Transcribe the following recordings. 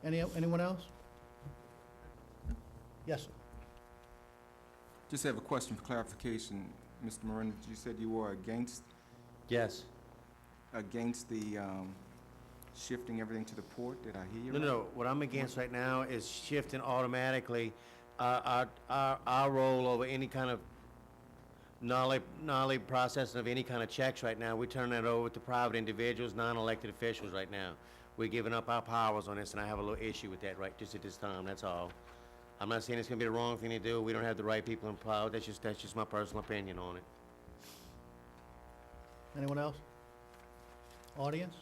Anyone else? Yes, sir. Just have a question for clarification. Mr. Moran, you said you were against Yes. the shifting everything to the port? Did I hear you No, right? no, what I'm against right now is shifting automatically our role over any kind of knowledge processing of any kind of checks right now. We turn that over to private individuals, non-elected officials right now. We're giving up our powers on this, and I have a little issue with that right just at this time, that's all. I'm not saying it's gonna be the wrong thing to do. We don't have the right people in power. That's just my personal opinion on it. Anyone else? Audience?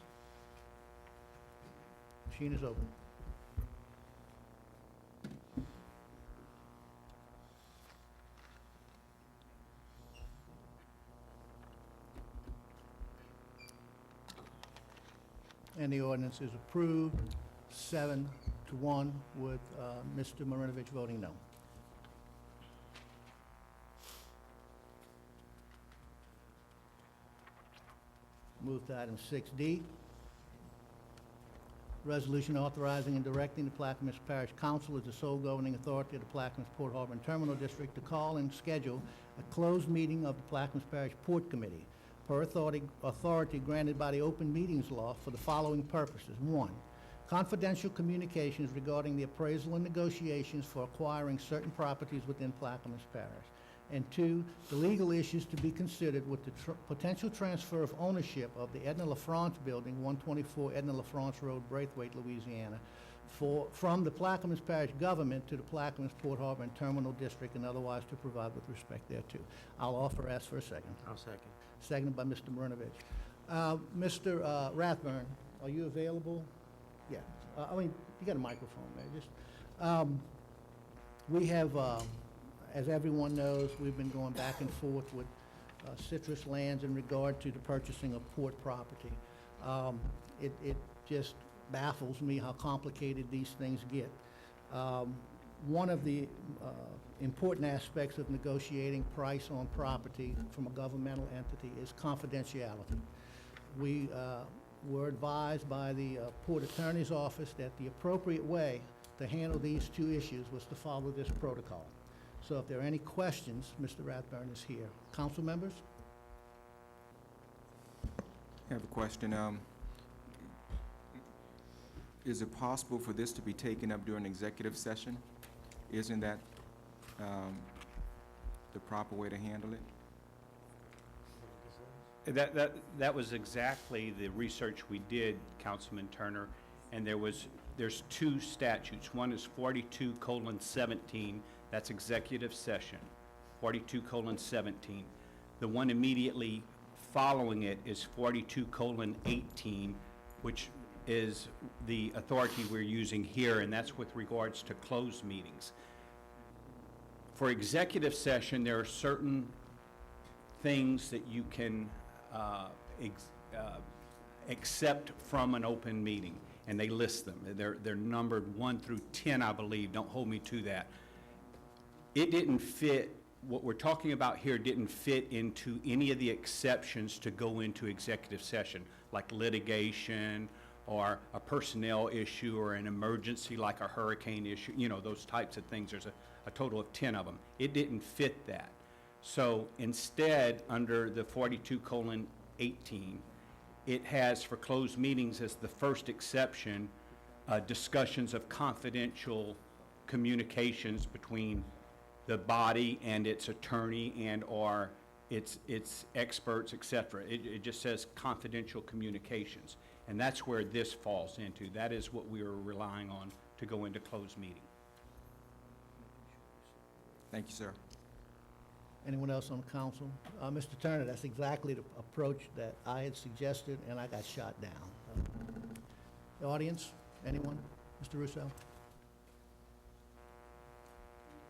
Machine is open. And the ordinance is approved, 7-1, with Mr. Marinovich voting no. Move to item 6D. Resolution authorizing and directing the Plaquemines Parish Council as the sole governing authority of the Plaquemines Port Harbor and Terminal District to call and schedule a closed meeting of the Plaquemines Parish Port Committee per authority granted by the Open Meetings Law for the following purposes. 1, confidential communications regarding the appraisal and negotiations for acquiring certain properties within Plaquemines Parish. And 2, the legal issues to be considered with the potential transfer of ownership of the Edna LaFrance Building, 124 Edna LaFrance Road, Braithwaite, Louisiana, from the Plaquemines Parish government to the Plaquemines Port Harbor and Terminal District, and otherwise to provide with respect thereto. I'll offer, ask for a second. I'll second. Seconded by Mr. Marinovich. Mr. Rathburn, are you available? Yeah. I mean, you got a microphone there. Just, we have, as everyone knows, we've been going back and forth with Citrus Lands in regard to the purchasing of port property. It just baffles me how complicated these things get. One of the important aspects of negotiating price on property from a governmental entity is confidentiality. We were advised by the Port Attorney's Office that the appropriate way to handle these two issues was to follow this protocol. So if there are any questions, Mr. Rathburn is here. Council members? I have a question. Is it possible for this to be taken up during executive session? Isn't that the proper way to handle it? That was exactly the research we did, Councilman Turner, and there's two statutes. One is 42:17, that's executive session, 42:17. The one immediately following it is 42:18, which is the authority we're using here, and that's with regards to closed meetings. For executive session, there are certain things that you can accept from an open meeting, and they list them. They're numbered 1 through 10, I believe. Don't hold me to that. It didn't fit, what we're talking about here didn't fit into any of the exceptions to go into executive session, like litigation or a personnel issue or an emergency like a hurricane issue, you know, those types of things. There's a total of 10 of them. It didn't fit that. So instead, under the 42:18, it has for closed meetings as the first exception, discussions of confidential communications between the body and its attorney and or its experts, etc. It just says confidential communications. And that's where this falls into. That is what we are relying on to go into closed meeting. Thank you, sir. Anyone else on the council? Mr. Turner, that's exactly the approach that I had suggested, and I got shot down. The audience, anyone? Mr. Russo?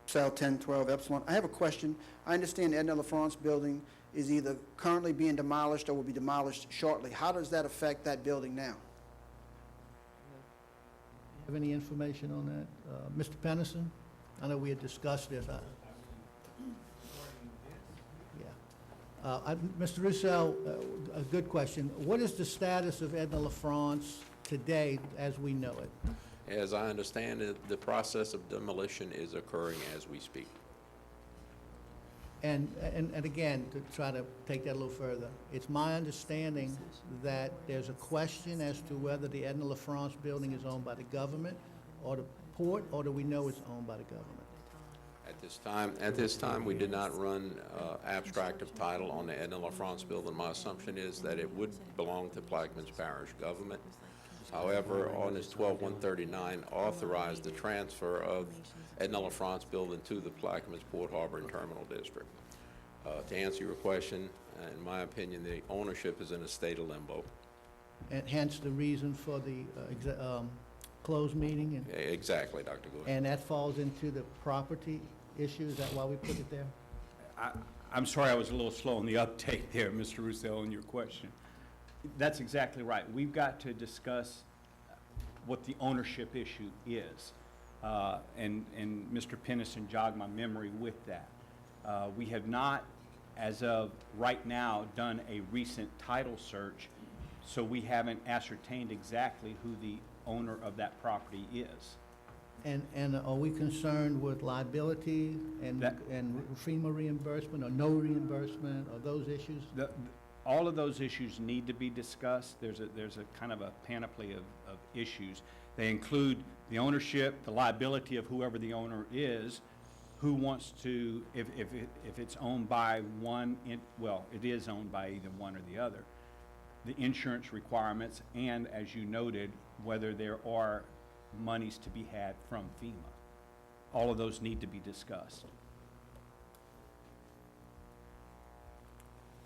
Cell 1012 Epsilon. I have a question. I understand the Edna LaFrance building is either currently being demolished or will be demolished shortly. How does that affect that building now? Have any information on that? Mr. Pennison? I know we had discussed this. Mr. Russo, a good question. What is the status of Edna LaFrance today as we know it? As I understand it, the process of demolition is occurring as we speak. And again, to try to take that a little further, it's my understanding that there's a question as to whether the Edna LaFrance building is owned by the government or the port, or do we know it's owned by the government? At this time, we did not run abstract of title on the Edna LaFrance building. My assumption is that it would belong to Plaquemines Parish government. However, ordinance 12-139 authorized the transfer of Edna LaFrance building to the Plaquemines Port Harbor and Terminal District. To answer your question, in my opinion, the ownership is in a state of limbo. And hence the reason for the closed meeting, and Exactly, Dr. Gould. and that falls into the property issue, is that why we put it there? I'm sorry I was a little slow on the uptake there, Mr. Russo, on your question. That's exactly right. We've got to discuss what the ownership issue is. And Mr. Pennison jogged my memory with that. We have not, as of right now, done a recent title search, so we haven't ascertained exactly who the owner of that property is. And are we concerned with liability and FEMA reimbursement or no reimbursement, or those issues? All of those issues need to be discussed. There's a kind of a panoply of issues. They include the ownership, the liability of whoever the owner is, who wants to, if it's owned by one, well, it is owned by either one or the other, the insurance requirements, and as you noted, whether there are monies to be had from FEMA. All of those need to be discussed.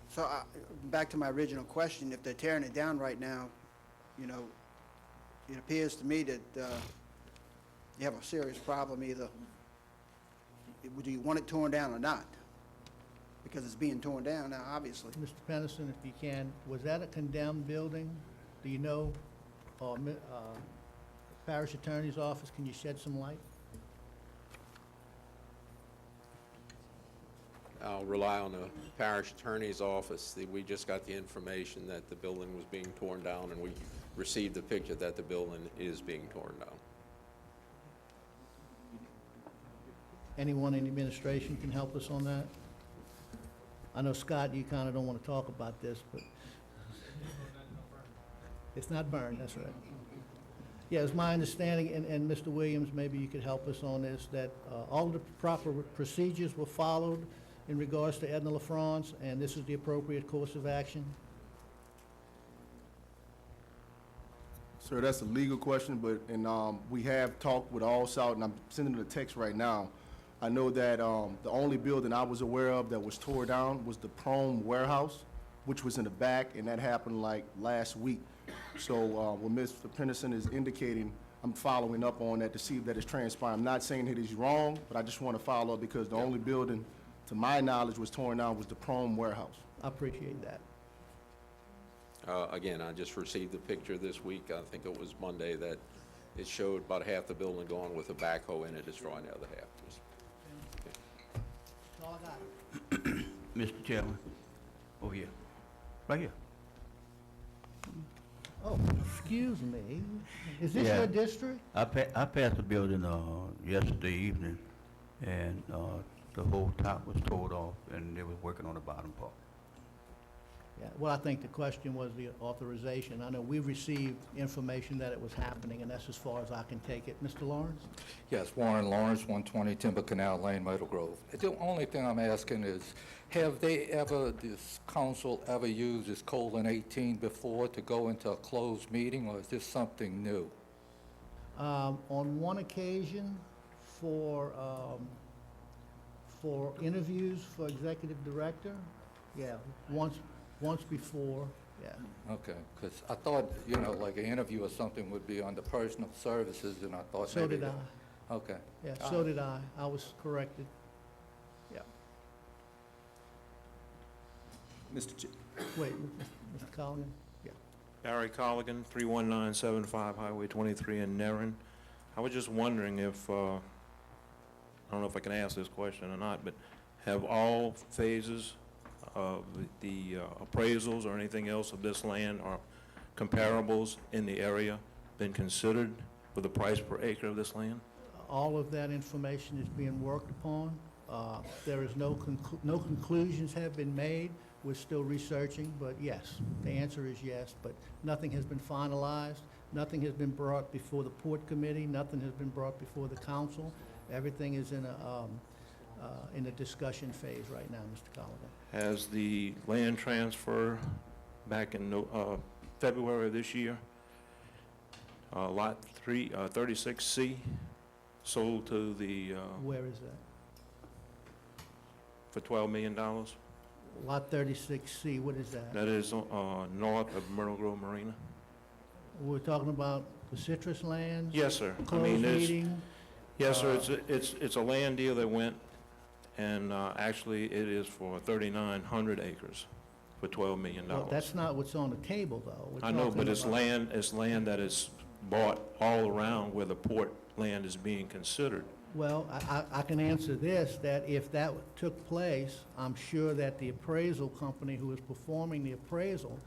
So back to my original question, if they're tearing it down right now, you know, it appears to me that you have a serious problem. Either do you want it torn down or not? Because it's being torn down now, obviously. Mr. Pennison, if you can, was that a condemned building? Do you know, or Parish Attorney's Office, can you shed some light? I'll rely on the parish attorney's office. We just got the information that the building was being torn down, and we received the picture that the building is being torn down. Anyone in the administration can help us on that? I know, Scott, you kind of don't want to talk about this, but it's not burned, that's right. Yeah, it's my understanding, and Mr. Williams, maybe you could help us on this, that all of the proper procedures were followed in regards to Edna LaFrance, and this is the appropriate course of action? Sir, that's a legal question, but, we have talked with All South, and I'm sending a text right now. I know that the only building I was aware of that was tore down was the Prome warehouse, which was in the back, and that happened like last week. So what Mr. Pennison is indicating, I'm following up on that to see if that is transpiring. I'm not saying that he's wrong, but I just want to follow up because the only building, to my knowledge, was torn down was the Prome warehouse. I appreciate that. Again, I just received the picture this week. I think it was Monday that it showed about half the building gone with a backhoe in it, destroying the other half. That's all I got. Mr. Chairman, over here, right here. Oh, excuse me. Is this Yeah. your district? I passed the building yesterday evening, and the whole top was tore off, and they was working on the bottom part. Yeah, well, I think the question was the authorization. I know we received information that it was happening, and that's as far as I can take it. Mr. Lawrence? Yes, Warren Lawrence, 120 Timber Canal Lane, Myrtle Grove. The only thing I'm asking is, have they ever, this council ever used this colon-18 before to go into a closed meeting, or is this something new? On one occasion, for interviews for executive director, yeah, once before, yeah. Okay, because I thought, you know, like an interview or something would be under personal services, and I thought So maybe... did I. Okay. Yeah, so did I. I was corrected. Yeah. Wait, Mr. Colligan? Yeah. Barry Colligan, 31975 Highway 23 in Narren. I was just wondering if, I don't know if I can ask this question or not, but have all phases of the appraisals or anything else of this land or comparables in the area been considered for the price per acre of this land? All of that information is being worked upon. There is no conclusions have been made. We're still researching, but yes, the answer is yes, but nothing has been finalized. Nothing has been brought before the Port Committee. Nothing has been brought before the council. Everything is in a discussion phase right now, Mr. Colligan. Has the land transfer back in February of this year, Lot 36C, sold to the, Where is that? for $12 million? Lot 36C, what is that? That is north of Myrtle Grove Marina? We're talking about the citrus lands? Yes, sir. I Closed mean, meeting? yes, sir, it's a land deal that went, and actually, it is for 3,900 acres for $12 million. Well, that's not what's on the table, though. We're I know, talking but it's about- land that is bought all around where the port land is being considered. Well, I can answer this, that if that took place, I'm sure that the appraisal company who is performing the appraisal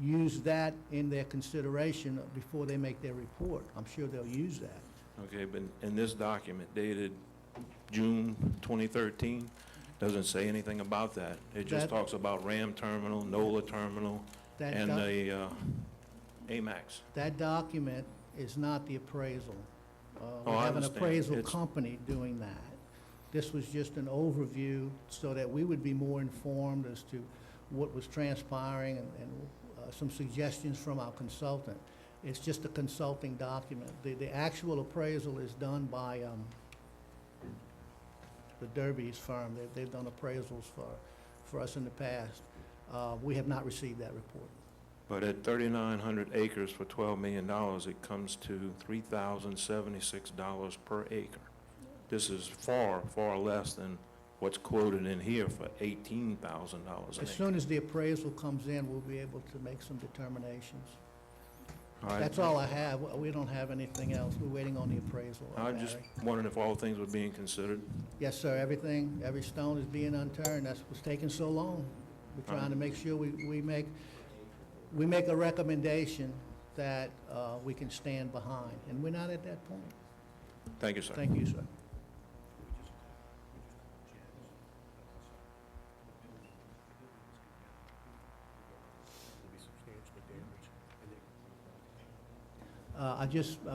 used that in their consideration before they make their report. I'm sure they'll use that. Okay, but in this document dated June 2013, doesn't say anything about that. It just That- talks about Ram Terminal, NOLA Terminal, That and doc- the AMAX. That document is not the appraisal. We Oh, I have an understand. appraisal It's- company doing that. This was just an overview so that we would be more informed as to what was transpiring and some suggestions from our consultant. It's just a consulting document. The actual appraisal is done by the Derby's firm. They've done appraisals for us in the past. We have not received that report. But at 3,900 acres for $12 million, it comes to $3,076 per acre. This is far, far less than what's quoted in here for $18,000 an As acre. soon as the appraisal comes in, we'll be able to make some determinations. right. That's all I have. We don't have anything else. We're waiting on the appraisal, I just Barry. wondered if all things were being considered. Yes, sir, every stone is being unturned. That's what's taking so long. We're trying to make sure we make a recommendation that we can stand behind, and we're not at that point. Thank you, sir. Thank you, sir.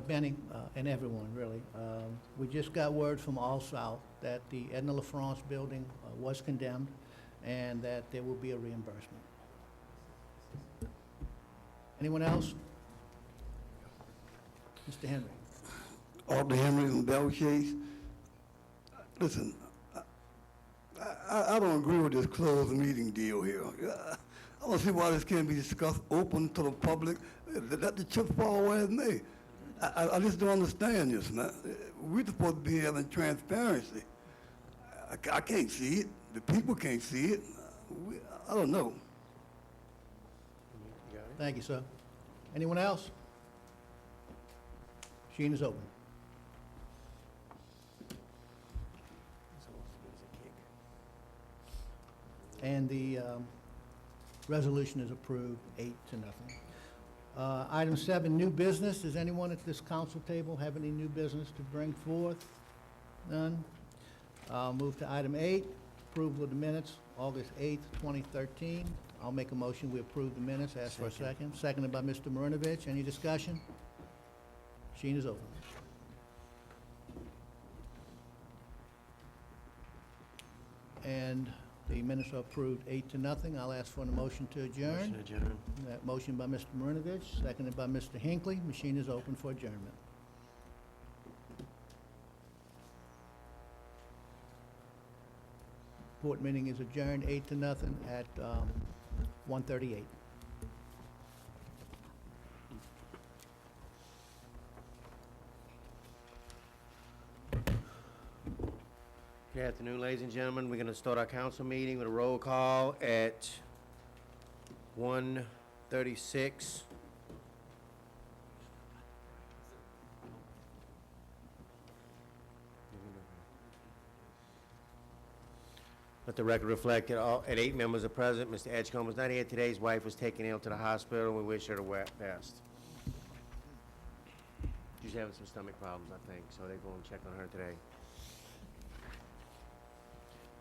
Benny, and everyone, really, we just got word from All South that the Edna LaFrance building was condemned and that there will be a reimbursement. Anyone else? Mr. Henry? Arthur Henry from Belchase. Listen, I don't agree with this closed meeting deal here. I don't see why this can't be discussed open to the public. Let the chips fall where it may. I just don't understand this, man. We're supposed to be having transparency. I can't see it. The people can't see it. I don't know. Thank you, sir. Anyone else? Machine is open. And the resolution is approved, 8-0. Item 7, new business. Does anyone at this council table have any new business to bring forth? None? I'll move to item 8, approval of the minutes, August 8th, 2013. I'll make a motion, we approve the minutes. Ask for a second. Seconded by Mr. Marinovich. Any discussion? Machine is open. And the minutes are approved 8-0. I'll ask for a motion to adjourn. Motion adjourned. That motion by Mr. Marinovich, seconded by Mr. Hinckley. Machine is open for adjournment. Board meeting is adjourned 8-0 at 1:38. Good afternoon, ladies and gentlemen. We're going to start our council meeting with a roll call at 1:36. Let the record reflect that at 8 members are present. Mr. Edgecombe was not here today. His wife was taken ill to the hospital, and we wish her the best. Did you She's having some stomach problems, I think, so they're going to check on her today.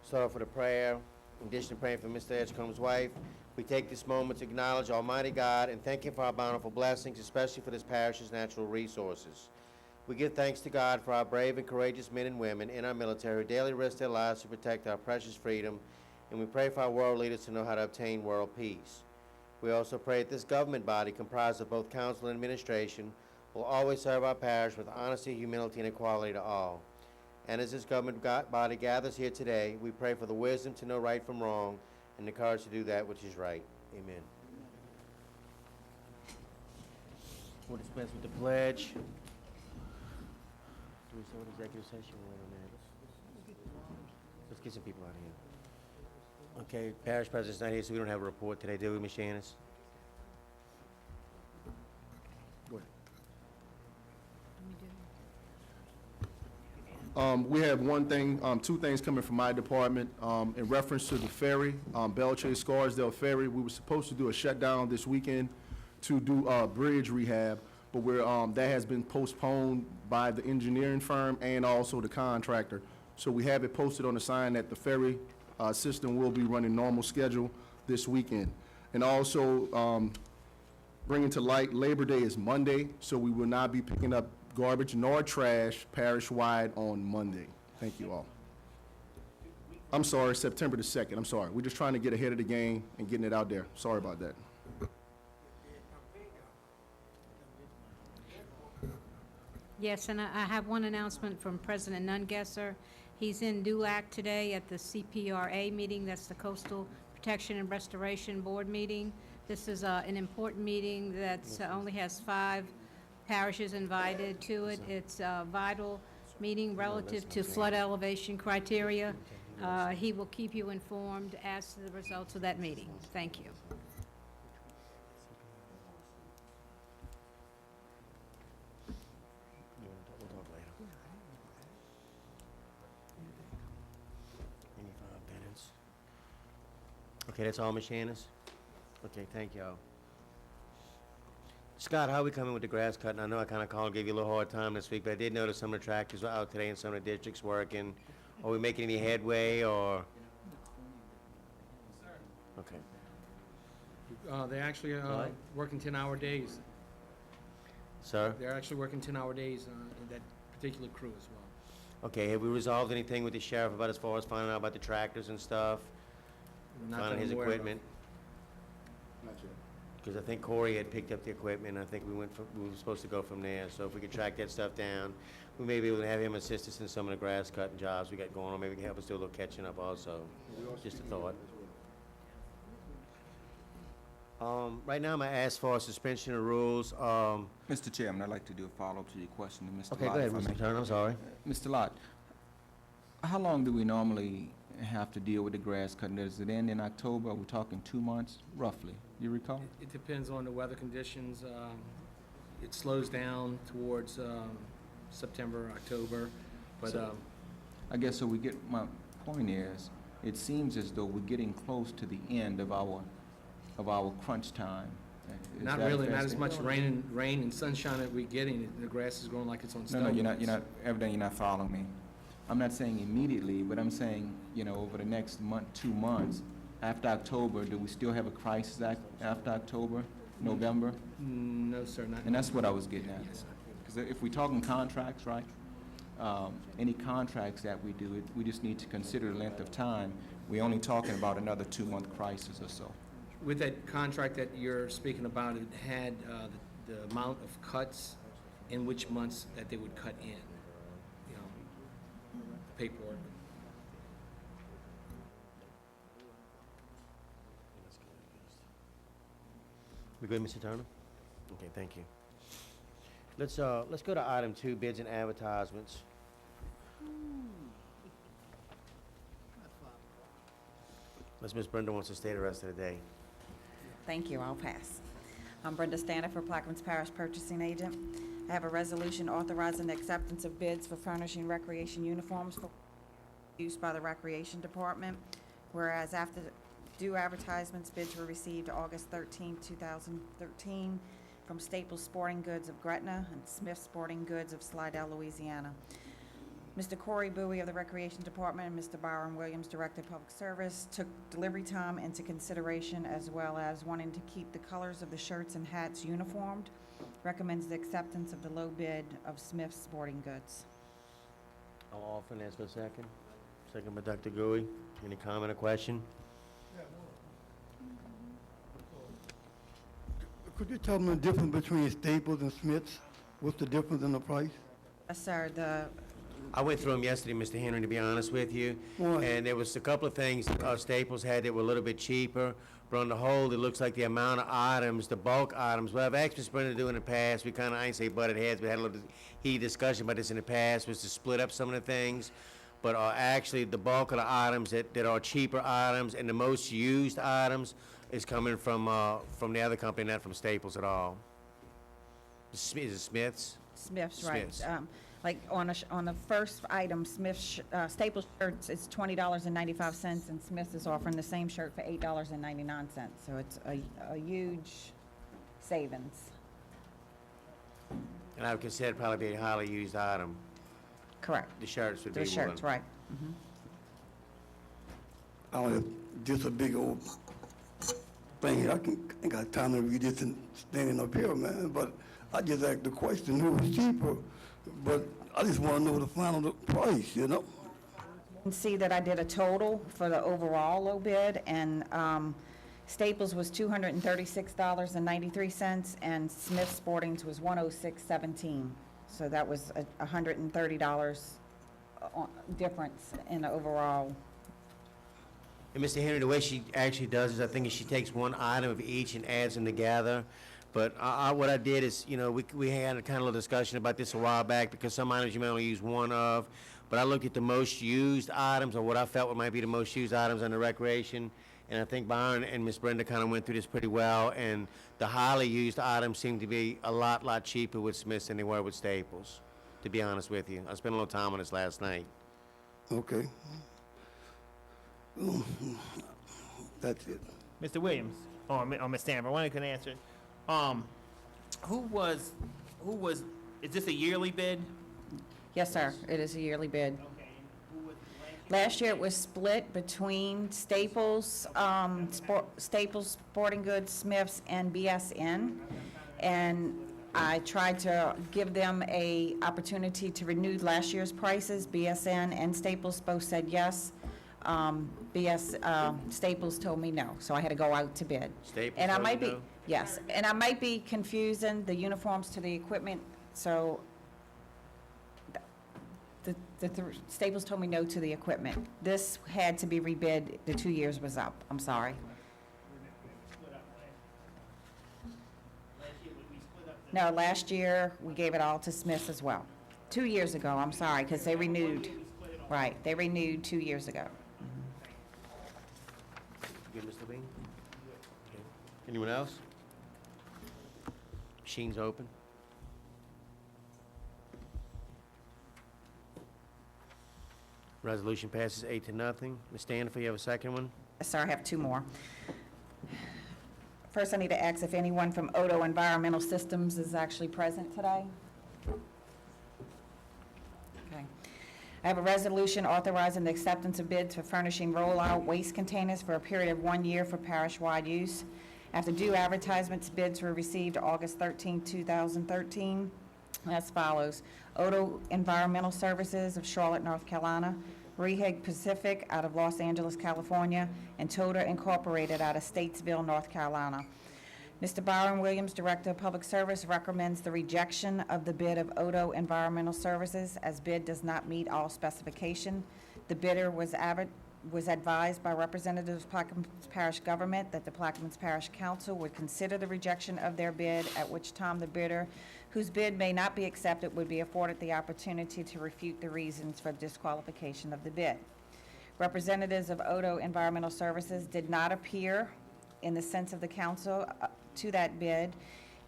Start off with a prayer. In addition to praying for Mr. Edgecombe's wife, we take this moment to acknowledge Almighty God and thank Him for our bountiful blessings, especially for this parish's natural resources. We give thanks to God for our brave and courageous men and women in our military who daily risk their lives to protect our precious freedom, and we pray for our world leaders to know how to obtain world peace. We also pray that this government body, comprised of both council and administration, will always serve our parish with honesty, humility, and equality to all. And as this government body gathers here today, we pray for the wisdom to know right from wrong and the courage to do that which is right. Amen. We'll dispense with the pledge. Do we start with executive session or wait on that? Let's get some people out of here. Okay, parish president's not here, so we don't have a report today, do we, Ms. Shanice? Go ahead. We have two things coming from my department, in reference to the ferry, Belle Chase Scarsdale Ferry. We were supposed to do a shutdown this weekend to do, bridge rehab, but that has been postponed by the engineering firm and also the contractor. So we have it posted on the sign that the ferry, system will be running normal schedule this weekend. And also, bringing to light, Labor Day is Monday, so we will not be picking up garbage nor trash parish-wide on Monday. Thank you all. I'm sorry, September the 2nd, I'm sorry. We're just trying to get ahead of the game and getting it out there. Sorry about that. Yes, and I have one announcement from President Nungesser. He's in Dulac today at the CPRA meeting. That's the Coastal Protection and Restoration Board meeting. This is an important meeting that only has 5 parishes invited to it. It's a vital meeting relative to flood elevation criteria. He will keep you informed as to the results of that meeting. Thank you. We'll talk later. 85 minutes. Okay, that's all, Ms. Shanice? Okay, thank y'all. Scott, how are we coming with the grass cutting? I know I kind of called, gave you a little hard time this week, but I did notice some of the tractors were out today and some of the districts working. Are we making any headway, or? Okay. They're actually What? working 10-hour days. Sir? They're actually working 10-hour days in that particular crew as well. Okay, have we resolved anything with the sheriff about as far as finding out about the tractors and stuff? Not Finding that his I'm aware of. equipment? Because I think Corey had picked up the equipment, and I think we were supposed to go from there. So if we could track that stuff down, we may be able to have him assist us in some of the grass cutting jobs we got going on. Maybe he can help us do a little catching up also. Just a thought. Right now, I'm gonna ask for a suspension of rules. Mr. Chairman, I'd like to do a follow-up to your question to Mr. Lott. Okay, go ahead, if I may. Mr. Turner, I'm sorry. Mr. Lott, how long do we normally have to deal with the grass cutting? Does it end in October? Are we talking 2 months, roughly? You recall? It depends on the weather conditions. It slows down towards September, October, but So- I guess so my point is, it seems as though we're getting close to the end of our crunch time. Is not that a really, fair not as statement? much rain and sunshine that we're getting. The grass is growing like it's on No, you're steroids. not, evidently you're not following me. I'm not saying immediately, but I'm saying, over the next month, 2 months, after October, do we still have a crisis after October, November? No, sir, not. And that's what I was getting at. Yes, sir. Because if we're talking contracts, right, any contracts that we do, we just need to consider the length of time. We're only talking about another 2-month crisis or so. With that contract that you're speaking about, it had the amount of cuts in which months that they would cut in, paperwork. We good, Mr. Turner? Okay, thank you. Let's go to item 2, bids and advertisements. Unless Ms. Brenda wants to stay the rest of the day. Thank you, I'll pass. I'm Brenda Stanford, Plaquemines Parish Purchasing Agent. I have a resolution authorizing the acceptance of bids for furnishing recreation uniforms for use by the Recreation Department. Whereas after due advertisements, bids were received August 13, 2013, from Staples Sporting Goods of Gretna and Smith Sporting Goods of Slidell, Louisiana. Mr. Corey Bowie of the Recreation Department and Mr. Byron Williams, Director of Public Service, took delivery time into consideration as well as wanting to keep the colors of the shirts and hats uniformed. Recommends the acceptance of the low bid of Smith Sporting Goods. I'll offer and ask for a second. Second by Dr. Gui. Any comment or question? Could you tell me the difference between Staples and Smith's? What's the difference in the price? Yes, sir. I went through them yesterday, Mr. Henry, to be honest with you. Right. And there was a couple of things Staples had that were a little bit cheaper, but on the whole, it looks like the amount of items, the bulk items, well, I've asked Ms. Brenda to do in the past, we kind of, I ain't say butted heads, we had a little heated discussion about this in the past, was to split up some of the things. But actually, the bulk of the items that are cheaper items and the most used items is coming from the other company, not from Staples at all. Is it Smith's? Smith's, right. Smith's. Like on the first item, Staples shirts, it's $20.95, and Smith's is offering the same shirt for $8.99. So it's a huge savings. And I would consider it probably be a highly used item. Correct. The shirts would be The one. shirts, right. Mhm. I don't know, just a big old thing. I ain't got time to read this and standing up here, man, but I just asked the question, who was cheaper? But I just want to know the final price, you know? You can see that I did a total for the overall low bid, and Staples was $236.93, and Smith Sporting's was $106.17. So that was a $130 difference in the overall. And Mr. Henry, the way she actually does is I think she takes one item of each and adds them together. But what I did is, you know, we had a kind of a discussion about this a while back because some items you may only use one of. But I looked at the most used items, or what I felt might be the most used items under recreation. And I think Byron and Miss Brenda kind of went through this pretty well. And the highly used items seem to be a lot cheaper with Smith's than they were with Staples, to be honest with you. I spent a little time on this last night. Okay. That's it. Mr. Williams, or Ms. Stamper, one can answer. Is this a yearly bid? Yes, sir, it is a yearly bid. Last year, it was split between Staples, Staples Sporting Goods, Smith's, and BSN. And I tried to give them a opportunity to renew last year's prices. BSN and Staples both said yes. Staples told me no, so I had to go out to bid. Staples And I told might you be, no? yes, and I might be confusing the uniforms to the equipment, so the Staples told me no to the equipment. This had to be rebid, the 2 years was up, I'm sorry. No, last year, we gave it all to Smiths as well. 2 years ago, I'm sorry, because they renewed, right, they renewed 2 years ago. Good, Mr. Bean? Okay. Anyone else? Machine's open. Resolution passes 8-0. Ms. Stanford, you have a second one? Yes, sir, I have two more. First, I need to ask if anyone from Odo Environmental Systems is actually present today. Okay. I have a resolution authorizing the acceptance of bids for furnishing roll-out waste containers for a period of 1 year for parish-wide use. After due advertisements, bids were received August 13, 2013, as follows. Odo Environmental Services of Charlotte, North Carolina, Rehag Pacific out of Los Angeles, California, and Toda Incorporated out of Statesville, North Carolina. Mr. Byron Williams, Director of Public Service, recommends the rejection of the bid of Odo Environmental Services as bid does not meet all specification. The bidder was advised by representatives of Plaquemines Parish government that the Plaquemines Parish Council would consider the rejection of their bid, at which time the bidder, whose bid may not be accepted, would be afforded the opportunity to refute the reasons for disqualification of the bid. Representatives of Odo Environmental Services did not appear in the sense of the council to that bid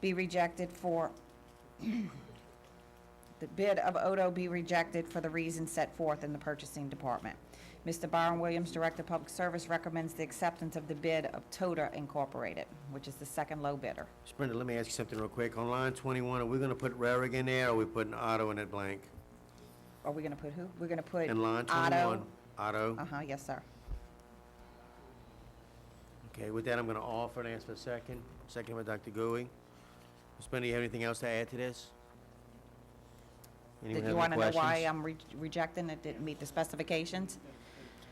be rejected for the bid of Odo be rejected for the reasons set forth in the purchasing department. Mr. Byron Williams, Director of Public Service, recommends the acceptance of the bid of Toda Incorporated, which is the second low bidder. Ms. Brenda, let me ask you something real quick. On line 21, are we gonna put Rarick in there, or are we putting Otto in that blank? Are we gonna put who? We're gonna put In line Otto. 21, Otto. Uh-huh, yes, sir. Okay, with that, I'm gonna offer and ask for a second. Second by Dr. Gouy. Ms. Brenda, you have anything else to add to this? Anyone Did have you any wanna know why questions? I'm rejecting it, didn't meet the specifications?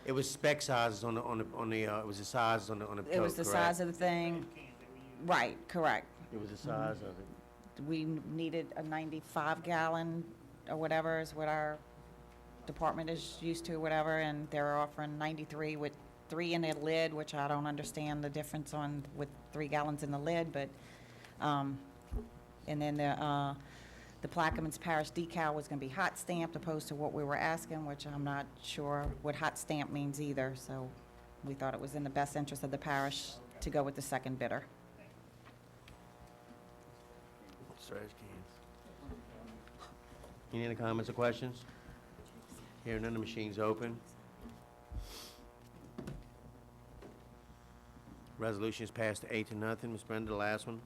It was spec sizes on the, it was the size on the tote, It was the correct? size of the thing. Right, correct. It was the size of it. We needed a 95-gallon or whatever is what our department is used to, whatever, and they're offering 93 with 3 in the lid, which I don't understand the difference on with 3 gallons in the lid, but, and then the Plaquemines Parish decal was gonna be hot stamped opposed to what we were asking, which I'm not sure what hot stamp means either, so we thought it was in the best interest of the parish to go with the second bidder. Trash cans. Any other comments or questions? Hearing none, the machine's open. Resolution is passed 8-0. Ms. Brenda, the last one.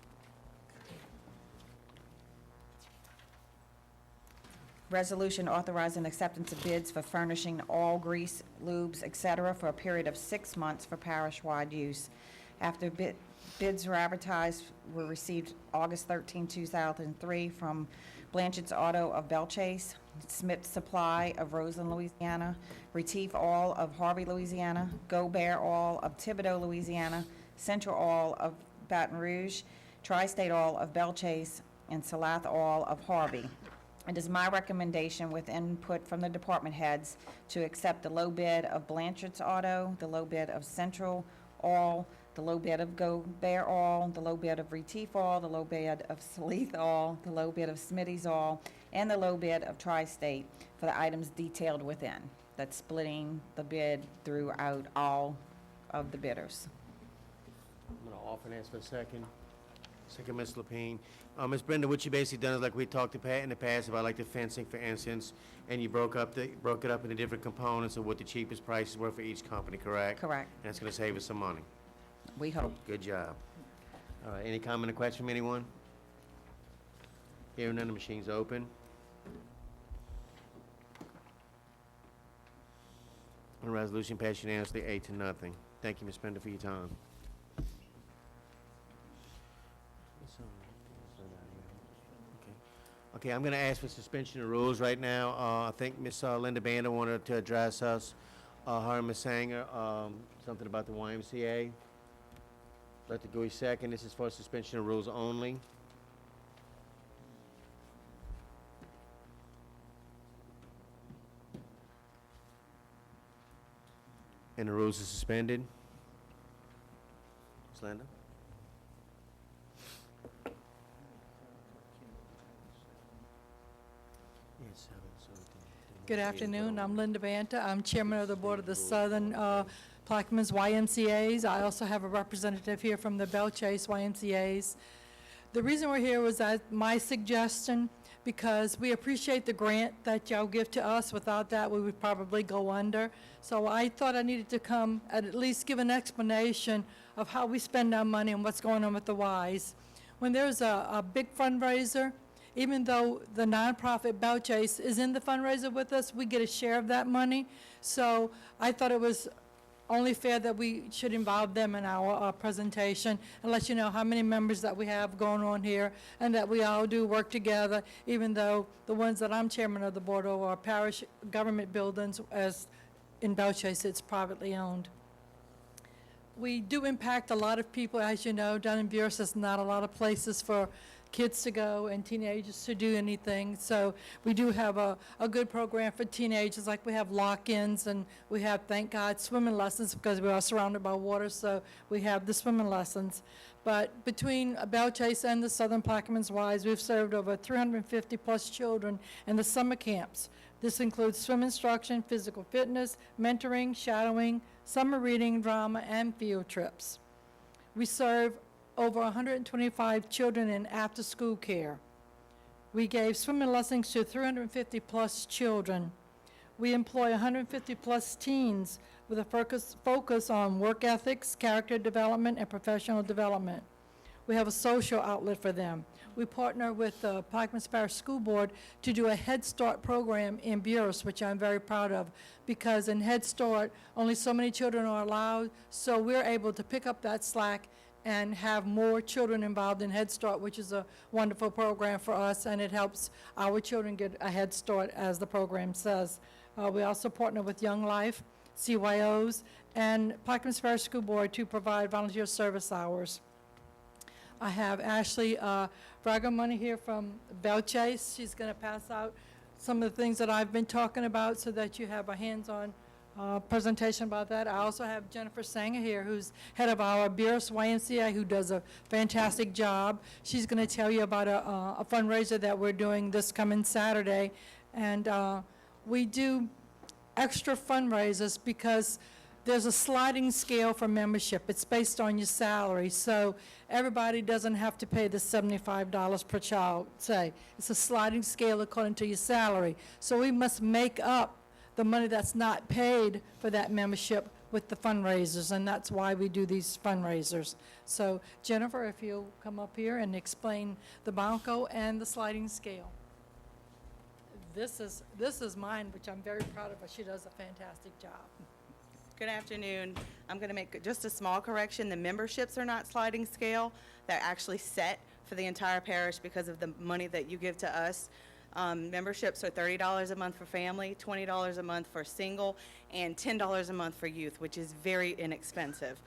Resolution authorizing acceptance of bids for furnishing all grease, lubes, et cetera, for a period of 6 months for parish-wide use. After bids were received August 13, 2003 from Blanchard's Auto of Belchase, Smith Supply of Roseland, Louisiana, Retief All of Harvey, Louisiana, Go Bear All of Thibodaux, Louisiana, Central All of Baton Rouge, Tri-State All of Belchase, and Salath All of Harvey. It is my recommendation, with input from the department heads, to accept the low bid of Blanchard's Auto, the low bid of Central All, the low bid of Go Bear All, the low bid of Retief All, the low bid of Salath All, the low bid of Smitty's All, and the low bid of Tri-State for the items detailed within. That's splitting the bid throughout all of the bidders. I'm going to offer and ask for a second. Second, Ms. Lapine. Ms. Brenda, what you basically done is like we talked in the past about like the fencing, for instance, and you broke it up into different components of what the cheapest prices were for each company, correct? Correct. And it's going to save us some money. We hope. Good job. All right, any comment or question from anyone? Hearing none, the machine's open. The resolution passed unanimously 8-0. Thank you, Ms. Brenda, for your time. Okay, I'm going to ask for suspension of rules right now. I think Ms. Linda Banda wanted to address us. Her and Ms. Sanger, something about the YMCA. Dr. Gouy second. This is for suspension of rules only. And the rules are suspended. Ms. Linda? Good afternoon. I'm Linda Banta. I'm chairman of the board of the Southern Plaquemines YMCA's. I also have a representative here from the Belchase YMCA's. The reason we're here was my suggestion, because we appreciate the grant that y'all give to us. Without that, we would probably go under. So I thought I needed to come and at least give an explanation of how we spend our money and what's going on with the Ys. When there's a big fundraiser, even though the nonprofit Belchase is in the fundraiser with us, we get a share of that money. So I thought it was only fair that we should involve them in our presentation and let you know how many members that we have going on here, and that we all do work together, even though the ones that I'm chairman of the board of are parish government buildings, as in Belchase it's privately owned. We do impact a lot of people, as you know. Down in Buras, there's not a lot of places for kids to go and teenagers to do anything. So we do have a good program for teenagers, like we have lock-ins, and we have, thank God, swimming lessons, because we are surrounded by water, so we have the swimming lessons. But between Belchase and the Southern Plaquemines Ys, we've served over 350 plus children in the summer camps. This includes swim instruction, physical fitness, mentoring, shadowing, summer reading, drama, and field trips. We serve over 125 children in after-school care. We gave swimming lessons to 350 plus children. We employ 150-plus teens with a focus on work ethics, character development, and professional development. We have a social outlet for them. We partner with the Plaquemines Parish School Board to do a Head Start program in Buras, which I'm very proud of, because in Head Start, only so many children are allowed, so we're able to pick up that slack and have more children involved in Head Start, which is a wonderful program for us, and it helps our children get a head start, as the program says. We also partner with Young Life, CYOs, and Plaquemines Parish School Board to provide volunteer service hours. I have Ashley Bragamoni here from Belle Chase. She's going to pass out some of the things that I've been talking about so that you have a hands-on presentation about that. I also have Jennifer Sanger here, who's head of our Buras YMCA, who does a fantastic job. She's going to tell you about a fundraiser that we're doing this coming Saturday. And we do extra fundraisers because there's a sliding scale for membership. It's based on your salary, so everybody doesn't have to pay the $75 per child, say. It's a sliding scale according to your salary. So we must make up the money that's not paid for that membership with the fundraisers, and that's why we do these fundraisers. So Jennifer, if you'll come up here and explain the Banco and the sliding scale. This is mine, which I'm very proud of her. She does a fantastic job. Good afternoon. I'm going to make just a small correction. The memberships are not sliding scale. They're actually set for the entire parish because of the money that you give to us. Memberships are $30 a month for family, $20 a month for single, and $10 a month for youth, which is very inexpensive.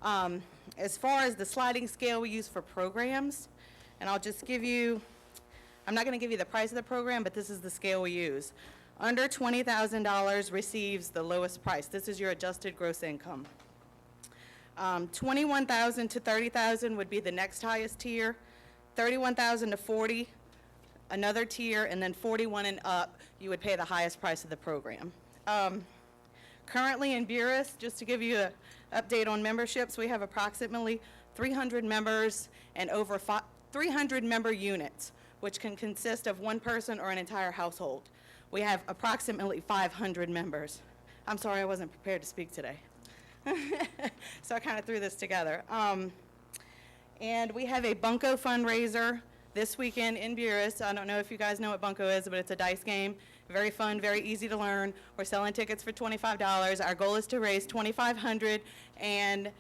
As far as the sliding scale we use for programs, and I'll just give you, I'm not going to give you the price of the program, but this is the scale we use. Under $20,000 receives the lowest price. This is your adjusted gross income. $21,000 to $30,000 would be the next highest tier. $31,000 to $40,000, another tier, and then $41,000 and up, you would pay the highest price of the program. Currently in Buras, just to give you an update on memberships, we have approximately 300 members and over 300 member units, which can consist of one person or an entire household. We have approximately 500 members. I'm sorry, I wasn't prepared to speak today. So I kind of threw this together. And we have a Bunco fundraiser this weekend in Buras. I don't know if you guys know what Bunco is, but it's a dice game. Very fun, very easy to learn. We're selling tickets for $25. Our goal is to raise $2,500, and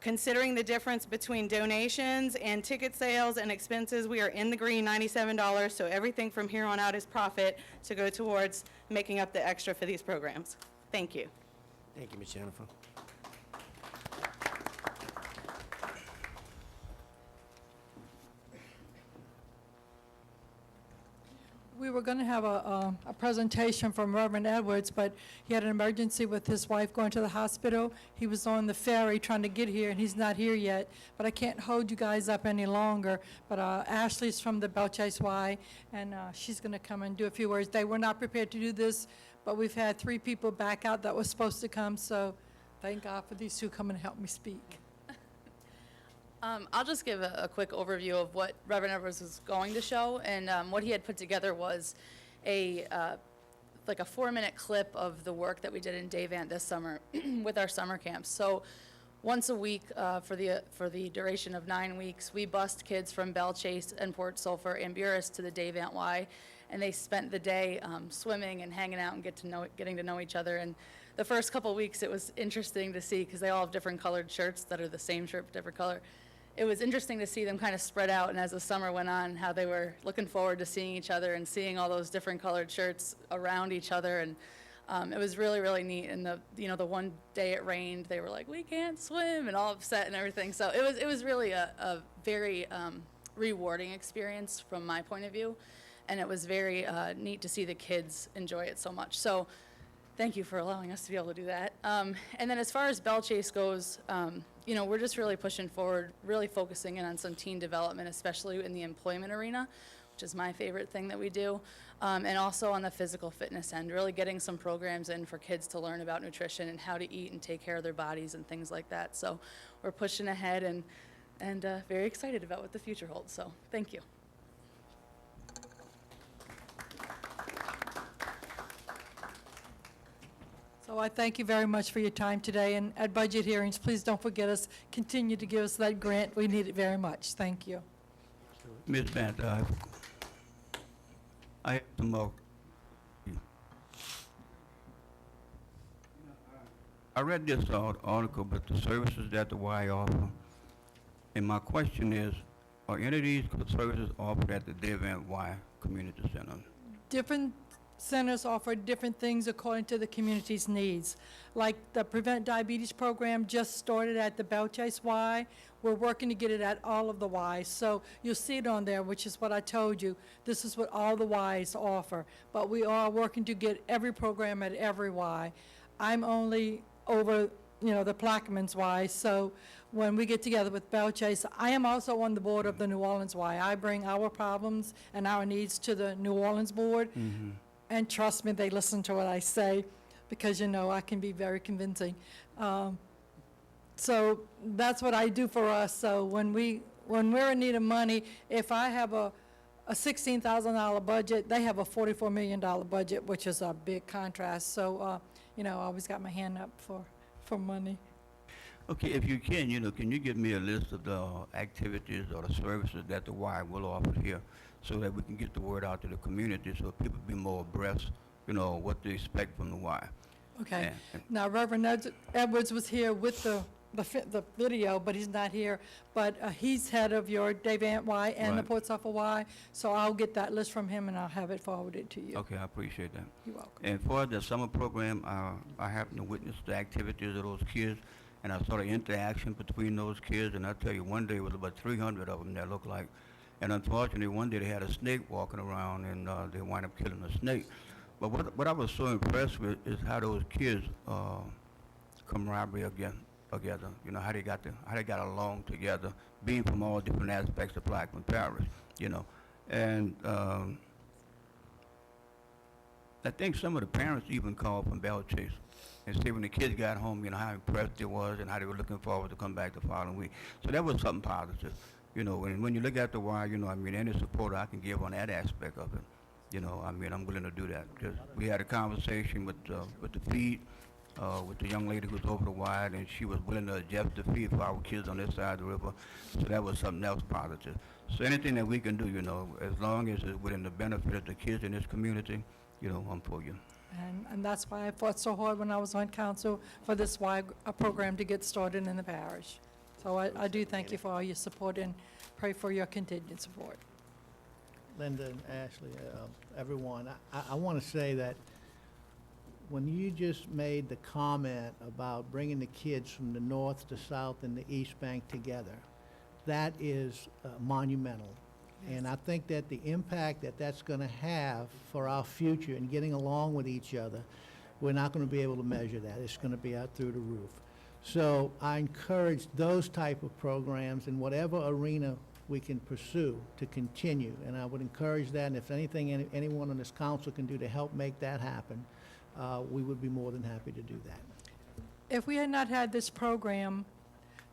considering the difference between donations and ticket sales and expenses, we are in the green, $97, so everything from here on out is profit to go towards making up the extra for these programs. Thank you. Thank you, Ms. Jennifer. We were going to have a presentation from Reverend Edwards, but he had an emergency with his wife going to the hospital. He was on the ferry trying to get here, and he's not here yet. But I can't hold you guys up any longer. But Ashley's from the Belle Chase Y, and she's going to come and do a few words. They were not prepared to do this, but we've had 3 people back out that were supposed to come, so thank God for these 2 coming to help me speak. I'll just give a quick overview of what Reverend Edwards was going to show, and what he had put together was like a 4-minute clip of the work that we did in Davant this summer with our summer camps. So once a week for the duration of 9 weeks, we bused kids from Belle Chase and Port Sulphur and Buras to the Davant Y, and they spent the day swimming and hanging out and getting to know each other. And the first couple weeks, it was interesting to see, because they all have different colored shirts that are the same shirt but different color. It was interesting to see them kind of spread out, and as the summer went on, how they were looking forward to seeing each other and seeing all those different colored shirts around each other. And it was really, really neat. And the one day it rained, they were like, "We can't swim," and all upset and everything. So it was really a very rewarding experience from my point of view, and it was very neat to see the kids enjoy it so much. So thank you for allowing us to be able to do that. And then as far as Belle Chase goes, we're just really pushing forward, really focusing in on some teen development, especially in the employment arena, which is my favorite thing that we do, and also on the physical fitness end, really getting some programs in for kids to learn about nutrition and how to eat and take care of their bodies and things like that. So we're pushing ahead and very excited about what the future holds. So thank you. So I thank you very much for your time today, and at budget hearings, please don't forget us, continue to give us that grant, we need it very much. Thank you. Ms. Banta, I have some more. I read this article about the services that the Y offer, and my question is, are any of these services offered at the Devant Y Community Center? Different centers offer different things according to the community's needs. Like the Prevent Diabetes program just started at the Belle Chase Y. We're working to get it at all of the Ys. So you'll see it on there, which is what I told you. This is what all the Ys offer. But we are working to get every program at every Y. I'm only over, the Plaquemines Y. So when we get together with Belle Chase, I am also on the board of the New Orleans Y. I bring our problems and our needs to the New Orleans board. Mm-hmm. And trust me, they listen to what I say because, I can be very convincing. So that's what I do for us. So when we're in need of money, if I have a $16,000 budget, they have a $44 million budget, which is a big contrast. So, I always got my hand up for money. Okay, if you can you give me a list of the activities or the services that the Y will offer here so that we can get the word out to the community so people be more abreast, what they expect from the Y. Okay. And- Now, Reverend Edwards was here with the video, but he's not here. But he's head of your Devant Y and the Right. Port Suffolk Y, so I'll get that list from him and I'll have it forwarded to you. Okay, I appreciate that. You're welcome. And for the summer program, I happened to witness the activities of those kids, and I saw the interaction between those kids, and I tell you, one day was about 300 of them that looked like, and unfortunately, one day they had a snake walking around, and they wound up killing the snake. But what I was so impressed with is how those kids camaraderie together. How they got along together, being from all different aspects of Plaquemines Parish. And I think some of the parents even called from Belle Chase and say when the kids got home, how impressed they was and how they were looking forward to come back the following week. So that was something positive. When you look at the Y, any support I can give on that aspect of it, I'm willing to do that. Because we had a conversation with the feed, with the young lady who was over the Y, and she was willing to adjust the feed for our kids on this side of the river. So that was something else positive. So anything that we can do, as long as it's within the benefit of the kids in this community, I'm for you. And that's why I fought so hard when I was on council for this Y program to get started in the parish. So I do thank you for all your support and pray for your continued support. Linda and Ashley, everyone, I want to say that when you just made the comment about bringing the kids from the north to south and the East Bank together, that is monumental. And I think that the impact that that's going to have for our future in getting along with each other, we're not going to be able to measure that. It's going to be out through the roof. So I encourage those type of programs in whatever arena we can pursue to continue. And I would encourage that, and if anything anyone on this council can do to help make that happen, we would be more than happy to do that. If we had not had this program,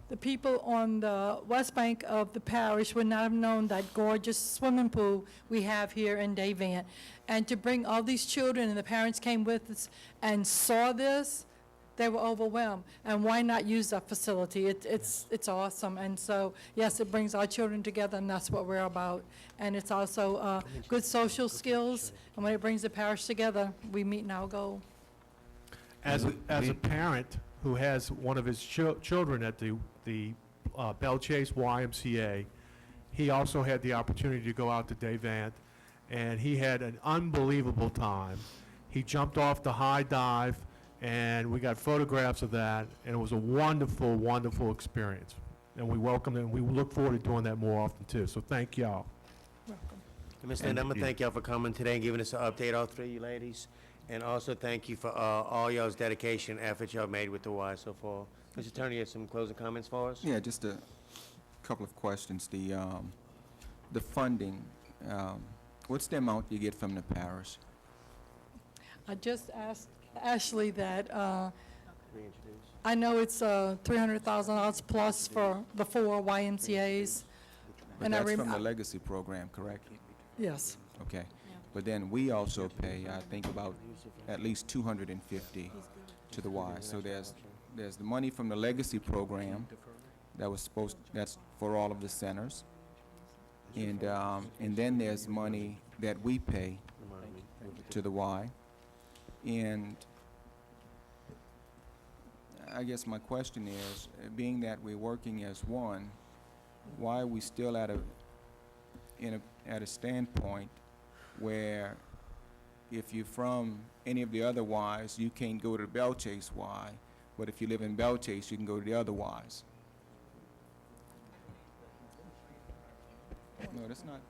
the people on the west bank of the parish would not have known that gorgeous swimming pool we have here in Devant. And to bring all these children, and the parents came with us and saw this, they were overwhelmed. And why not use that facility? It's awesome. And so, yes, it brings our children together, and that's what we're about. And it's also good social skills. And when it brings the parish together, we meet in our goal. As a parent who has one of his children at the Belle Chase YMCA, he also had the opportunity to go out to Devant, and he had an unbelievable time. He jumped off the high dive, and we got photographs of that, and it was a wonderful, wonderful experience. And we welcome him, and we look forward to doing that more often, too. So thank y'all. Ms. Linda, I'm going to thank y'all for coming today and giving us an update, all three of you ladies. And also thank you for all y'all's dedication and efforts y'all made with the Y so far. Mr. Attorney, you have some closing comments for us? Yeah, just a couple of questions. The funding, what's the amount you get from the parish? I just asked Ashley that I know it's $300,000 plus for the 4 YMCA's. But And that's from the legacy program, correct? Yes. Okay. But then we also pay, I think, about at least $250 to the Y. So there's the money from the legacy program that's for all of the centers. And then there's money that we pay to the Y. And I guess my question is, being that we're working as one, why are we still at a standpoint where if you're from any of the other Ys, you can't go to the Belle Chase Y, but if you live in Belle Chase, you can go to the other Ys? No, that's not.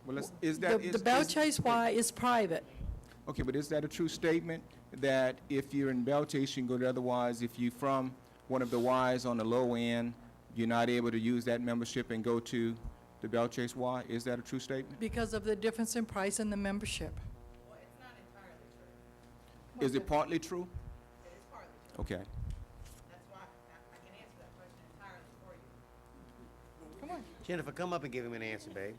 Well, The Belle Chase Y is private. Okay, but is that a true statement, that if you're in Belle Chase, you can go to other Ys? If you're from one of the Ys on the low end, you're not able to use that membership and go to the Belle Chase Y? Is that a true statement? Because of the difference in price and the membership. Is it partly true? It is partly true. Okay. That's why I can answer that question entirely for you. Come on. Jennifer, come up and give him an answer, babe.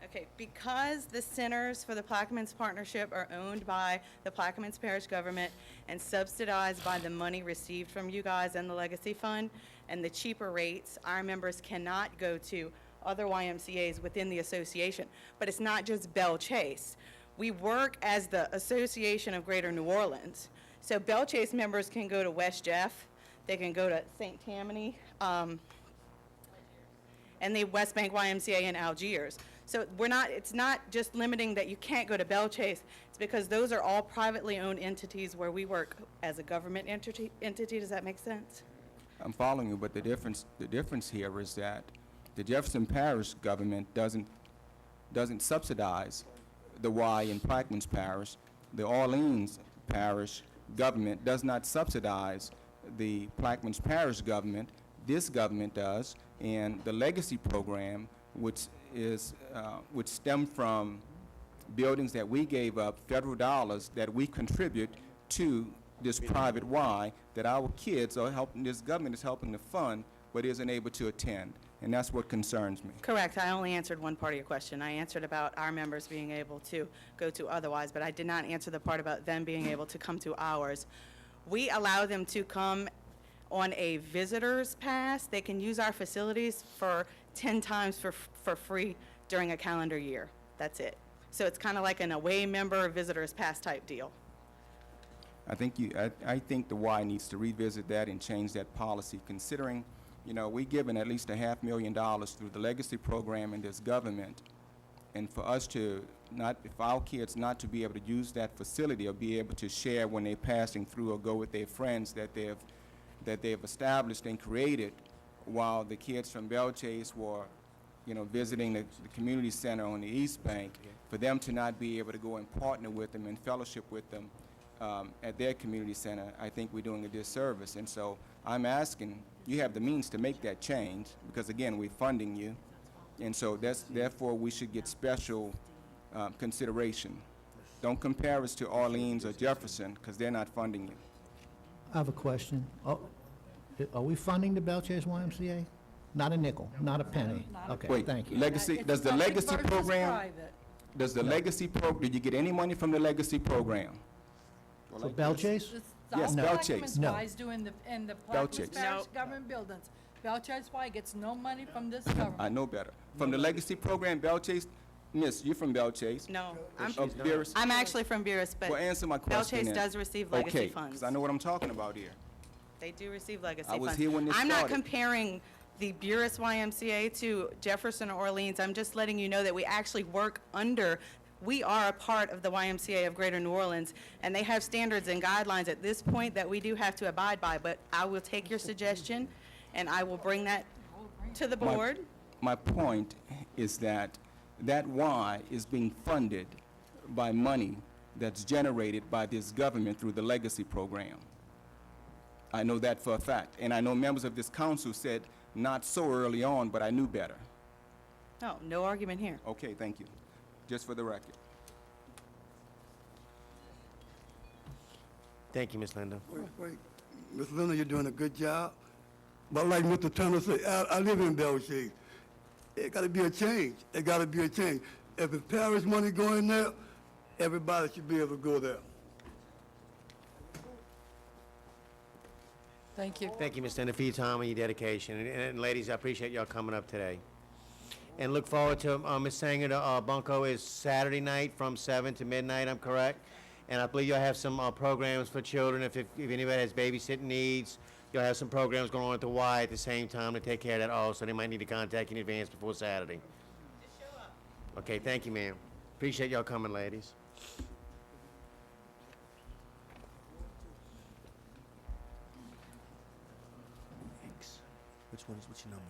Okay, because the centers for the Plaquemines Partnership are owned by the Plaquemines Parish government and subsidized by the money received from you guys and the Legacy Fund, and the cheaper rates, our members cannot go to other YMCAs within the association. But it's not just Belle Chase. We work as the Association of Greater New Orleans. So Belle Chase members can go to West Jeff, they can go to St. Tammany, and the West Bank YMCA in Algiers. So it's not just limiting that you can't go to Belle Chase. It's because those are all privately owned entities where we work as a government entity. Does that make sense? I'm following you, but the difference here is that the Jefferson Parish government doesn't subsidize the Y in Plaquemines Parish. The Orleans Parish government does not subsidize the Plaquemines Parish government. This government does, and the legacy program, which stem from buildings that we gave up, federal dollars that we contribute to this private Y, that our kids are helping, this government is helping to fund, but isn't able to attend. And that's what concerns me. Correct. I only answered one part of your question. I answered about our members being able to go to otherwise, but I did not answer the part about them being able to come to ours. We allow them to come on a visitor's pass. They can use our facilities for 10 times for free during a calendar year. That's it. So it's kind of like an away member visitor's pass type deal. I think the Y needs to revisit that and change that policy, considering, we're given at least $500,000 through the legacy program in this government, and for us to if our kids not to be able to use that facility or be able to share when they're passing through or go with their friends that they've established and created, while the kids from Belle Chase were, visiting the community center on the East Bank, for them to not be able to go and partner with them and fellowship with them at their community center, I think we're doing a disservice. And so I'm asking, you have the means to make that change, because again, we're funding you, and so therefore we should get special consideration. Don't compare us to Orleans or Jefferson, because they're not funding you. I have a question. Are we funding the Belle Chase YMCA? Not a nickel, not a penny. Okay, Wait, thank you. legacy, does the legacy program, did you get any money from the legacy program? For Belle Chase? Yes, South Belle Plaquemines Chase. No. Y is doing in the Belle Plaquemines Chase. Parish No. government buildings. Belle Chase Y gets no money from this government. I know better. From the legacy program, Belle Chase, Miss, you're from Belle Chase. No, Beerus? I'm actually from Beerus, but Well, answer my Belle question Chase then. does receive legacy Okay, funds. because I know what I'm talking about here. They do receive legacy I funds. was here when this I'm not started. comparing the Beerus YMCA to Jefferson or Orleans. I'm just letting you know that we actually work under, we are a part of the YMCA of Greater New Orleans, and they have standards and guidelines at this point that we do have to abide by, but I will take your suggestion, and I will bring that to the board. My point is that Y is being funded by money that's generated by this government through the legacy program. I know that for a fact, and I know members of this council said not so early on, but I knew better. No, no argument here. Okay, thank you. Just for the record. Thank you, Ms. Linda. Wait. Ms. Linda, you're doing a good job. But like Mr. Turner said, I live in Belle Chase. It gotta be a change. It gotta be a change. If it's parish money going there, everybody should be able to go there. Thank you. Thank you, Ms. Stender, for your time and your dedication. And ladies, I appreciate y'all coming up today. And look forward to, Ms. Sanger, the Bunko is Saturday night from 7 to midnight, I'm correct? And I believe you'll have some programs for children. If anybody has babysitting needs, you'll have some programs going on at the Y at the same time to take care of that also. They might need to contact you in advance before Saturday. Just show up. Okay, thank you, ma'am. Appreciate y'all coming, ladies. Thanks. What's your number?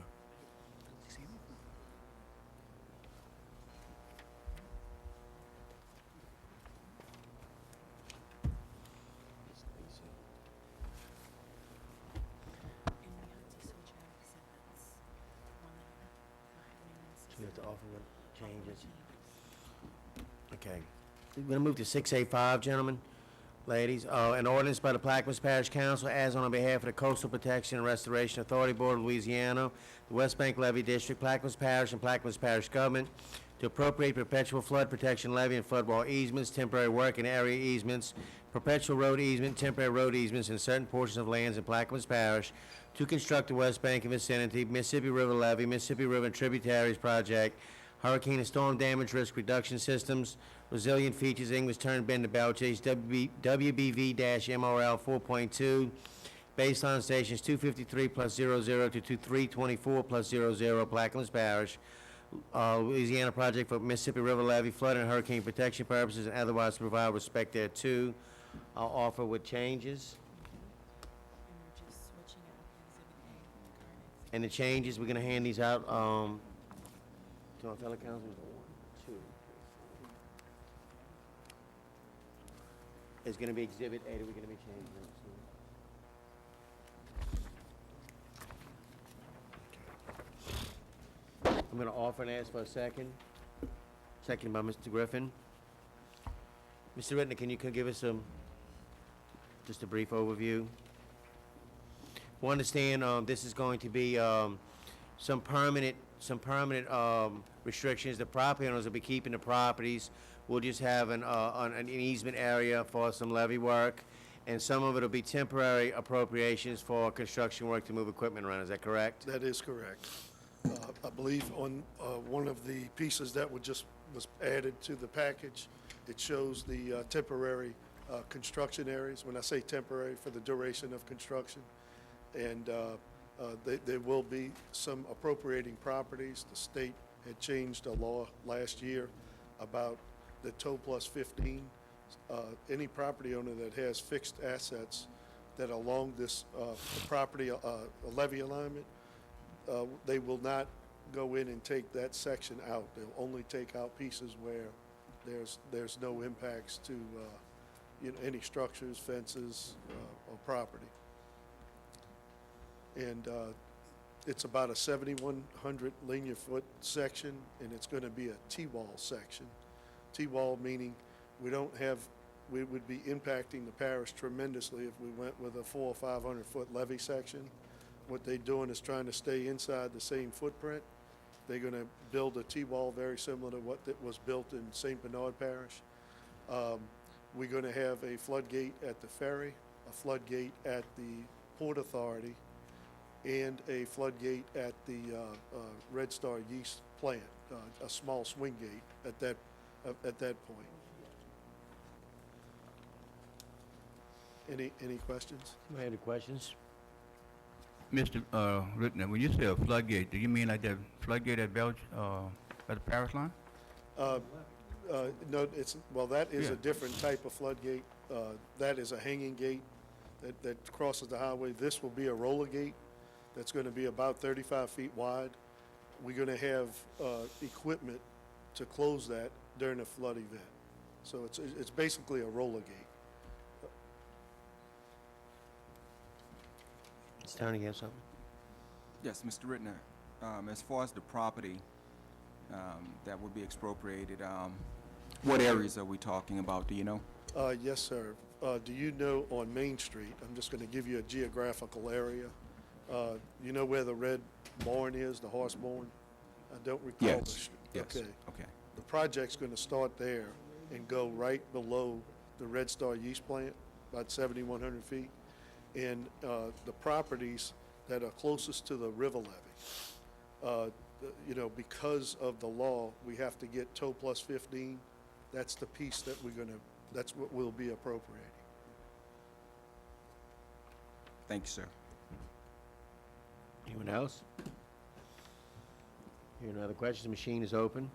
You have to offer what changes. Okay. We're going to move to 685, gentlemen, ladies. An ordinance by the Plaquemines Parish Council as on behalf of the Coastal Protection and Restoration Authority Board of Louisiana, the West Bank Levee District, Plaquemines Parish, and Plaquemines Parish Government to appropriate perpetual flood protection levee and flood wall easements, temporary work and area easements, perpetual road easement, temporary road easements in certain portions of lands in Plaquemines Parish to construct the West Bank and vicinity, Mississippi River Levee, Mississippi River and Tributaries Project, hurricane and storm damage risk reduction systems, resilient features, English turn bend to Bellchase, WBV-MRL 4.2, baseline stations 253 plus 00 to 2324 plus 00, Plaquemines Parish, Louisiana project for Mississippi River Levee, flood and hurricane protection purposes and otherwise to provide respect thereto. I'll offer with changes. And the changes, we're gonna hand these out, to our fellow councilors. 1, 2, 3, 4. It's gonna be Exhibit A that we're gonna be changing. I'm gonna offer and ask for a second. Second by Mr. Griffin. Mr. Rittner, can you give us just a brief overview? We understand this is going to be some permanent restrictions. The property owners will be keeping the properties. We'll just have an easement area for some levee work, and some of it will be temporary appropriations for construction work to move equipment around. Is that correct? That is correct. I believe on one of the pieces that was added to the package, it shows the temporary construction areas. When I say temporary, for the duration of construction. And there will be some appropriating properties. The state had changed a law last year about the tow plus 15. Any property owner that has fixed assets that along this property levee alignment, they will not go in and take that section out. They'll only take out pieces where there's no impacts to any structures, fences, or property. And it's about a 7,100 linear foot section, and it's going to be a T-wall section. T-wall meaning we would be impacting the parish tremendously if we went with a 400 or 500 foot levee section. What they're doing is trying to stay inside the same footprint. They're going to build a T-wall very similar to what was built in St. Bernard Parish. We're going to have a floodgate at the ferry, a floodgate at the Port Authority, and a floodgate at the Red Star Yeast plant, a small swing gate at that point. Any questions? Any questions? Mr. Rittner, when you say a floodgate, do you mean like that floodgate at at the parish line? No, that is Yeah. a different type of floodgate. That is a hanging gate that crosses the highway. This will be a roller gate that's going to be about 35 feet wide. We're going to have equipment to close that during a flood event. So it's basically a roller gate. Mr. Tony, you have something? Yes, Mr. Rittner, as far as the property that would be expropriated, what areas are we talking about? Do you know? Yes, sir. Do you know on Main Street, I'm just going to give you a geographical area. You know where the red barn is, the horse barn? I don't recall. Yes. Yes. Okay. Okay. The project's going to start there and go right below the Red Star Yeast plant, about 7,100 feet. in the properties that are closest to the river levee. You know, because of the law, we have to get tow plus 15. That's the piece that that's what we'll be appropriating. Thank you, sir. Anyone else? Hearing no other questions, the machine is open.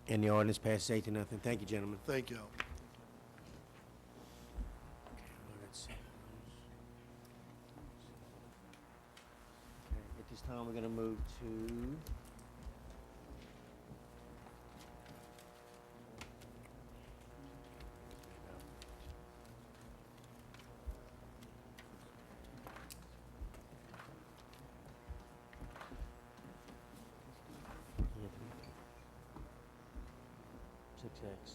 And the ordinance passes 8-0. Thank you, gentlemen. Thank you. At this time, we're going to move to X.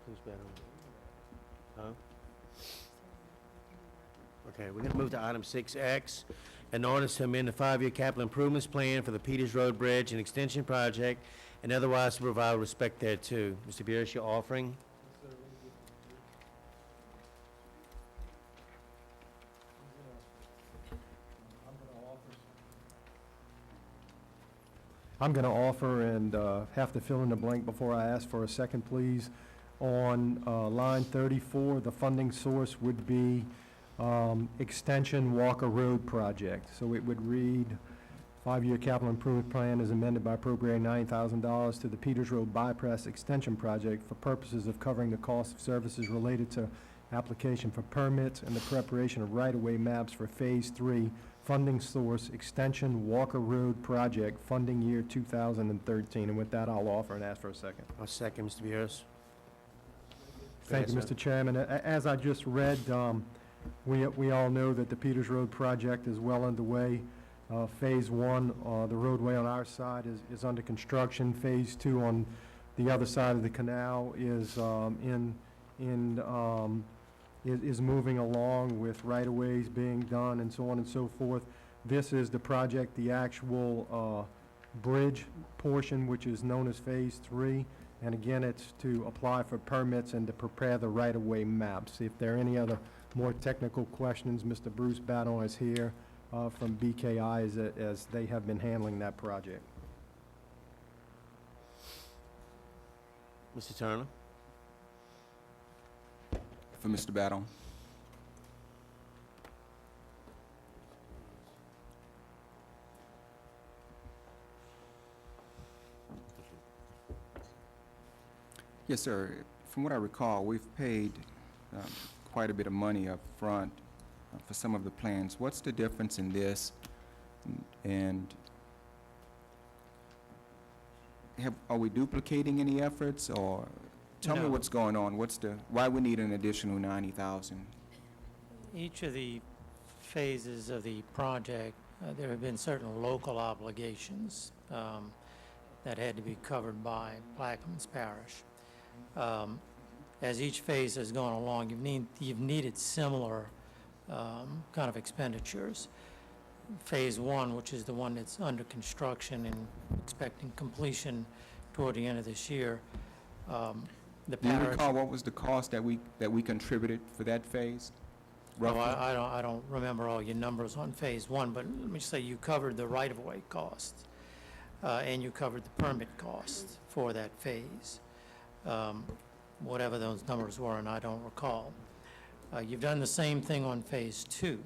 Please bet on. Huh? Okay, we're gonna move to item 6X, an ordinance to amend the 5-year capital improvements plan for the Peters Road Bridge and Extension Project, and otherwise to provide respect thereto. Mr. Bierce, your offering? I'm going to offer and have to fill in the blank before I ask for a second, please. On line 34, the funding source would be Extension Walker Road Project. So it would read, 5-year capital improvement plan is amended by appropriating $90,000 to the Peters Road Bypass Extension Project for purposes of covering the cost of services related to application for permits and the preparation of right-of-way maps for Phase 3 funding source Extension Walker Road Project, funding year 2013. And with that, I'll offer and ask for a second. I'll second, Mr. Bierce. Thank you, Mr. Chairman. As I just read, we all know that the Peters Road project is well underway. Phase 1, the roadway on our side is under construction. Phase 2 on the other side of the canal is is moving along with right-of-ways being done and so on and so forth. This is the project, the actual bridge portion, which is known as Phase 3. And again, it's to apply for permits and to prepare the right-of-way maps. If there are any other more technical questions, Mr. Bruce Baton is here from BKI as they have been handling that project. Mr. Turner? For Mr. Baton. Yes, sir. From what I recall, we've paid quite a bit of money up front for some of the plans. What's the difference in this? And are we duplicating any efforts, or tell me what's going on? Why we need an additional 90,000? Each of the phases of the project, there have been certain local obligations that had to be covered by Plaquemines Parish. As each phase has gone along, you've needed similar kind of expenditures. Phase 1, which is the one that's under construction and expecting completion toward the end of this year, the Do you parish. recall what was the cost that we contributed for that phase? No, Roughly? I don't remember all your numbers on Phase 1, but let me say you covered the right-of-way cost, and you covered the permit cost for that phase, whatever those numbers were, and I don't recall. You've done the same thing on Phase 2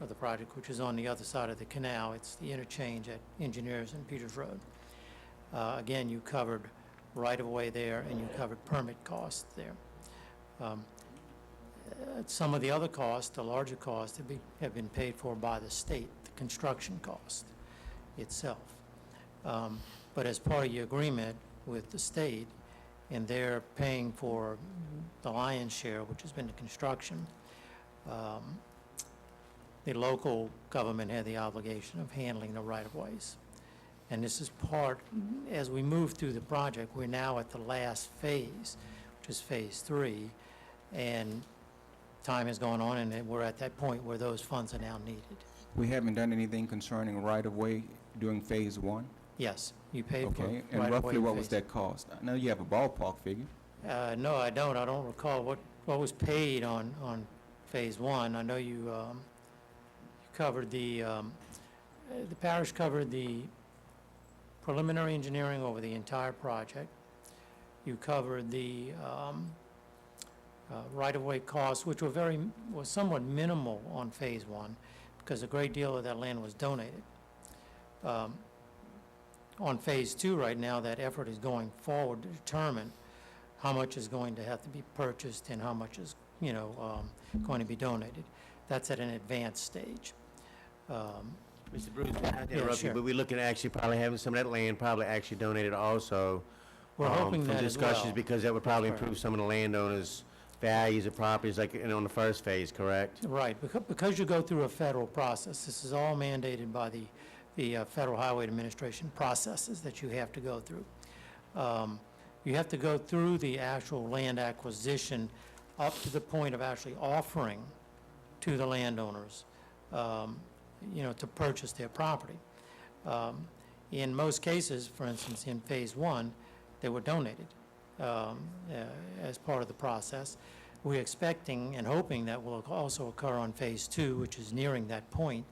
of the project, which is on the other side of the canal. It's the interchange at Engineers and Peters Road. Again, you covered right-of-way there, and you covered permit costs there. Some of the other costs, the larger costs, have been paid for by the state, the construction cost itself. But as part of your agreement with the state, and they're paying for the lion's share, which has been the construction, the local government had the obligation of handling the right-of-ways. And this is part, as we move through the project, we're now at the last phase, which is Phase 3, and time is going on, and we're at that point where those funds are now needed. We haven't done anything concerning right-of-way during Phase 1? Yes, you pay for Okay, and right-of-way roughly what was phase. that cost? I know you have a ballpark figure. No, I don't. I don't recall what was paid on Phase 1. I know you covered the parish covered the preliminary engineering over the entire project. You covered the right-of-way costs, which was somewhat minimal on Phase 1, because a great deal of that land was donated. On Phase 2 right now, that effort is going forward to determine how much is going to have to be purchased and how much is, going to be donated. That's at an advanced stage. Mr. Bruce, I have to Yeah, interrupt you, sure. but we're looking at actually probably having some of that land probably actually donated also. We're hoping from that as discussions, well. because that would probably That's right. improve some of the landowners' values of properties like on the first phase, correct? Right, because you go through a federal process, this is all mandated by the Federal Highway Administration processes that you have to go through. You have to go through the actual land acquisition up to the point of actually offering to the landowners, to purchase their property. In most cases, for instance, in Phase 1, they were donated as part of the process. We're expecting and hoping that will also occur on Phase 2, which is nearing that point.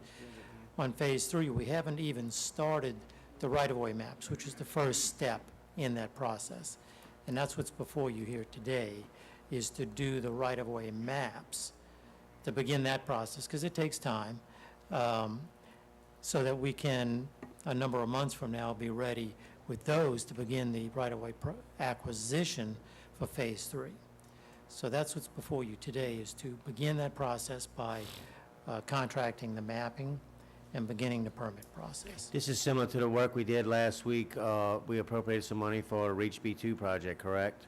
On Phase 3, we haven't even started the right-of-way maps, which is the first step in that process. And that's what's before you here today, is to do the right-of-way maps, to begin that process, because it takes time, so that we can, a number of months from now, be ready with those to begin the right-of-way acquisition for Phase 3. So that's what's before you today, is to begin that process by contracting the mapping and beginning the permit process. This is similar to the work we did last week. We appropriated some money for a Reach B2 project, correct?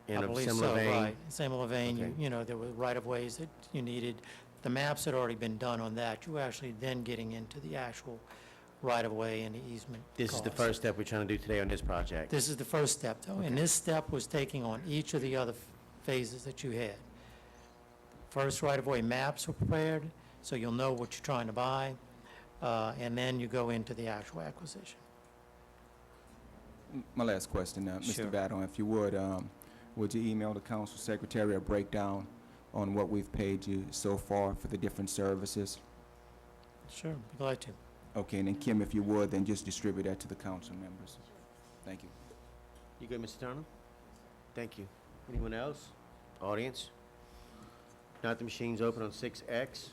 In I a believe similar so, vein? right. Similar vein, Okay. there were right-of-ways that you needed. The maps had already been done on that. You were actually then getting into the actual right-of-way and the easement This is the costs. first step we're trying to do today on this project. This is the first step, though, and this step was taking on each of the other phases that you had. First, right-of-way maps were prepared, so you'll know what you're trying to buy, and then you go into the actual acquisition. My last question, Sure. Mr. Baton, if you would you email the council secretary a breakdown on what we've paid you so far for the different services? Sure, be glad to. Okay, and then Kim, if you would, then just distribute that to the council members. Thank you. You good, Mr. Turner? Thank you. Anyone else? Audience? Not the machine's open on 6X.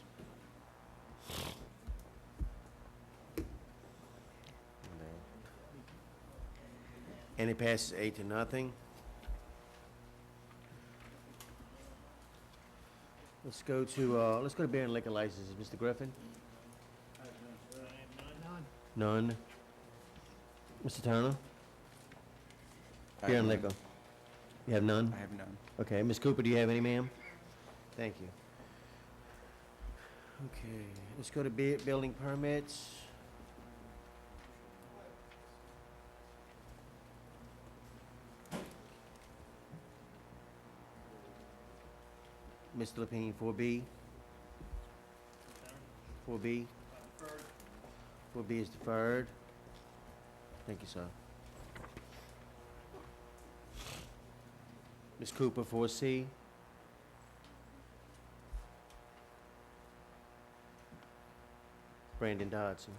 And it passes 8-0. Let's go to beer and liquor licenses. Mr. Griffin? None. Mr. Turner? I Beer have and none. liquor. You have none? I have none. Okay, Ms. Cooper, do you have any, ma'am? Thank you. Okay, let's go to building permits. Mr. Lapine, 4B? 4B? 4B is deferred. Thank you, sir. Ms. Cooper, 4C? Brandon Dodson.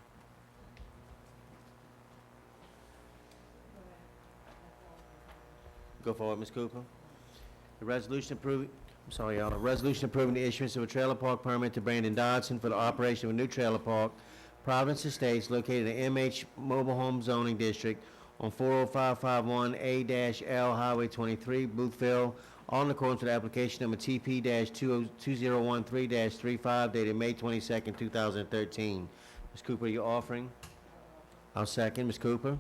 Go forward, Ms. Cooper. The resolution approving, I'm sorry, y'all, a resolution approving the issuance of a trailer park permit to Brandon Dodson for the operation of a new trailer park, Providence Estates, located in MH Mobile Home Zoning District on 40551 A-L Highway 23, Boothville, all in accordance with application number TP-2013-35 dated May 22nd, 2013. Ms. Cooper, you're offering? I'll second. Ms. Cooper?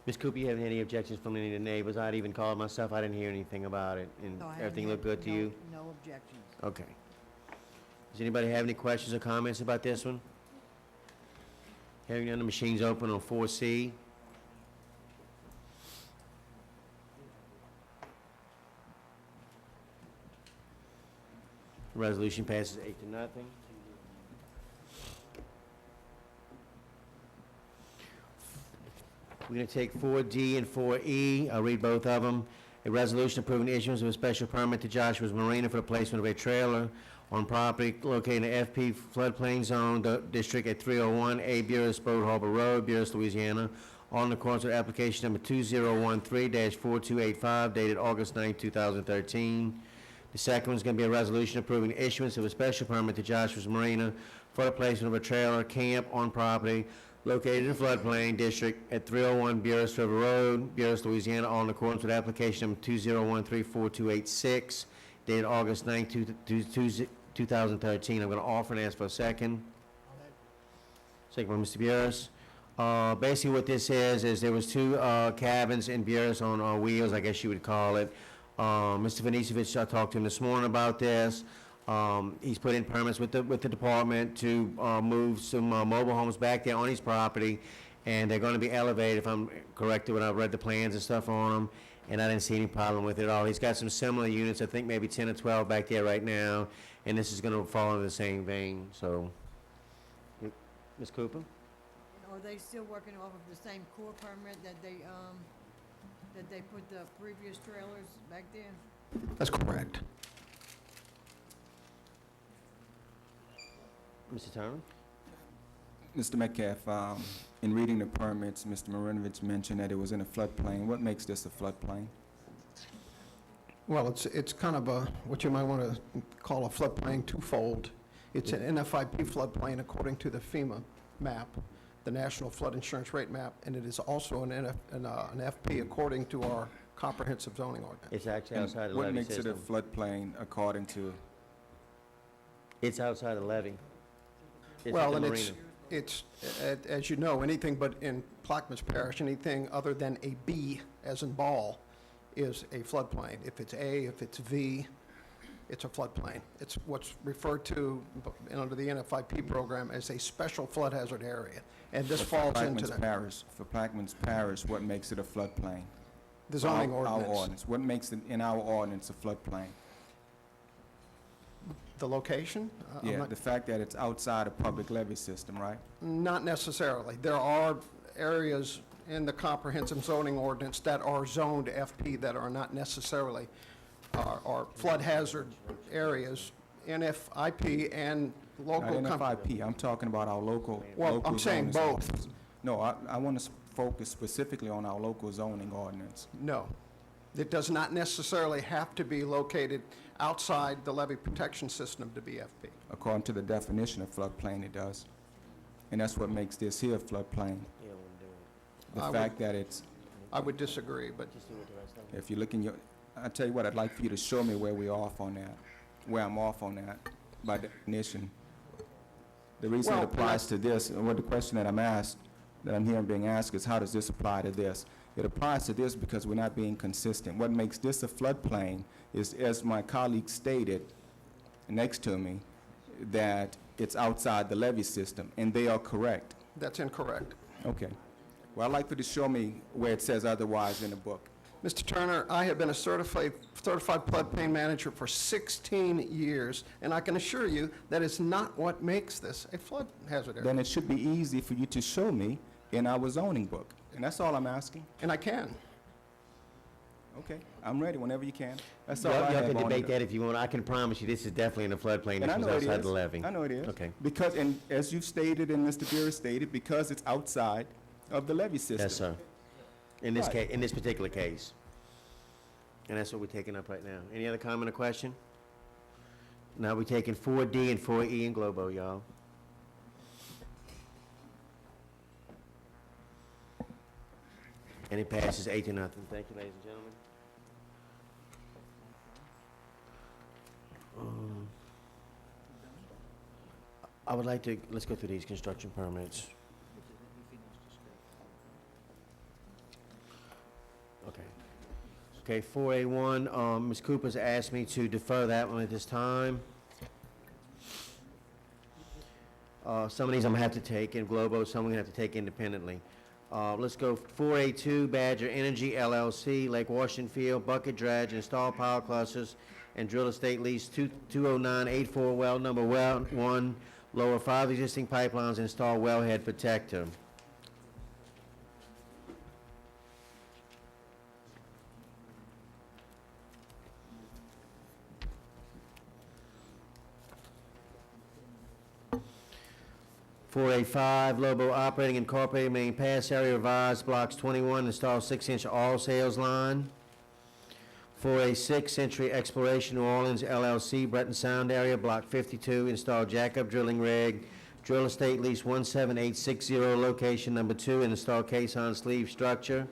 Ms. Cooper, you have any objections from any of the neighbors? I'd even called myself, I didn't hear anything about it, and everything looked good to you? No objections. Okay. Does anybody have any questions or comments about this one? Hearing none, the machine's open on 4C. Resolution passes 8-0. We're going to take 4D and 4E. I'll read both of them. A resolution approving the issuance of a special permit to Joshua's Marina for the placement of a trailer on property located in the FP floodplain zone district at 301A Buras Boat Harbor Road, Buras, Louisiana, on the course of application number 2013-4285 dated August 9, 2013. The second one's going to be a resolution approving the issuance of a special permit to Joshua's Marina for the placement of a trailer camp on property located in the floodplain district at 301 Buras River Road, Buras, Louisiana, all in accordance with application number 2013-4286, dated August 9, 2013. I'm going to offer and ask for a second. Second by Mr. Buras. Basically what this is there was two cabins in Buras on wheels, I guess you would call it. Mr. Venisevich, I talked to him this morning about this. He's put in permits with the department to move some mobile homes back there on his property, and they're going to be elevated, if I'm correct when I've read the plans and stuff on them, and I didn't see any problem with it at all. He's got some similar units, I think maybe 10 or 12 back there right now, and this is going to fall into the same vein. So, Ms. Cooper? Are they still working off of the same core permit that they put the previous trailers back there? That's correct. Mr. Turner? Mr. Metcalf, in reading the permits, Mr. Marinovich mentioned that it was in a floodplain. What makes this a floodplain? Well, it's kind of what you might want to call a floodplain twofold. It's an NFIP floodplain according to the FEMA map, the National Flood Insurance Rate map, and it is also an FP according to our comprehensive zoning ordinance. It's actually And outside the what levy makes system. it a floodplain according to? It's outside the levy. It's Well, at the and marina. it's, as you know, anything but in Plaquemines Parish, anything other than a B, as in ball, is a floodplain. If it's A, if it's V, it's a floodplain. It's what's referred to under the NFIP program as a special flood hazard area, and this falls into that. For Plaquemines Parish, what makes it a floodplain? The zoning Our ordinance. ordinance. What makes it, in our ordinance, a floodplain? The location? I'm Yeah, not- the fact that it's outside a public levy system, right? Not necessarily. There are areas in the comprehensive zoning ordinance that are zoned FP that are not necessarily are flood hazard areas. NFIP and local. Not NFIP, I'm talking about our local. Well, local I'm saying zoning both. ordinance. No, I want to focus specifically on our local zoning ordinance. No. It does not necessarily have to be located outside the levee protection system to be FP. According to the definition of floodplain, it does. And that's what makes this here a floodplain. The I fact that it's, I would disagree, but if you look in your, I tell you what, I'd like for you to show me where we're off on that, where I'm off on that, by definition. The reason Well, it applies to this, and what the question that I'm asked, that I'm hearing being asked is, how does this apply to this? It applies to this because we're not being consistent. What makes this a floodplain is, as my colleague stated next to me, that it's outside the levee system, and they are correct. that's incorrect. Okay. Well, I'd like for you to show me where it says otherwise in the book. Mr. Turner, I have been a certified floodplain manager for 16 years, and I can assure you that is not what makes this a flood hazard area. Then it should be easy for you to show me in our zoning book, and that's all I'm asking. And I can. Okay, I'm ready whenever you can. That's all Y'all I have can on debate it. that if you want. I can promise you this is definitely in the floodplain. And This I was know it outside is. the levy. I know it is. Okay. Because, and as you've stated and Mr. Buras stated, because it's outside of the levee system. Yes, sir. In this Right. case, in this particular case. And that's what we're taking up right now. Any other comment or question? Now we're taking 4D and 4E in Globo, y'all. And it passes 8-0. Thank you, ladies and gentlemen. I would like to, let's go through these construction permits. Okay. Okay, 4A1, Ms. Cooper's asked me to defer that one at this time. Some of these I'm gonna have to take in Globo, some I'm gonna have to take independently. Let's go 4A2, Badger Energy LLC, Lake Washington Field, bucket dredge, install power clusters, and drill estate lease 20984 well number 1, lower 5 existing pipelines, install wellhead protector. For A5, Lobo Operating Incorporated, Main Pass Area Revised, Blocks 21, install 6-inch all sales line. For A6, Century Exploration New Orleans LLC, Breton Sound Area, Block 52, install jackup drilling rig, drill estate lease 17860, location number 2, and install caisson sleeve structure.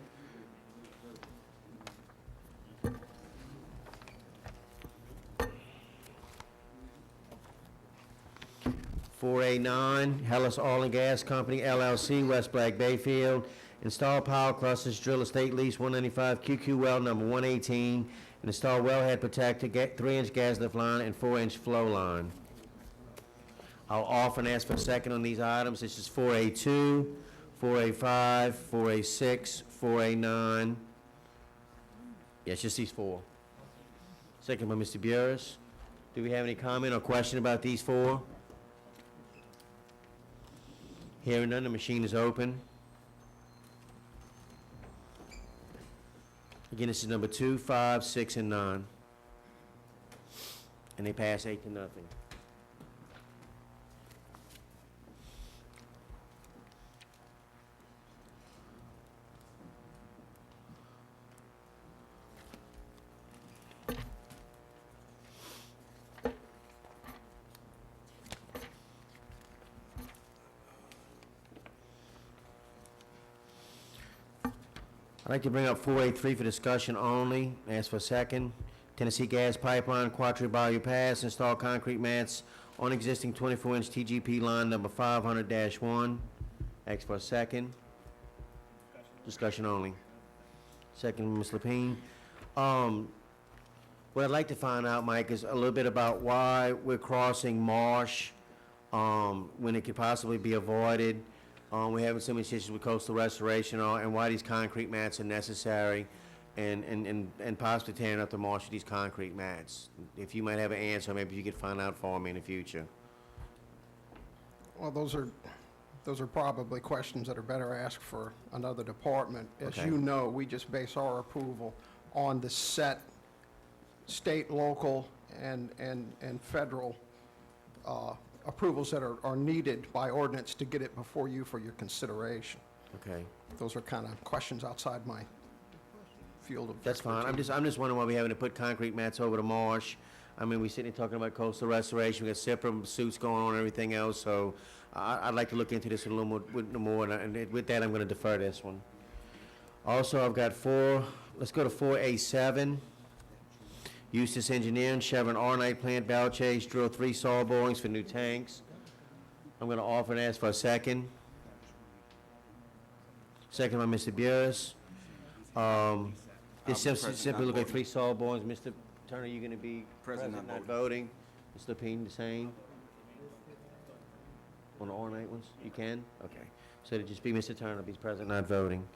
For A9, Hellas Oil and Gas Company LLC, West Black Bayfield, install power clusters, drill estate lease 195, QQ well number 118, and install wellhead protector, 3-inch gas lift line, and 4-inch flow line. I'll offer and ask for a second on these items. This is 4A2, 4A5, 4A6, 4A9. Yes, just these 4. Second by Mr. Burris. Do we have any comment or question about these 4? Hearing none, the machine is open. Again, this is number 2, 5, 6, and 9. And they pass 8-0. I'd like to bring up 4A3 for discussion only. Ask for a second. Tennessee Gas Pipeline, Quattro Bayou Pass, install concrete mats on existing 24-inch TGP line number 500-1. Ask for a second. Discussion only. Second, Ms. Lapine. What I'd like to find out, Mike, is a little bit about why we're crossing marsh when it could possibly be avoided. We're having so many issues with coastal restoration and why these concrete mats are necessary and possibly tearing up the marsh with these concrete mats. If you might have an answer, maybe you could find out for me in the future. Well, those are probably questions that are better asked for another department. As Okay. you know, we just base our approval on the set state, local, and federal approvals that are needed by ordinance to get it before you for your consideration. Okay. Those are kind of questions outside my field of That's fine. expertise. I'm just wondering why we're having to put concrete mats over the marsh. I mean, we're sitting here talking about coastal restoration. We got separate suits going on and everything else. So I'd like to look into this a little more. And with that, I'm going to defer this one. Also, I've got 4. Let's go to 4A7. Eustace Engineering, Chevron Arnite Plant, Bell Chase, drill 3 saw borings for new tanks. I'm going to offer and ask for a second. Second by Mr. Burris. This simply look like 3 saw borings. Mr. Turner, you going to be present, not voting? Ms. Lapine, the same? On the Arnite ones? You can? Okay. So it'll just be Mr. Turner, he's present, not voting.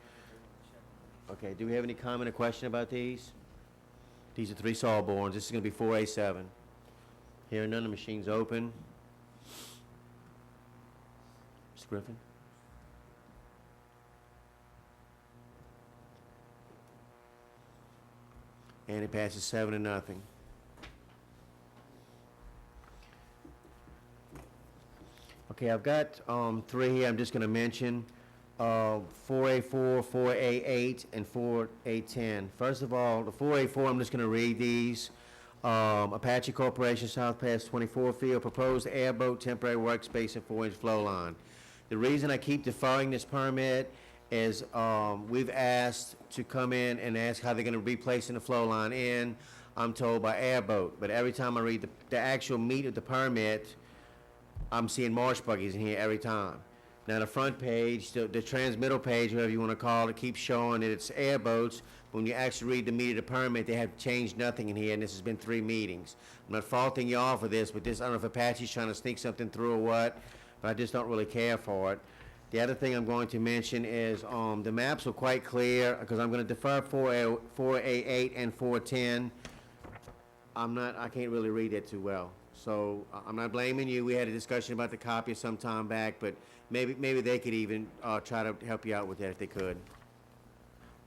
Okay, do we have any comment or question about these? These are 3 saw borings. This is going to be 4A7. Hearing none, the machine's open. Mr. Griffin? And it passes 7-0. Okay, I've got 3 here I'm just going to mention. 4A4, 4A8, and 4A10. First of all, the 4A4, I'm just going to read these. Apache Corporation, South Pass 24 Field, proposed airboat temporary workspace and 4-inch flow line. The reason I keep deferring this permit is we've asked to come in and ask how they're going to be placing the flow line in. I'm told by airboat, but every time I read the actual meat of the permit, I'm seeing marsh buggies in here every time. Now, the front page, the transmittal page, whatever you want to call it, keeps showing that it's airboats. When you actually read the meat of the permit, they have changed nothing in here, and this has been 3 meetings. I'm not faulting y'all for this, but this, I don't know if Apache's trying to sneak something through or what, but I just don't really care for it. The other thing I'm going to mention is, the maps are quite clear, because I'm gonna defer 4A8 and 410. I can't really read it too well. So I'm not blaming you. We had a discussion about the copy some time back, but maybe they could even try to help you out with that if they could.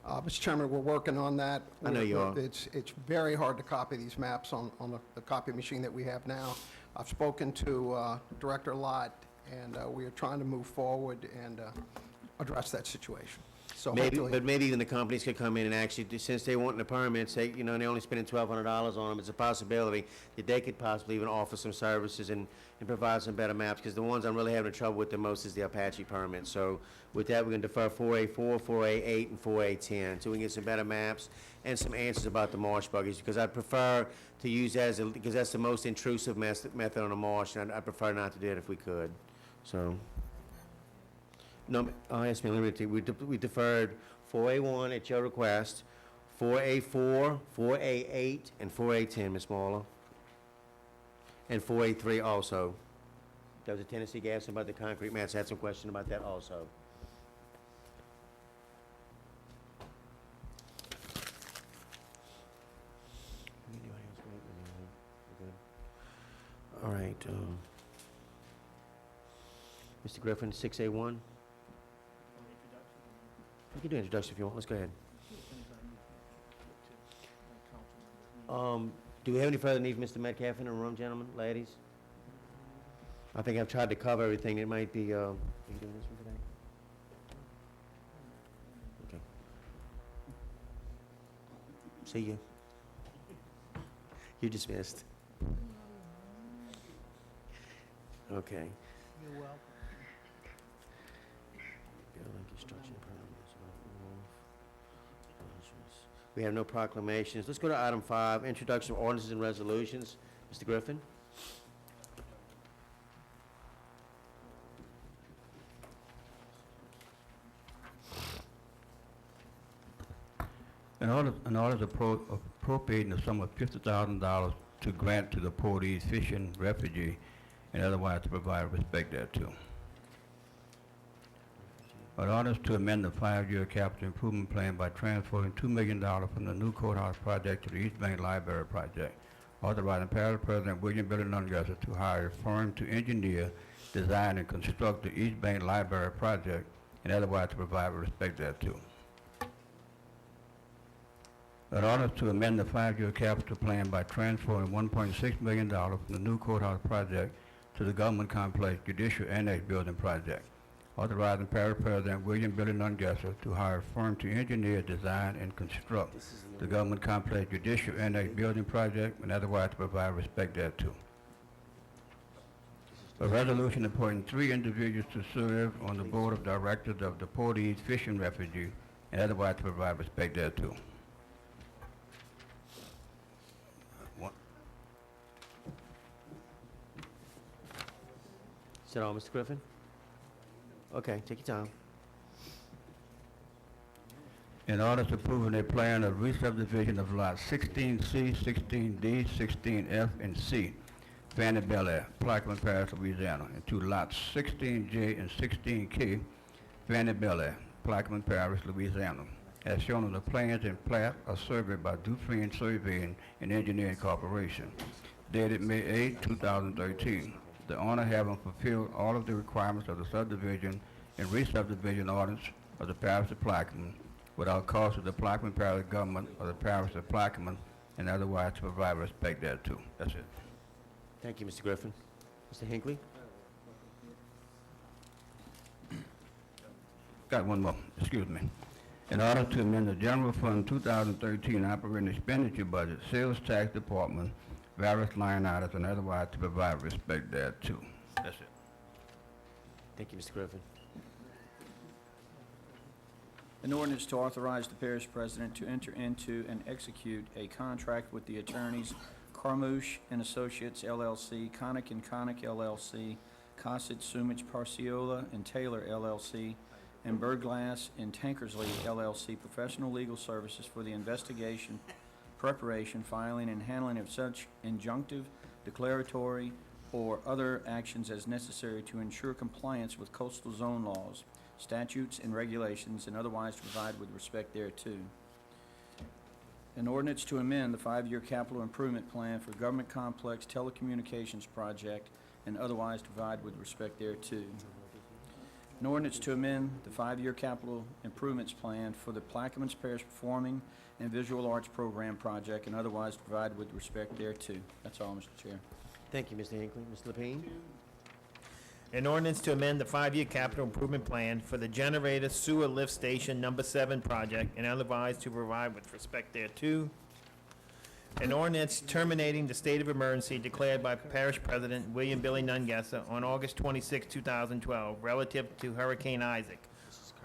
Mr. Chairman, we're working on that. I know you are. It's very hard to copy these maps on the copy machine that we have now. I've spoken to Director Lott, and we are trying to move forward and address that situation. So hopefully, But maybe even the companies could come in and actually, since they want the permits, they, they're only spending $1,200 on them, it's a possibility that they could possibly even offer some services and provide some better maps, because the ones I'm really having trouble with the most is the Apache permit. So with that, we're going to defer 4A4, 4A8, and 4A10, so we can get some better maps and some answers about the marsh buggies, because I prefer to use that because that's the most intrusive method on the marsh, and I prefer not to do it if we could. So. No, yes, ma'am, we deferred 4A1 at your request, 4A4, 4A8, and 4A10, Ms. Marla. And 4A3 also. There was a Tennessee gas about the concrete mats. I had some question about that also. All right. Mr. Griffin, 6A1. You can do an introduction if you want. Let's go ahead. Do we have any further need for Mr. Metcalf in the room, gentlemen, ladies? I think I've tried to cover everything. It might be, are you doing this one today? Okay. See you. You're dismissed. Okay. You're welcome. Building construction permits. We have no proclamations. Let's go to item 5, introduction of ordinances and resolutions. Mr. Griffin? In order to appropriate the sum of $50,000 to grant to the Port East Fishing Refugee, and otherwise to provide respect thereto. In order to amend the 5-year capital improvement plan by transferring $2 million from the new courthouse project to the East Bank Library project, authorizing Parish President William Billy Nungesser to hire a firm to engineer, design, and construct the East Bank Library project, and otherwise to provide respect thereto. In order to amend the 5-year capital plan by transferring $1.6 million from the new courthouse project to the government complex judicial annex building project, authorizing Parish President William Billy Nungesser to hire a firm to engineer, design, and construct the government complex judicial annex building project, and otherwise to provide respect thereto. A resolution appointing 3 individuals to serve on the board of directors of the Port East Fishing Refugee, and otherwise to provide respect thereto. Is that all, Mr. Griffin? Okay, take your time. In order to approve a plan of re-subdivision of lots 16C, 16D, 16F, and C, Fannie Bel Air, Plaquemines Parish, Louisiana, and to lots 16J and 16K, Fannie Bel Air, Plaquemines Parish, Louisiana, as shown on the plans and plat are surveyed by Dufresne Surveying and Engineering Corporation, dated May 8, 2013. The owner having fulfilled all of the requirements of the subdivision and re-subdivision ordinance of the Parish of Plaquemines without cost to the Plaquemines Parish government or the Parish of Plaquemines, and otherwise to provide respect thereto. That's it. Thank you, Mr. Griffin. Mr. Hinckley? Got one more, excuse me. In order to amend the General Fund 2013 operating expenditure budget, Sales Tax Department, various line items, and otherwise to provide respect thereto. That's it. Thank you, Mr. Griffin. An ordinance to authorize the parish president to enter into and execute a contract with the attorneys Carmouche and Associates LLC, Connick and Connick LLC, Cossett, Sumich, Parciola, and Taylor LLC, and Birdglass and Tankersley LLC, professional legal services for the investigation, preparation, filing, and handling of such injunctive, declaratory, or other actions as necessary to ensure compliance with coastal zone laws, statutes, and regulations, and otherwise to provide with respect thereto. An ordinance to amend the 5-year capital improvement plan for Government Complex Telecommunications Project and otherwise to provide with respect thereto. An ordinance to amend the 5-year capital improvements plan for the Plaquemines Parish Performing and Visual Arts Program Project and otherwise to provide with respect thereto. That's all, Mr. Chair. Thank you, Mr. Hinckley. Mr. Lepine? An ordinance to amend the 5-year capital improvement plan for the generator sewer lift station number 7 project and otherwise to provide with respect thereto. An ordinance terminating the state of emergency declared by Parish President William Billy Nungesser on August 26, 2012, relative to Hurricane Isaac.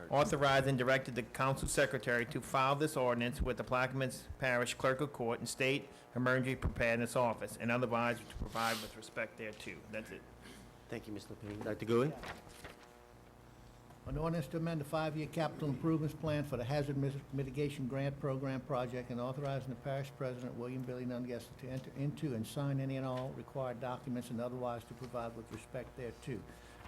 Authorized and directed the council secretary to file this ordinance with the Plaquemines Parish Clerk of Court and State Emergency Preparedness Office, and otherwise to provide with respect thereto. That's it. Thank you, Mr. Lepine. Dr. Gouy? An ordinance to amend the 5-year capital improvements plan for the Hazard Mitigation Grant Program project and authorizing the parish president, William Billy Nungesser, to enter into and sign any and all required documents and otherwise to provide with respect thereto.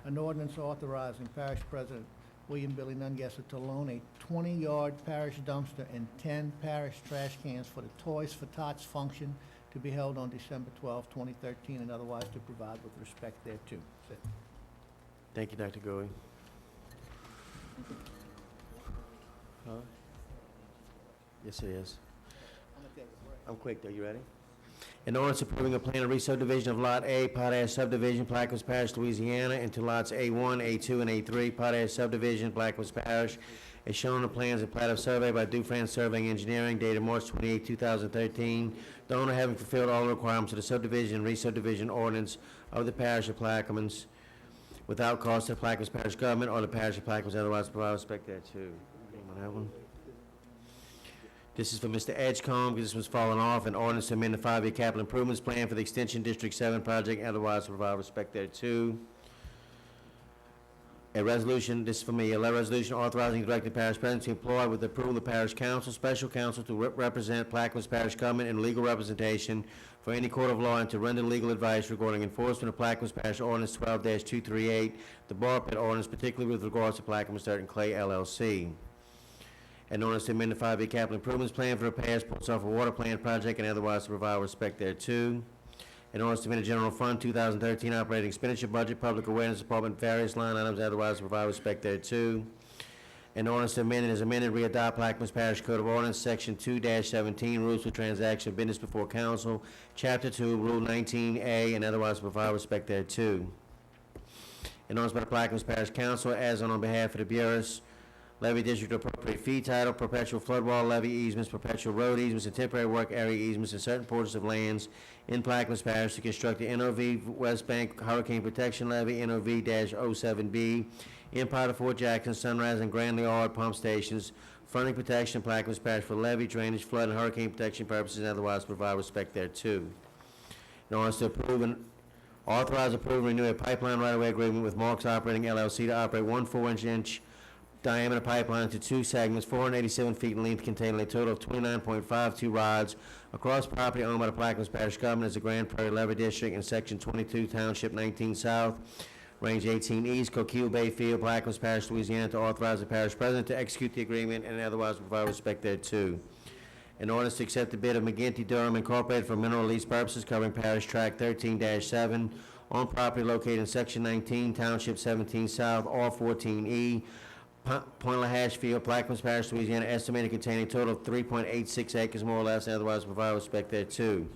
An ordinance authorizing parish president, William Billy Nungesser, to loan a 20-yard parish dumpster and 10 parish trash cans for the Toys for Tots function to be held on December 12, 2013, and otherwise to provide with respect thereto. That's it. Thank you, Dr. Gouy. Huh? Yes, it is. I'm quick, though. You ready? An ordinance approving a plan of re-subdivision of Lot A, Potash Subdivision, Plaquemines Parish, Louisiana, into lots A1, A2, and A3, Potash Subdivision, Plaquemines Parish, as shown on the plans and plat of survey by Dufran Surveying Engineering dated March 28, 2013. The owner having fulfilled all the requirements of the subdivision and re-subdivision ordinance of the parish of Plaquemines without cost to the Plaquemines Parish government or the parish of Plaquemines, otherwise provide respect thereto. On that one. This is for Mr. Edgecombe, because this was falling off. An ordinance to amend the 5-year capital improvements plan for the Extension District 7 project, otherwise to provide respect thereto. A resolution, this is for me, a resolution authorizing and directing the parish president to employ with the approval of the parish council, special counsel to represent Plaquemines Parish government in legal representation for any court of law and to render legal advice regarding enforcement of Plaquemines Parish Ordinance 12-238, the bar pit ordinance, particularly with regards to Plaquemines Dirt and Clay LLC. An ordinance to amend the 5-year capital improvements plan for the parish Port Sulphur Water Plant project and otherwise to provide respect thereto. An ordinance to amend the general fund 2013 operating expenditure budget, public awareness department, various line items, otherwise to provide respect thereto. An ordinance to amend and as amended re-adopt Plaquemines Parish Code of Ordinance, Section 2-17, Rules for Transaction of Business Before Council, Chapter 2, Rule 19A, and otherwise to provide respect thereto. An ordinance by the Plaquemines Parish Council as on behalf of the bureaus, levy district appropriate fee title, perpetual flood wall levy easements, perpetual road easements, and temporary work area easements in certain portions of lands in Plaquemines Parish to construct the NOV West Bank Hurricane Protection Levy, NOV-07B, Empire to Fort Jackson, Sunrise, and Grand Liard pump stations, fronting protection in Plaquemines Parish for levee, drainage, flood, and hurricane protection purposes, and otherwise provide respect thereto. In order to approve and authorize, approve, and renew a pipeline right-of-way agreement with Marks Operating LLC to operate one 4-inch diameter pipeline into 2 segments, 487 feet in length, containing a total of 29.52 rods across property owned by the Plaquemines Parish government as the Grand Prairie Levee District in Section 22, Township 19 South, Range 18 East, Coquille Bay Field, Plaquemines Parish, Louisiana, to authorize the parish president to execute the agreement and otherwise provide respect thereto. In order to accept the bid of McGinty Durham Incorporated for mineral lease purposes covering Parish Tract 13-7 on property located in Section 19, Township 17 South, R14E, Point LaHash Field, Plaquemines Parish, Louisiana, estimated containing a total of 3.86 acres more or less, and otherwise provide respect thereto.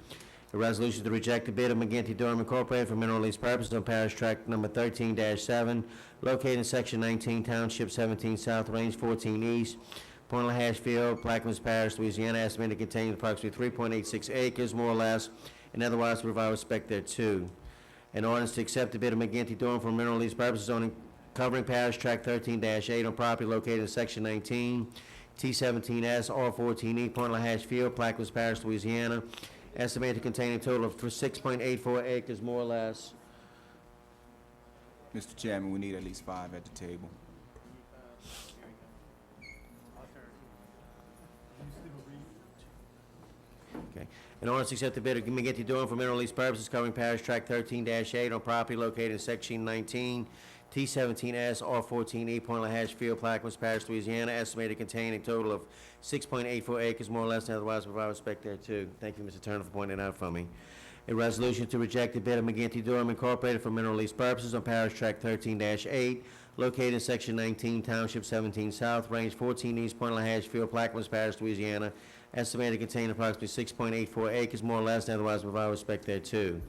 A resolution to reject the bid of McGinty Durham Incorporated for mineral lease purposes on Parish Tract number 13-7, located in Section 19, Township 17 South, Range 14 East, Point LaHash Field, Plaquemines Parish, Louisiana, estimated containing approximately 3.86 acres more or less, and otherwise provide respect thereto. An ordinance to accept the bid of McGinty Durham for mineral lease purposes on covering Parish Tract 13-8 on property located in Section 19, T17S, R14E, Point LaHash Field, Plaquemines Parish, Louisiana, estimated to contain a total of 6.84 acres, more or less. Mr. Chairman, we need at least 5 at the table. Okay. In order to accept the bid of McGinty Dorn for mineral lease purposes covering Parish Tract 13-8 on property located in Section 19, T17S, R14E, Point LaHash Field, Plaquemines Parish, Louisiana, estimated to contain a total of 6.84 acres, more or less, and otherwise provide respect thereto. Thank you, Mr. Turner, for pointing it out for me. A resolution to reject the bid of McGinty Durham Incorporated for mineral lease purposes on Parish Tract 13-8, located in Section 19, Township 17 South, Range 14 East, Point LaHash Field, Plaquemines Parish, Louisiana, estimated to contain approximately 6.84 acres, more or less, and otherwise provide respect thereto.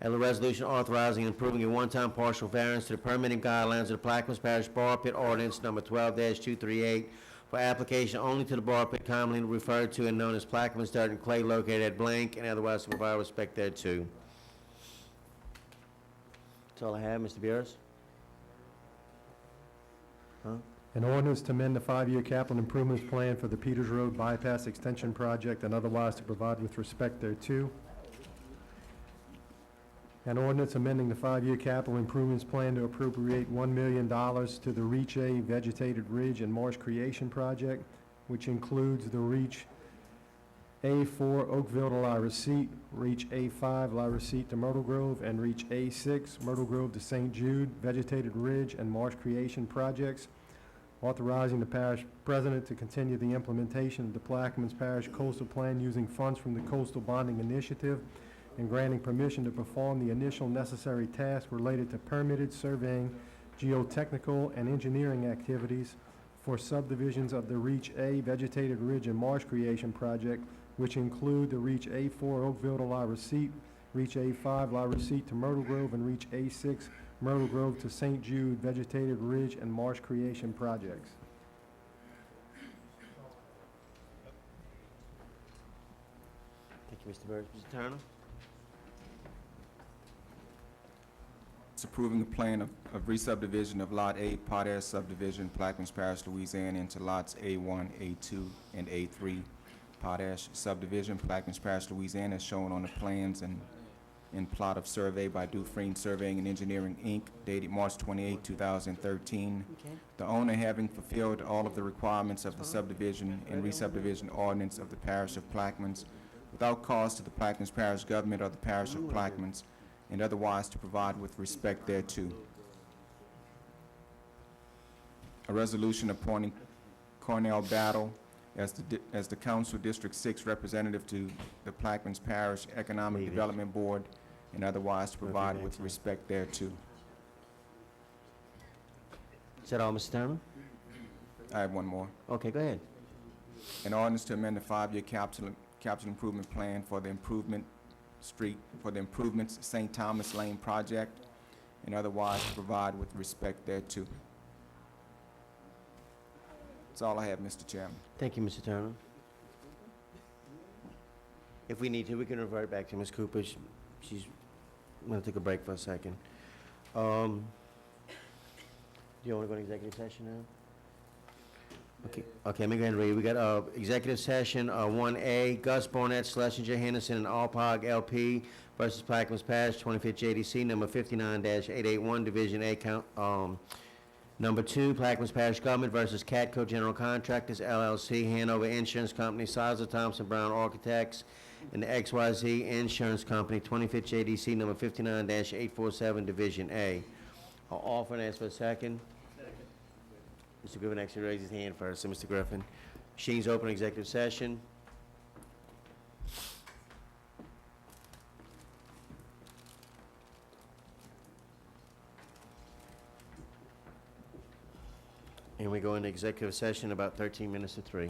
And a resolution authorizing and approving a one-time partial variance to the permitting guidelines of the Plaquemines Parish Bar Pit Ordinance Number 12-238 for application only to the bar pit commonly referred to and known as Plaquemines Dirt and Clay located at blank, and otherwise to provide respect thereto. That's all I have, Mr. Beers. Huh? An ordinance to amend the 5-year capital improvements plan for the Peters Road Bypass Extension Project and otherwise to provide with respect thereto. An ordinance amending the 5-year capital improvements plan to appropriate $1 million to the Reach A Vegetated Ridge and Marsh Creation Project, which includes the Reach A4 Oakville to La Receipt, Reach A5 La Receipt to Myrtle Grove, and Reach A6 Myrtle Grove to St. Jude Vegetated Ridge and Marsh Creation projects, authorizing the parish president to continue the implementation of the Plaquemines Parish Coastal Plan using funds from the Coastal Bonding Initiative, and granting permission to perform the initial necessary tasks related to permitted surveying, geotechnical, and engineering activities for subdivisions of the Reach A Vegetated Ridge and Marsh Creation Project, which include the Reach A4 Oakville to La Receipt, Reach A5 La Receipt to Myrtle Grove, and Reach A6 Myrtle Grove to St. Jude Vegetated Ridge and Marsh Creation projects. Thank you, Mr. Burns. Mr. Turner? It's approving the plan of re-subdivision of Lot A, Potash subdivision, Plaquemines Parish, Louisiana, into lots A1, A2, and A3. Potash subdivision, Plaquemines Parish, Louisiana, is shown on the plans and in plot of survey by Dufresne Surveying and Engineering, Inc., dated March 28, 2013. Okay. The owner having fulfilled all of the requirements of the subdivision and re-subdivision ordinance of the Parish of Plaquemines without cost to the Plaquemines Parish government or the Parish of Plaquemines, and otherwise to provide with respect thereto. A resolution appointing Cornell Battle as the Council District 6 representative to the Plaquemines Parish Economic Development Board, and otherwise to provide with respect thereto. Is that all, Mr. Turner? I have one more. Okay, go ahead. An ordinance to amend the 5-year capital improvement plan for the improvements St. Thomas Lane project, and otherwise to provide with respect thereto. That's all I have, Mr. Chairman. Thank you, Mr. Turner. If we need to, we can revert back to Ms. Cooper. She's going to take a break for a second. Do you want to go to executive session now? Okay, let me go ahead and read. We got executive session 1A, Gus Barnett, Schlesinger, Henderson, and Alpog LP versus Plaquemines Parish, 25th JDC, number 59-881, Division A, count. Number 2, Plaquemines Parish Government versus Catco General Contractors, LLC, Hanover Insurance Company, Sizer Thompson Brown Architects, and the XYZ Insurance Company, 25th JDC, number 59-847, Division A. I'll offer and ask for a second. Mr. Griffin actually raised his hand first, so Mr. Griffin. Machine's open, executive session. And we go into executive session about 13 minutes to 3.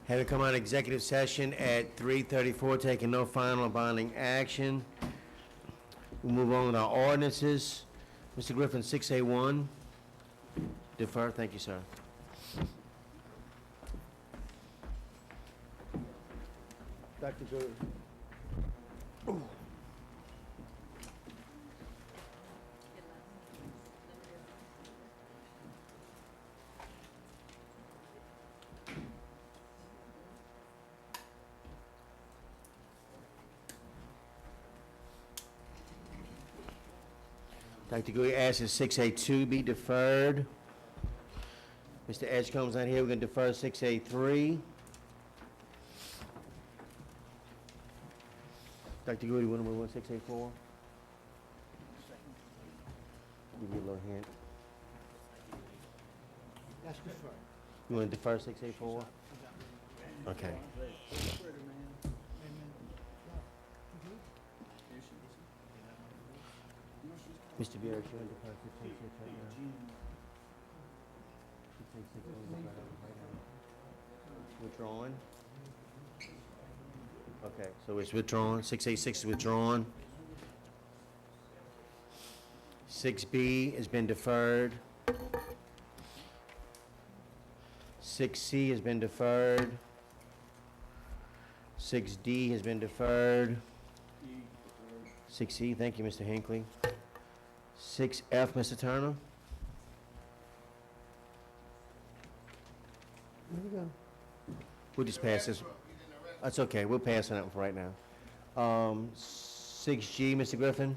Having come out of executive session at 3:34, taking no final or binding action. We'll move on with our ordinances. Mr. Griffin, 6A1. Defer, thank you, sir. Dr. Good. Dr. Gouy asks that 6A2 be deferred. Mr. Edgecombe's not here, we're going to defer 6A3. Dr. Goody, 1684? Give you a little hint. That's deferred. You want to defer 684? Okay. Mr. Bureau, you want to defer 686 right now? 686 right now. Withdrawn? Okay, so it's withdrawn. 686 is withdrawn. 6B has been deferred. 6C has been deferred. 6D has been deferred. 6E, thank you, Mr. Hinckley. 6F, Mr. Turner. There we go. We'll just pass this. That's okay, we'll pass on that one for right now. 6G, Mr. Griffin.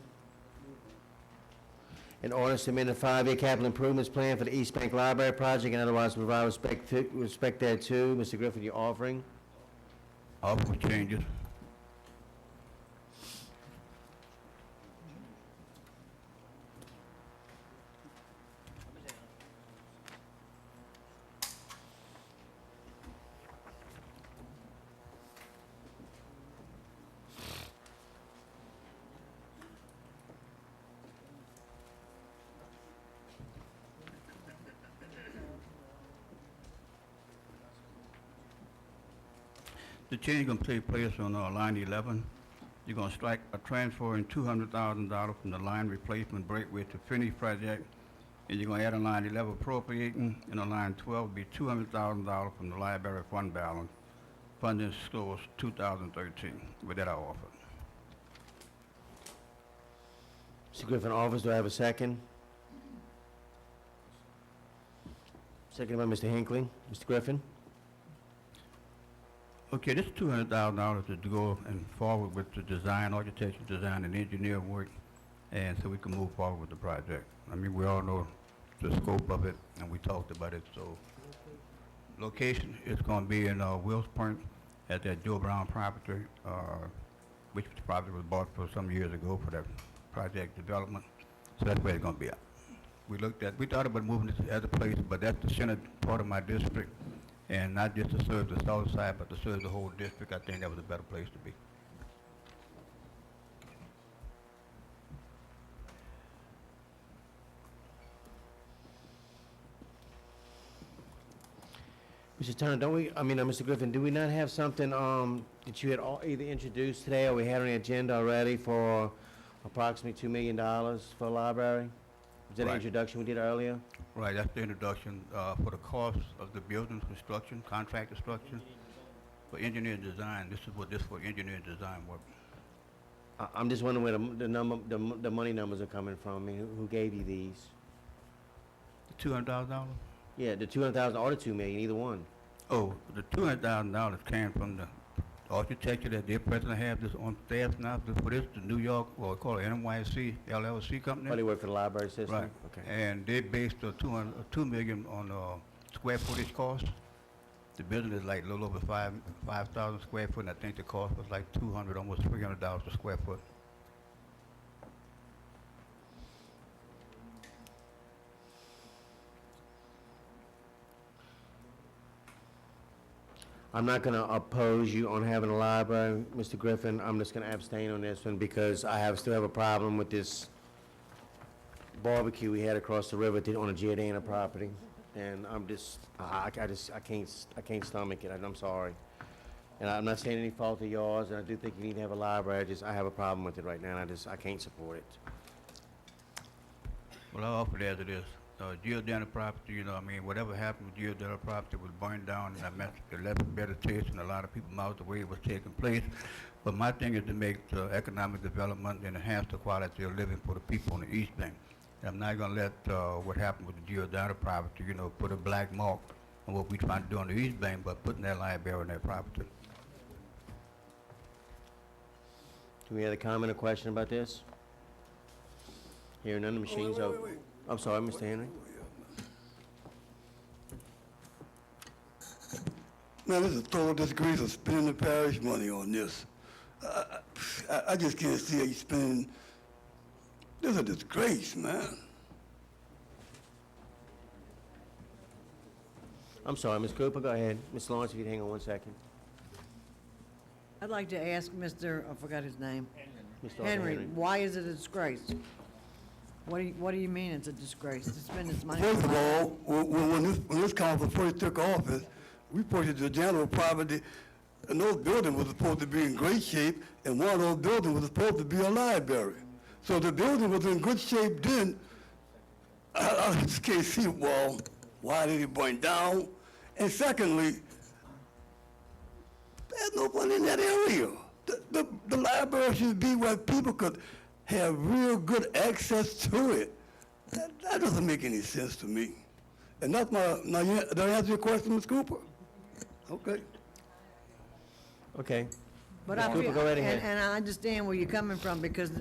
An ordinance to amend the 5-year capital improvements plan for the East Bank Library project and otherwise provide respect thereto. Mr. Griffin, you're offering. Offer changes. The change gonna take place on line 11. You're gonna strike a transfer in $200,000 from the line replacement breakaway to finish project, and you're gonna add a line 11 appropriating, and on line 12 will be $200,000 from the library fund balance, funding source 2013. With that, I offer. Mr. Griffin offers. Do I have a second? Second by Mr. Hinckley. Mr. Griffin? Okay, this $200,000 is to go and forward with the design, architecture, design, and engineer work, and so we can move forward with the project. I mean, we all know the scope of it, and we talked about it, so. Location is gonna be in Wills Point at that Joe Brown property, which the property was bought for some years ago for that project development. So that's where it's gonna be at. We thought about moving this as a place, but that's the center part of my district. And not just to serve the south side, but to serve the whole district. I think that was a better place to be. Mr. Turner, Mr. Griffin, do we not have something that you had either introduced today or we had on the agenda already for approximately $2 million for the library? Was that an Right. introduction we did earlier? Right, that's the introduction for the cost of the building construction, contract construction, for engineering design. This is for engineering design work. I'm just wondering where the money numbers are coming from. I mean, who gave you these? $200,000? Yeah, the 200,000 or the 2 million, either one. Oh, the $200,000 came from the architecture that their president have this on staff now for this, the New York, or call it NYC LLC company. Oh, they work for the library system? Right. Okay. And they based $2 million on square footage cost. The building is like a little over 5,000 square foot, and I think the cost was like $200, almost $300 a square foot. I'm not gonna oppose you on having a library, Mr. Griffin. I'm just gonna abstain on this one because I still have a problem with this barbecue we had across the river on a Giordano property. And I'm just, I can't stomach it. I'm sorry. And I'm not saying any fault of yours, and I do think you need to have a library. I have a problem with it right now, and I can't support it. Well, I offer it as it is. Giordano property, whatever happened with Giordano property was burned down, and it left a better taste in a lot of people's mouths the way it was taking place. But my thing is to make the economic development and enhance the quality of living for the people on the East Bank. And I'm not going to let what happened with the Giordano property, put a black mark on what we're trying to do on the East Bank, but putting that library on that property. Do we have a comment or question about this? Hearing none, the machine's open. I'm sorry, Mr. Henry. Man, this is a total disgrace of spending the parish money on this. I just can't see how you spend, this is a disgrace, man. I'm sorry, Ms. Cooper, go ahead. Ms. Lawrence, if you'd hang on one second. I'd like to ask Mr., I forgot his name. Mr. Henry, why is it a disgrace? What do you mean it's a disgrace to spend this money? First of all, when this council first took office, we purchased the general property, and those buildings were supposed to be in great shape, and one of those buildings was supposed to be a library. So the building was in good shape then. I just can't see, well, why did it burn down? And secondly, there's no one in that area. The library should be where people could have real good access to it. That doesn't make any sense to me. And that's now did I answer your question, Ms. Cooper? Okay. Okay. But Ms. I Cooper, feel, go right ahead. and I understand where you're coming from, because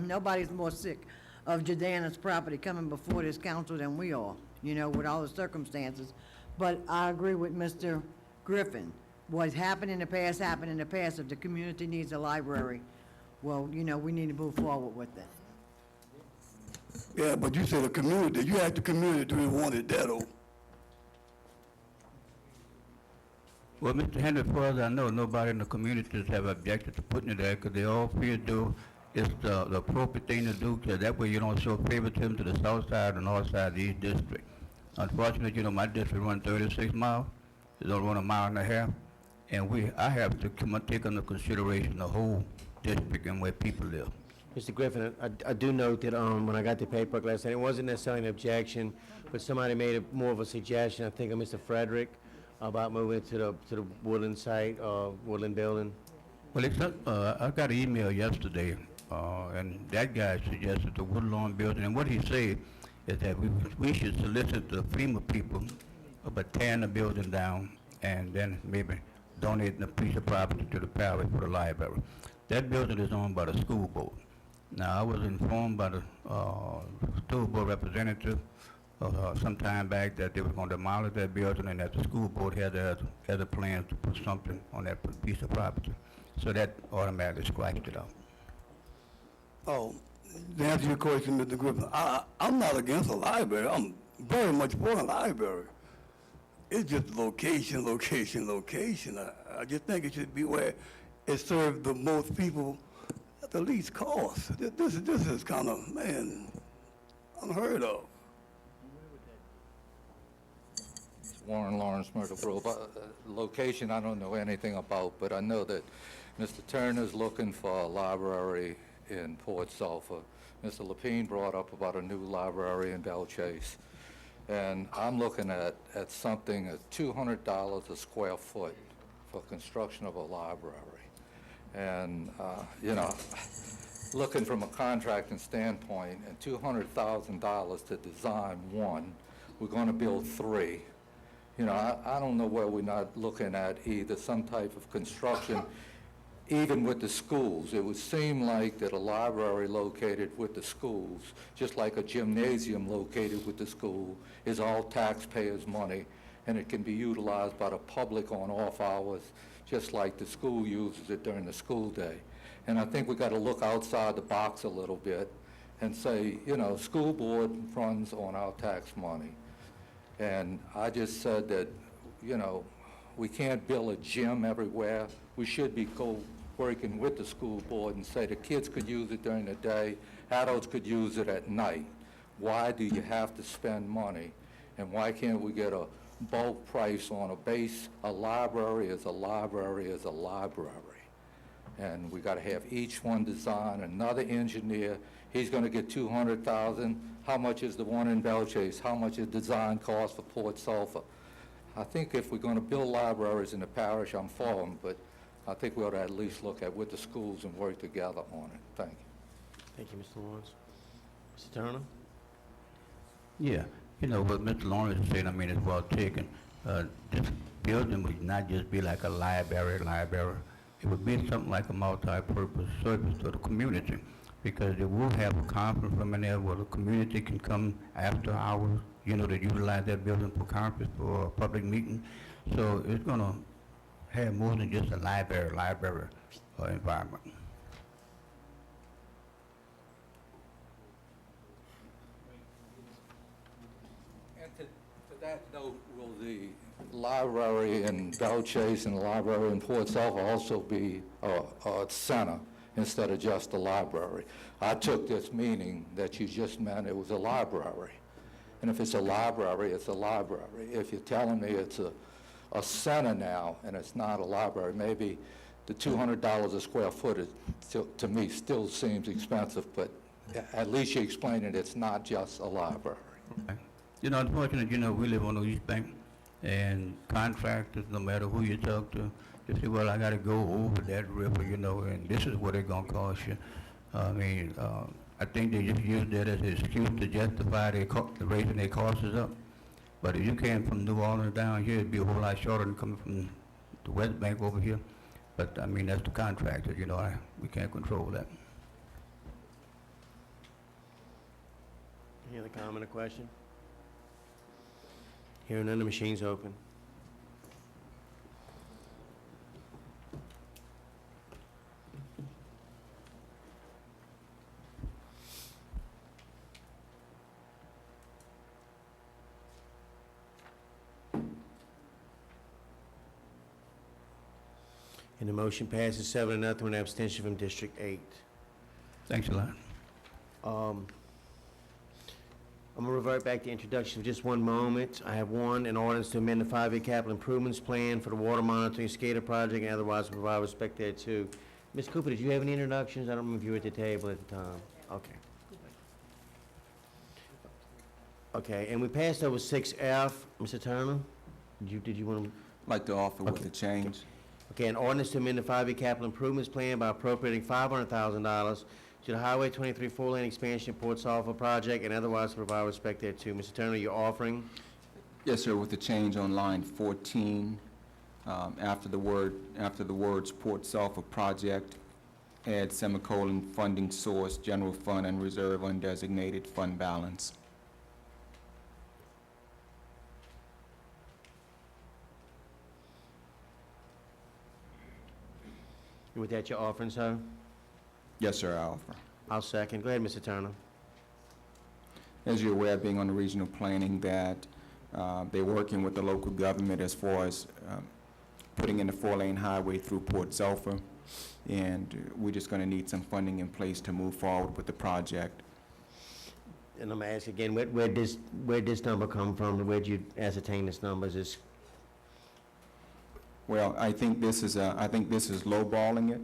nobody's more sick of Jadana's property coming before this council than we are, you know, with all the circumstances. But I agree with Mr. Griffin. What's happened in the past, happened in the past. If the community needs a library, well, you know, we need to move forward with it. Yeah, but you said the community. You asked the community, do they want it that old? Well, Mr. Henry, as far as I know, nobody in the communities have objected to putting it there, because they all feel do it's the appropriate thing to do, because that way you don't show favoritism to the south side and north side of the east district. Unfortunately, you know, my district runs 36 miles. It don't run a mile and a half. And I have to take into consideration the whole district and where people live. Mr. Griffin, I do note that when I got the paperwork last night, it wasn't necessarily an objection, but somebody made more of a suggestion, I think of Mr. Frederick, about moving to the Woodland site, Woodland building. Well, I got an email yesterday, and that guy suggested the Woodlawn building, and what he said is that we should solicit the FEMA people about tearing the building down and then maybe donating a piece of property to the parish for the library. That building is owned by the school board. Now, I was informed by the school board representative some time back that they were going to demolish that building, and that the school board had a plan to put something on that piece of property. So that automatically scratched it out. Oh, to answer your question, Mr. Griffin, I'm not against a library. I'm very much for a library. It's just location, location, location. I just think it should be where it serves the most people at the least cost. This is kind of, man, unheard of. Warren Lawrence, Myrtle Grove. Location I don't know anything about, but I know that Mr. Turner's looking for a library in Port Sulphur. Mr. Lapine brought up about a new library in Belle Chase. And I'm looking at something at $200 a square foot for construction of a library. And, you know, looking from a contracting standpoint, and $200,000 to design one, we're going to build three. You know, I don't know where we're not looking at either some type of construction, even with the schools. It would seem like that a library located with the schools, just like a gymnasium located with the school, is all taxpayers' money, and it can be utilized by the public on off hours, just like the school uses it during the school day. And I think we got to look outside the box a little bit and say, you know, school board runs on our tax money. And I just said that, you know, we can't build a gym everywhere. We should be working with the school board and say the kids could use it during the day, adults could use it at night. Why do you have to spend money? And why can't we get a bulk price on a base? A library is a library is a library. And we got to have each one design, another engineer. He's going to get $200,000. How much is the one in Belle Chase? How much is design cost for Port Sulphur? I think if we're going to build libraries in the parish, I'm for them, but I think we ought to at least look at with the schools and work together on it. Thank you. Thank you, Mr. Lawrence. Mr. Turner? Yeah, you know, what Mr. Lawrence is saying, I mean, it's well taken. This building would not just be like a library. It would be something like a multi-purpose service to the community, because it will have a conference room in there where the community can come after hours, you know, to utilize that building for conference, for a public meeting. So it's going to have more than just a library environment. To that note, will the library in Belchase and the library in Port Sulphur also be a center instead of just a library? I took this meaning that you just meant it was a library. And if it's a library, it's a library. If you're telling me it's a center now and it's not a library, maybe the $200 a square foot to me still seems expensive, but at least you explained it, it's not just a library. You know, unfortunately, you know, we live on the East Bank, and contractors, no matter who you talk to, they say, well, I gotta go over that river, you know, and this is what it's gonna cost you. I mean, I think they just use that as an excuse to justify the raising their costs up. But if you came from New Orleans down here, it'd be a whole lot shorter than coming from the West Bank over here. But, I mean, that's the contractor, you know, we can't control that. Any other comment or question? Hearing none, the machine's open. And the motion passes 7-0 with an abstention from District 8. Thanks a lot. I'm gonna revert back to introduction for just one moment. I have an ordinance to amend the 5-year capital improvements plan for the water monitoring SCADA project and otherwise provide respect thereto. Ms. Cooper, did you have any introductions? I don't remember if you were at the table at the time. Okay. Okay, and we passed over 6F. Mr. Turner, did you want to? Like to offer with the change. Okay, an ordinance to amend the 5-year capital improvements plan by appropriating $500,000 to the Highway 23 4-lane expansion Port Sulphur project and otherwise provide respect thereto. Mr. Turner, you're offering? Yes, sir, with the change on line 14, after the words Port Sulphur project, add semicolon funding source, general fund and reserve undesignated fund balance. And with that, you're offering, sir? Yes, sir, I offer. I'll second. Go ahead, Mr. Turner. As you're aware, being on the regional planning, that they're working with the local government as far as putting in the 4-lane highway through Port Sulphur, and we're just going to need some funding in place to move forward with the project. And I'm gonna ask again, where'd this number come from? Where'd you ascertain this number? Is this? Well, I think this is lowballing it,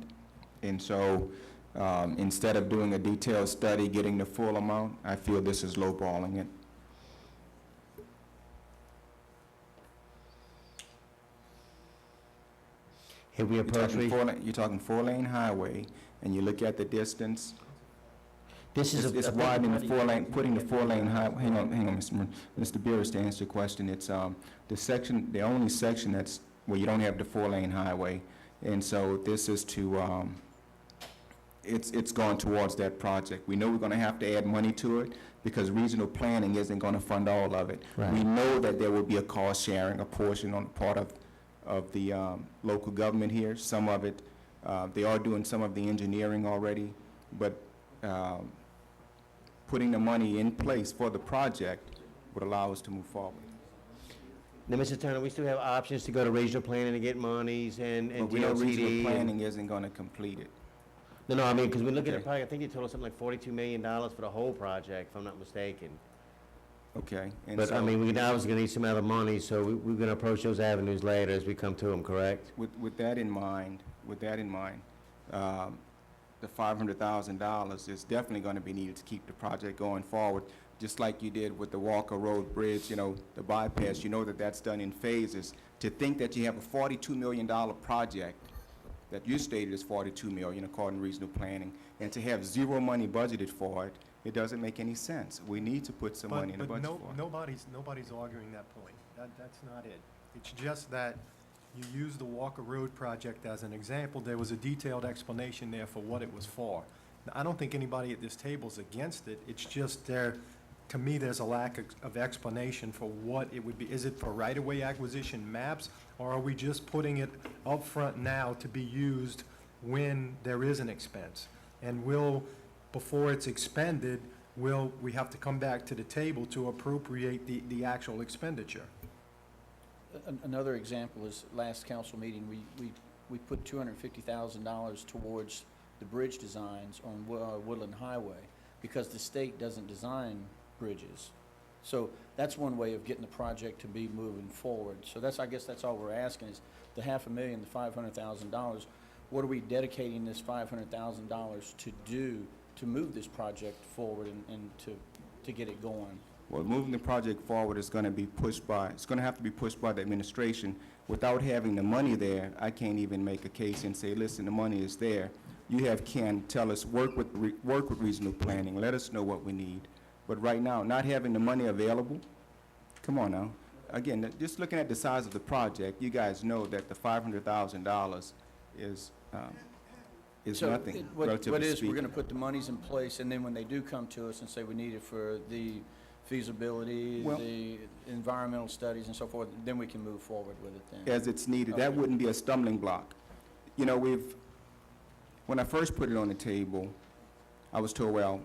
and so instead of doing a detailed study, getting the full amount, I feel this is lowballing it. Have we approached? You're talking 4-lane highway, and you look at the distance. This is it's widening the 4-lane, putting the 4-lane highway. Hang on, Mr. Beers, to answer your question. It's the only section that's where you don't have the 4-lane highway, and so this is to. It's going towards that project. We know we're going to have to add money to it because regional planning isn't going to fund all of it. Right. We know that there will be a cost sharing, a portion on the part of the local government here. Some of it, they are doing some of the engineering already, but putting the money in place for the project would allow us to move forward. Now, Mr. Turner, we still have options to go to regional planning to get monies and But we know regional DLCD. planning isn't going to complete it. No, I mean, because we look at the Okay. project, I think they told us something like $42 million for the whole project, if I'm not mistaken. Okay. And But, I so mean, we're obviously going to need some other money, so we're going to approach those avenues later as we come to them, correct? With that in mind, the $500,000 is definitely going to be needed to keep the project going forward, just like you did with the Walker Road Bridge, you know, the bypass. You know that that's done in phases. To think that you have a $42 million project that you stated is $42 million according to regional planning, and to have zero money budgeted for it, it doesn't make any sense. We need to put some money in the budget for it. Nobody's arguing that point. That's not it. It's just that you use the Walker Road project as an example. There was a detailed explanation there for what it was for. Now, I don't think anybody at this table is against it. It's just to me, there's a lack of explanation for what it would be. Is it for right-of-way acquisition maps, or are we just putting it up front now to be used when there is an expense? And will, before it's expended, will we have to come back to the table to appropriate the actual expenditure. Another example is last council meeting, we put $250,000 towards the bridge designs on Woodland Highway because the state doesn't design bridges. So that's one way of getting the project to be moving forward. So I guess that's all we're asking is the $500,000, the $500,000. What are we dedicating this $500,000 to do to move this project forward and to get it going? Well, moving the project forward is going to be pushed by, it's going to have to be pushed by the administration. Without having the money there, I can't even make a case and say, listen, the money is there. You have Ken tell us, work with regional planning, let us know what we need. But right now, not having the money available, come on now. Again, just looking at the size of the project, you guys know that the $500,000 is So nothing, what relatively is, we're speaking. going to put the monies in place, and then when they do come to us and say we need it for the feasibility, Well- the environmental studies and so forth, then we can move forward with it then. As it's needed. That Okay. wouldn't be a stumbling block. You know, when I first put it on the table, I was told, well,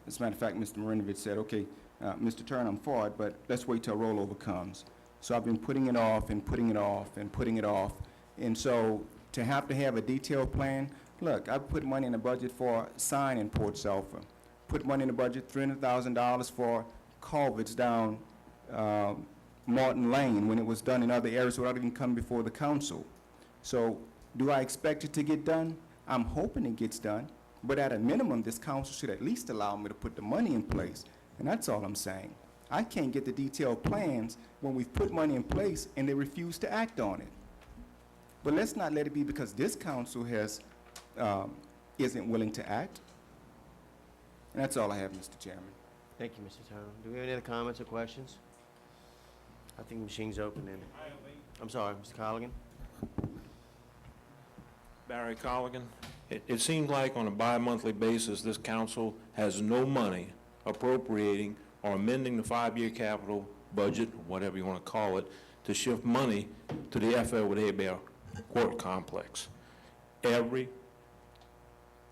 as a matter of fact, Mr. Marinovich said, okay, Mr. Turner, I'm for it, but let's wait till rollover comes. So I've been putting it off and putting it off and putting it off. And so to have a detailed plan, look, I put money in the budget for a sign in Port Sulphur. Put money in the budget, $300,000 for culverts down Martin Lane when it was done in other areas without even coming before the council. So do I expect it to get done? I'm hoping it gets done, but at a minimum, this council should at least allow me to put the money in place, and that's all I'm saying. I can't get the detailed plans when we've put money in place and they refuse to act on it. But let's not let it be because this council isn't willing to act. And that's all I have, Mr. Chairman. Thank you, Mr. Turner. Do we have any other comments or questions? I think the machine's open then. I'm sorry, Mr. Colligan? Barry Colligan. It seems like on a bi-monthly basis, this council has no money appropriating or amending the 5-year capital budget, whatever you want to call it, to shift money to the FL with Hebert Court Complex. Every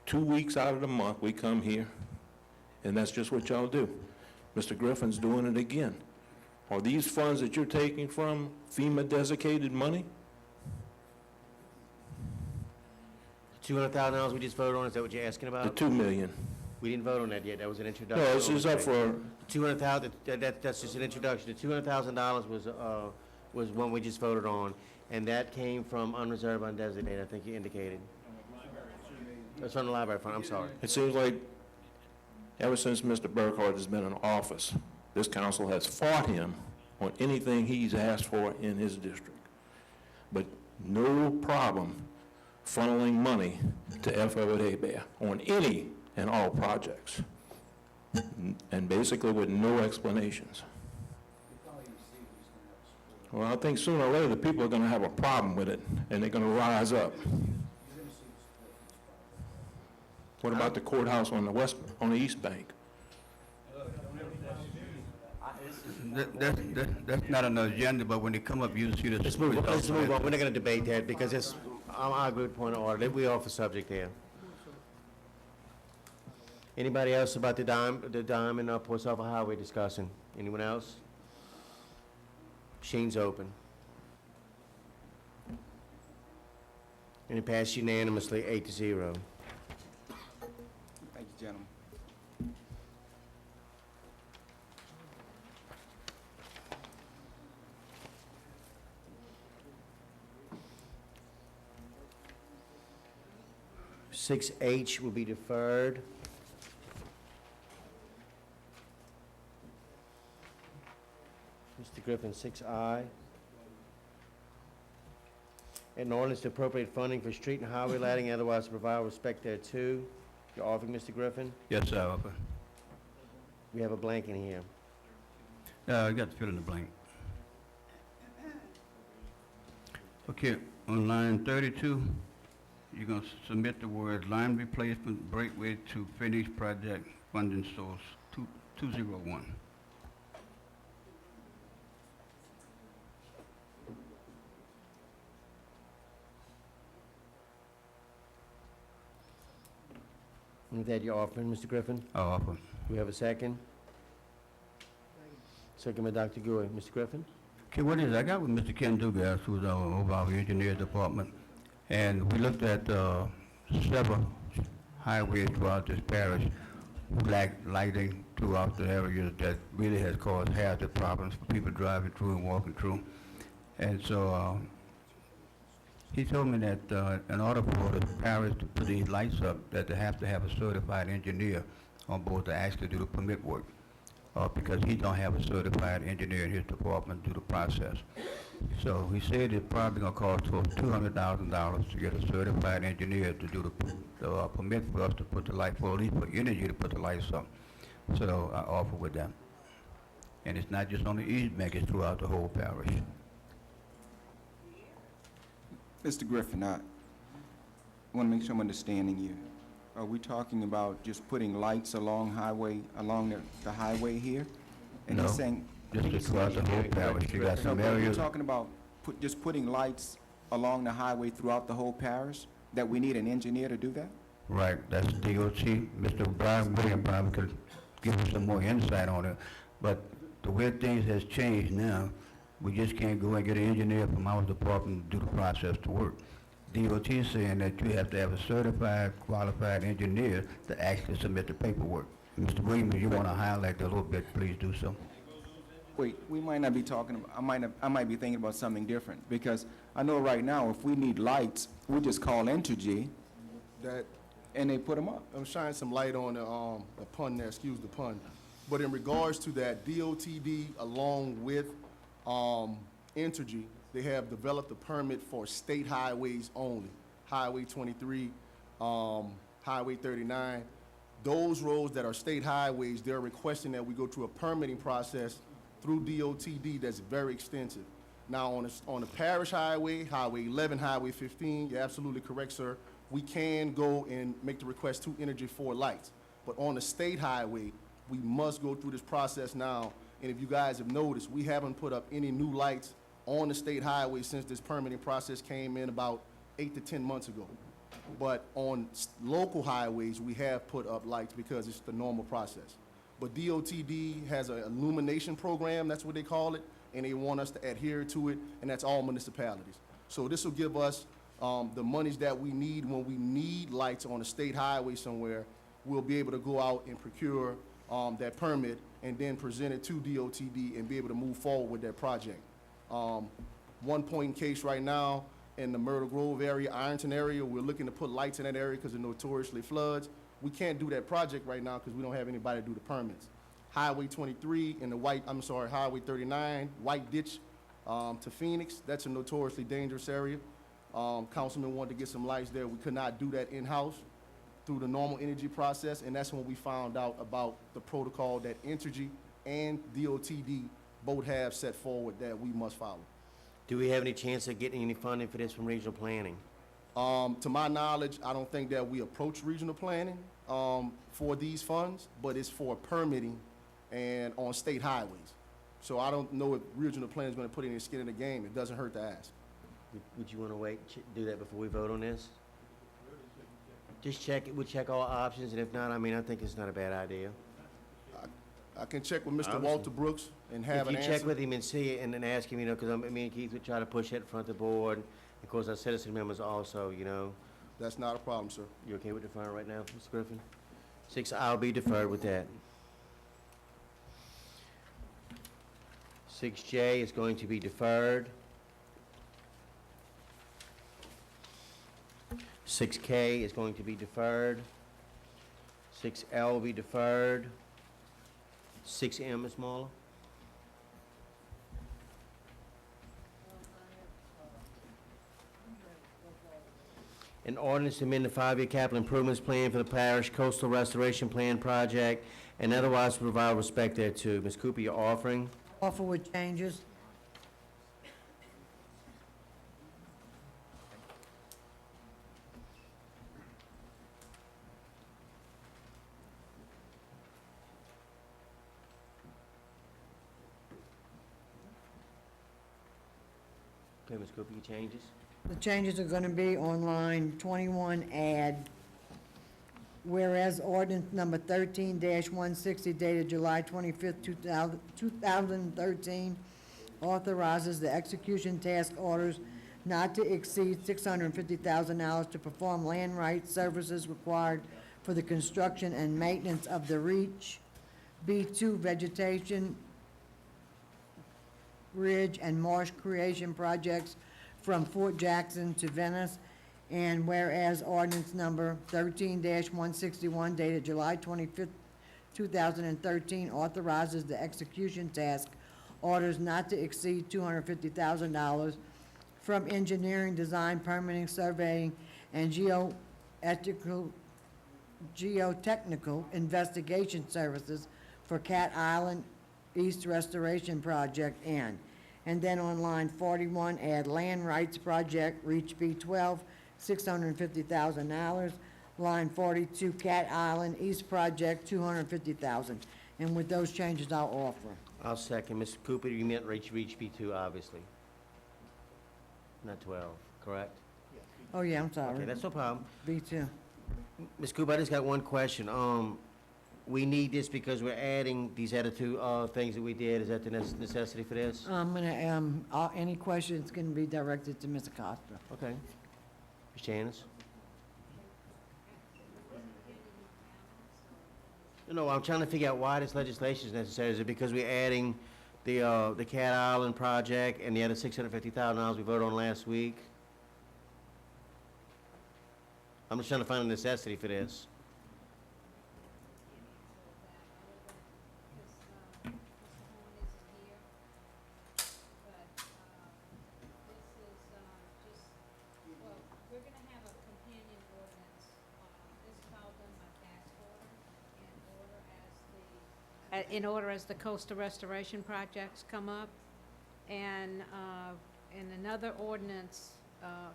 2 weeks out of the month, we come here, and that's just what y'all do. Mr. Griffin's doing it again. Are these funds that you're taking from FEMA designated money? $200,000 we just voted on, is that what you're asking about? The $2 million. We didn't vote on that yet, that was an introduction. No, this is up for, 200,000, that's just an introduction. The $200,000 was one we just voted on, and that came from unreserved, undesignated, I think you indicated. That's from the library fund, I'm sorry. it seems like ever since Mr. Burkhardt has been in office, this council has fought him on anything he's asked for in his district. But no problem funneling money to FO at Hebert on any and all projects. And basically with no explanations. Well, I think sooner or later, the people are going to have a problem with it, and they're going to rise up. What about the courthouse on the east bank? That's not on the agenda, but when they come up, you see the. Let's move on, we're not gonna debate that, because it's, I agree with point of order, we off the subject here. Anybody else about the dime and Port Sulphur Highway discussing? Anyone else? Machine's open. And it passed unanimously, 8-0. Thank you, gentlemen. Six H will be deferred. Mr. Griffin, 6I. An ordinance to appropriate funding for street and highway lighting, and otherwise to provide respect thereto. You're offering, Mr. Griffin? Yes, sir, Upper. We have a blank in here. I got to fill in the blank. Okay, on line 32, you're going to submit the words line replacement breakway to finish project funding source 201. With that, you're offering, Mr. Griffin? I'll offer. Do we have a second? Second by Dr. Gui. Mr. Griffin? Okay, what is, I got with Mr. Ken Dugas, who's over our engineer department, and we looked at several highways throughout this parish, black lighting throughout the area that really has caused hazard problems for people driving through and walking through. And so he told me that in order for the parish to put these lights up, that they have to have a certified engineer on board to actually do the permit work. Because he don't have a certified engineer in his department to do the process. So he said it's probably gonna cost $200,000 to get a certified engineer to do the permit for us to put the light, for at least for energy to put the lights up. So I offer with them. And it's not just on the East Bank, it's throughout the whole parish. Mr. Griffin, I want to make sure I'm understanding you. Are we talking about just putting lights along the highway here? And No, you're saying, just throughout the whole parish. You got no, some but you're areas. talking about just putting lights along the highway throughout the whole parish? That we need an engineer to do that? Right, that's DOT. Mr. William probably could give us some more insight on it. But the way things has changed now, we just can't go and get an engineer from our department to do the process to work. DOT is saying that you have to have a certified, qualified engineer to actually submit the paperwork. Mr. Williams, if you want to highlight that a little bit, please do so. Wait, we might not be talking about, I might be thinking about something different, because I know right now, if we need lights, we just call Entergy, and they put them up. I'm shining some light on the pun there, excuse the pun. But in regards to that, DOTD, along with Entergy, they have developed a permit for state highways only. Highway 23, Highway 39. Those roads that are state highways, they're requesting that we go through a permitting process through DOTD that's very extensive. Now, on the parish highway, Highway 11, Highway 15, you're absolutely correct, sir. We can go and make the request to Energy for lights. But on the state highway, we must go through this process now. And if you guys have noticed, we haven't put up any new lights on the state highway since this permitting process came in about 8 to 10 months ago. But on local highways, we have put up lights because it's the normal process. But DOTD has an illumination program, that's what they call it, and they want us to adhere to it, and that's all municipalities. So this will give us the monies that we need when we need lights on a state highway somewhere. We'll be able to go out and procure that permit and then present it to DOTD and be able to move forward with that project. One point in case right now in the Myrtle Grove area, Ironton area, we're looking to put lights in that area because it notoriously floods. We can't do that project right now because we don't have anybody to do the permits. Highway 23 and Highway 39, White Ditch to Phoenix, that's a notoriously dangerous area. Councilman wanted to get some lights there. We could not do that in-house through the normal energy process, and that's when we found out about the protocol that Entergy and DOTD both have set forward that we must follow. Do we have any chance of getting any funding for this from regional planning? To my knowledge, I don't think that we approach regional planning for these funds, but it's for permitting and on state highways. So I don't know if regional planning is going to put any skin in the game. It doesn't hurt to ask. Would you want to wait, do that before we vote on this? Just check it, we'll check all options, and if not, I mean, I think it's not a bad idea. I can check with Mr. Walter Brooks and have an If answer. you check with him and see it, and then ask him, you know, because me and Keith would try to push it in front of the board. Of course, our citizen members also, you know. That's not a problem, sir. You okay with deferring right now, Mr. Griffin? 6, I'll be deferred with that. 6J is going to be deferred. 6K is going to be deferred. 6L will be deferred. 6M is smaller. An ordinance to amend the 5-year capital improvements plan for the parish coastal restoration plan project and otherwise provide respect thereto. Ms. Cooper, you're offering? Offer with changes. Okay, Ms. Cooper, your changes? The changes are gonna be on line 21, add Whereas ordinance number 13-160 dated July 25th, 2013 authorizes the execution task orders not to exceed $650,000 to perform land rights services required for the construction and maintenance of the Reach B2 vegetation, ridge, and marsh creation projects from Fort Jackson to Venice. And whereas ordinance number 13-161 dated July 25th, 2013 authorizes the execution task orders not to exceed $250,000 from engineering, design, permitting, surveying, and geotechnical investigation services for Cat Island East Restoration Project and then on line 41, add land rights project, Reach B12, $650,000. Line 42, Cat Island East Project, $250,000. And with those changes, I'll offer. I'll second. Mr. Cooper, you meant Reach B2, obviously. Not 12, correct? Oh, yeah, I'm sorry. Okay, that's no problem. B2. Ms. Cooper, I just got one question. We need this because we're adding these other two things that we did. Is that the necessity for this? I'm gonna, any questions can be directed to Ms. Acosta. Okay. Ms. Janice? No, I'm trying to figure out why this legislation is necessary. Is it because we're adding the Cat Island project and the other $650,000 we voted on last week? I'm just trying to find a necessity for this. In order as the coastal restoration projects come up. And in another ordinance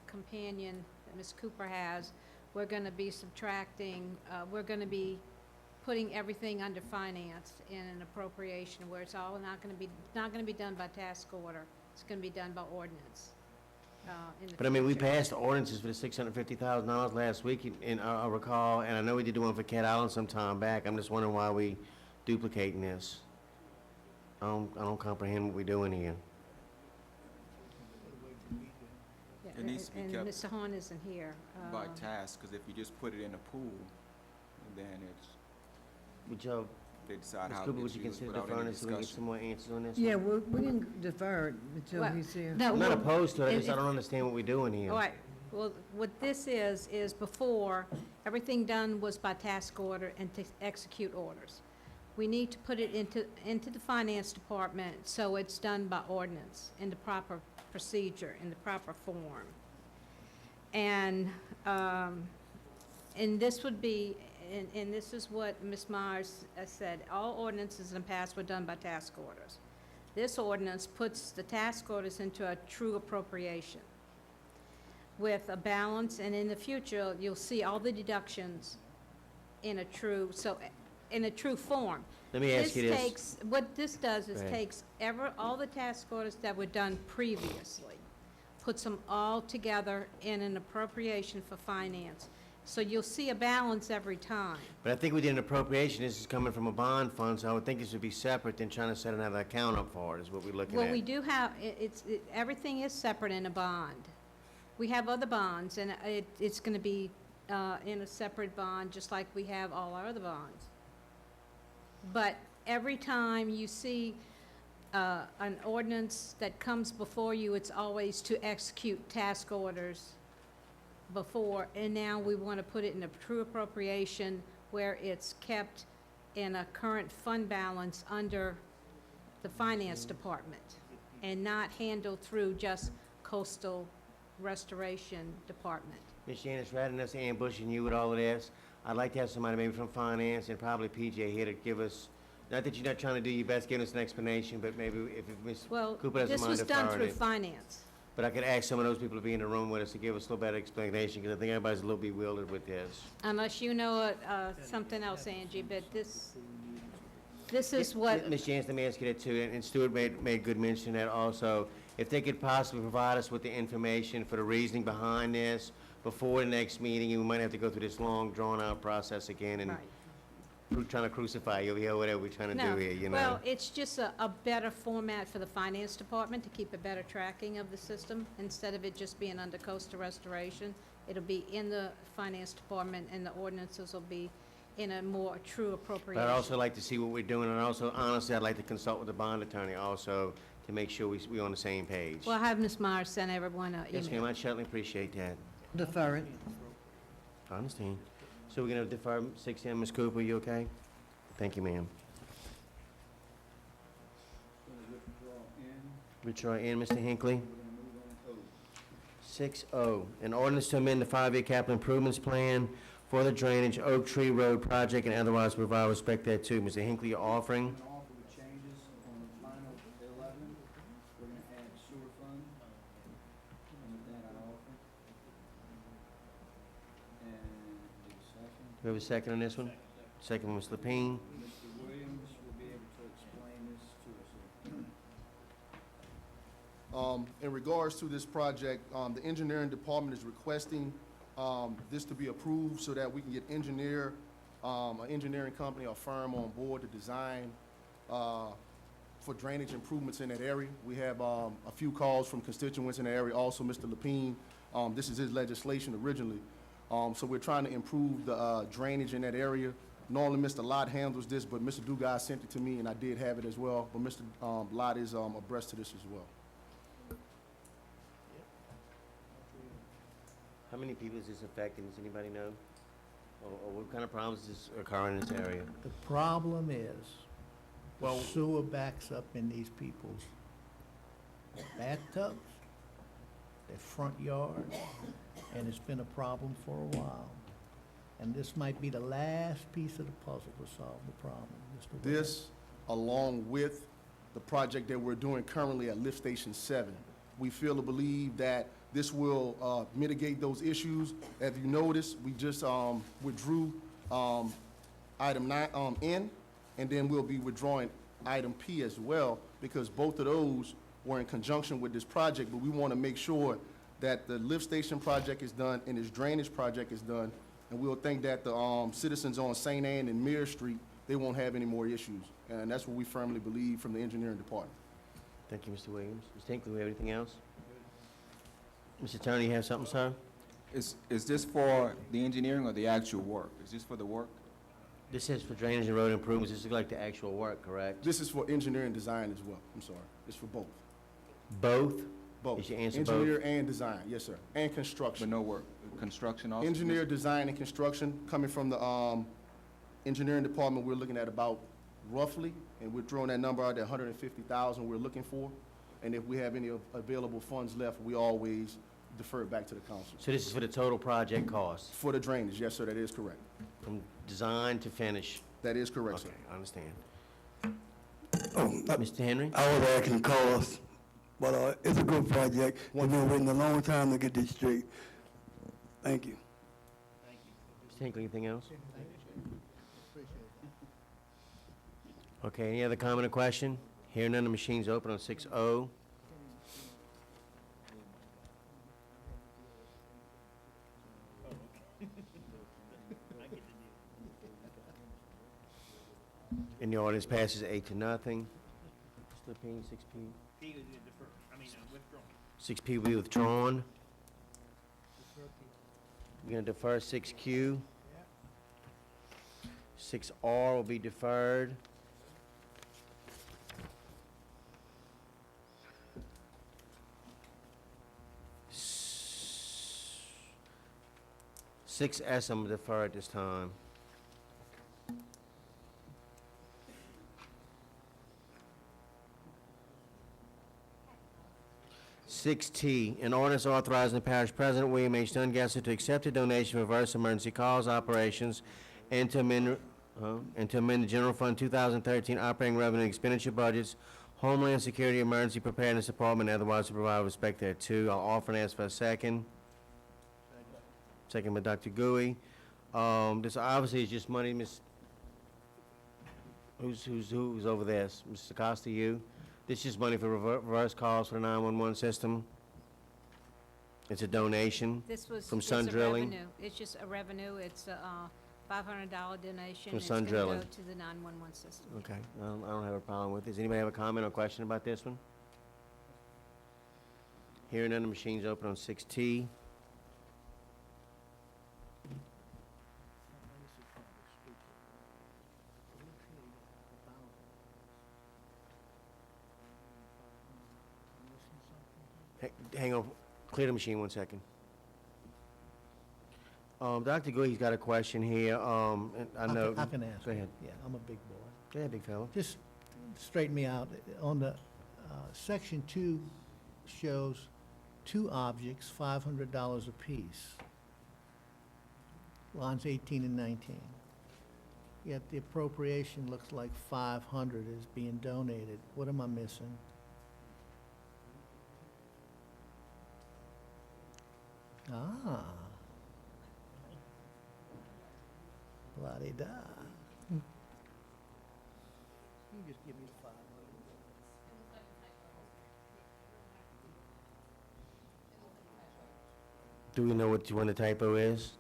companion that Ms. Cooper has, we're going to be subtracting, we're going to be putting everything under finance in an appropriation where it's all not going to be done by task order. It's going to be done by ordinance. But I mean, we passed ordinances for the $650,000 last week, and I recall, and I know we did the one for Cat Island some time back. I'm just wondering why we duplicating this. I don't comprehend what we're doing here. Yeah, It needs to be and kept Mr. Horn isn't here. by task, because if you just put it in a pool, then it's, Would y'all, they decide Ms. how Cooper, to would get you used consider without deferring any this so we can get discussion. some more answers on this? Yeah, we can defer it until Well, he's here. no, I'm not well, opposed to it, I if- just I don't understand what we're doing here. All right, well, what this is before, everything done was by task order and to execute orders. We need to put it into the finance department, so it's done by ordinance, in the proper procedure, in the proper form. And this would be, and this is what Ms. Myers said, all ordinances in the past were done by task orders. This ordinance puts the task orders into a true appropriation with a balance, and in the future, you'll see all the deductions in a true form. Let me ask you this. What this does is Go ahead. takes all the task orders that were done previously, puts them all together in an appropriation for finance. So you'll see a balance every time. But I think we did an appropriation, this is coming from a bond fund, so I would think this would be separate than trying to set another account up for it, is what we're looking at. Well, we do have, everything is separate in a bond. We have other bonds, and it's gonna be in a separate bond, just like we have all our other bonds. But every time you see an ordinance that comes before you, it's always to execute task orders before, and now we want to put it in a true appropriation where it's kept in a current fund balance under the finance department and not handled through just coastal restoration department. Ms. Janice, rather than us ambushing you with all of this, I'd like to have somebody maybe from finance and probably PJ here to give us, not that you're not trying to do your best, give us an explanation, but maybe if Ms. Well, Cooper doesn't this mind was done deferring through it. finance. But I could ask some of those people to be in the room with us to give us a little better explanation, because I think everybody's a little bewildered with this. Unless you know something else, Angie, but this is what, Ms. Janice, let me ask you that too, and Stuart made good mention of that also. If they could possibly provide us with the information for the reasoning behind this, before the next meeting, and we might have to go through this long, drawn-out process again, and trying to crucify you, yeah, whatever we're trying to do here, you know? Well, it's just a better format for the finance department to keep a better tracking of the system, instead of it just being under coastal restoration. It'll be in the finance department, and the ordinances will be in a more true But appropriation. I'd also like to see what we're doing, and also, honestly, I'd like to consult with the bond attorney also to make sure we're on the same page. Well, I'll have Ms. Myers send everyone an email. Yes, ma'am, I certainly appreciate that. Defer it. I understand. So we're gonna defer 6M, Ms. Cooper, you okay? Thank you, ma'am. Withdraw in, Mr. Hinckley. 6O, an ordinance to amend the 5-year capital improvements plan for the drainage Oak Tree Road project and otherwise provide respect thereto. Mr. Hinckley, you're offering? Offer with changes on line 11, we're gonna add sewer fund. And with that, I offer. And the second. Do we have a second on this one? Second from Ms. Lapine. Mr. Williams will be able to explain this to us. In regards to this project, the engineering department is requesting this to be approved so that we can get an engineering company or firm on board to design for drainage improvements in that area. We have a few calls from constituents in the area, also Mr. Lapine. This is his legislation originally. So we're trying to improve the drainage in that area. Normally, Mr. Lott handles this, but Mr. Dugas sent it to me, and I did have it as well. But Mr. Lott is abreast to this as well. How many people is this affecting? Does anybody know? Or what kind of problems is this occurring in this area? The problem is, Well- sewer backs up in these people's bathtubs, their front yards, and it's been a problem for a while. And this might be the last piece of the puzzle to solve the problem, Mr. Williams. This, along with the project that we're doing currently at Lift Station 7, we feel to believe that this will mitigate those issues. As you notice, we just withdrew item 9, N, and then we'll be withdrawing item P as well, because both of those were in conjunction with this project, but we want to make sure that the lift station project is done and this drainage project is done, and we'll think that the citizens on St. Anne and Mirror Street, they won't have any more issues. And that's what we firmly believe from the engineering department. Thank you, Mr. Williams. Mr. Hinckley, do we have anything else? Mr. Attorney, you have something, sir? Is this for the engineering or the actual work? Is this for the work? This is for drainage and road improvements. This is like the actual work, correct? This is for engineering design as well. I'm sorry. It's for both. Both? Both. Is your answer both? Engineer and design, yes, sir. And But construction. no work? Construction also? Engineer, design, and construction, coming from the engineering department, we're looking at about roughly, and we're throwing that number out there, 150,000 we're looking for. And if we have any available funds left, we always defer it back to the council. So this is for the total project cost, For the drainage, yes, sir, that is correct. from design to finish? That is correct, sir. Okay, I understand. Oh, Mr. Henry? I was asking cost, but it's a good project. We've been waiting a long time to get this straight. Thank you. Mr. Hinckley, anything else? Okay, any other comment or question? Hearing none, the machine's open on 6O. And the ordinance passes 8-0. Mr. Lapine, 6P? 6P will be withdrawn. We're gonna defer 6Q. 6R will be deferred. S- 6S I'm gonna defer at this time. Six T, an ordinance authorizing the parish president, William H. Dungasser, to accept a donation for reverse emergency calls operations and to amend the general fund 2013 operating revenue expenditure budgets, Homeland Security Emergency Preparedness Department, and otherwise to provide with respect thereto. I'll offer and ask for a second. Second by Dr. Gui. This obviously is just money, who's over this? Mr. Costa, you? This is money for reverse calls for the 911 system? It's a donation This was from just Sun a Drilling? revenue. It's just a revenue. It's a $500 donation. From It's Sun gonna Drilling. go to the 911 system. Okay, I don't have a problem with it. Does anybody have a comment or question about this one? Hearing none, the machine's open on 6T. Hang on, clear the machine 1 second. Dr. Guy's got a question here, and I know. I can ask. Go ahead. Yeah, I'm a big boy. Go ahead, big fella. Just straighten me out. On the, section 2 shows 2 objects, $500 apiece. Lines 18 and 19. Yet the appropriation looks like 500 is being donated. What am I missing? Ah. La-di-da. You just give me the 500. Do we know what when the typo is?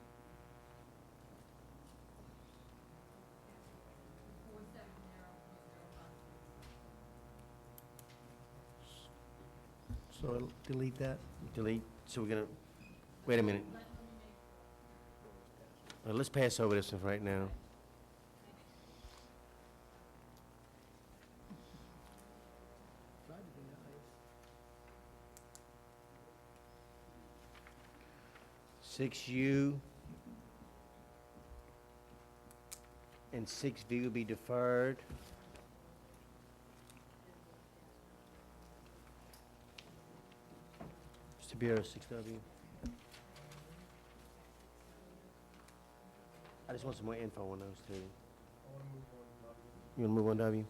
So it'll delete that? Delete, so we're gonna, wait a minute. Let's pass over this one right now. Six U and 6V will be deferred. Mr. Bureau, 6W. I just want some more info on those two. You want to move on, W?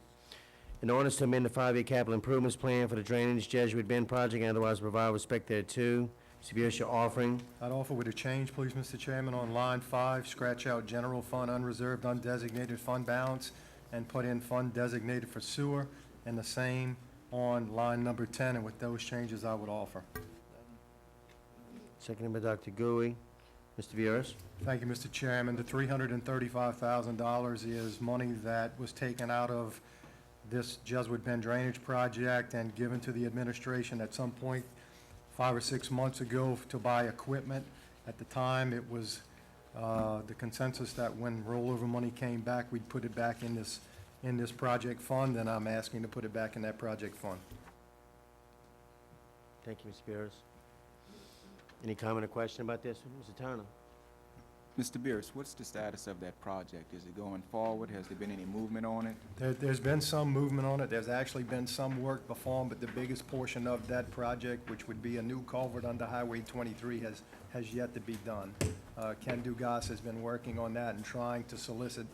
In order to amend the 5-year capital improvements plan for the drainage Jesuit Bend project and otherwise provide respect thereto. Mr. Bureau, your offering. I'd offer with a change, please, Mr. Chairman, on line 5, scratch out general fund unreserved undesignated fund balance and put in fund designated for sewer, and the same on line number 10, and with those changes I would offer. Seconded by Dr. Gui. Mr. Vieras. Thank you, Mr. Chairman. The $335,000 is money that was taken out of this Jesuit Bend drainage project and given to the administration at some point 5 or 6 months ago to buy equipment. At the time, it was the consensus that when rollover money came back, we'd put it back in this project fund, and I'm asking to put it back in that project fund. Thank you, Mr. Vieras. Any comment or question about this? Mr. Turner? Mr. Bierce, what's the status of that project? Is it going forward? Has there been any movement on it? There's been some movement on it. There's actually been some work performed, but the biggest portion of that project, which would be a new culvert under Highway 23, has yet to be done. Ken Dugas has been working on that and trying to solicit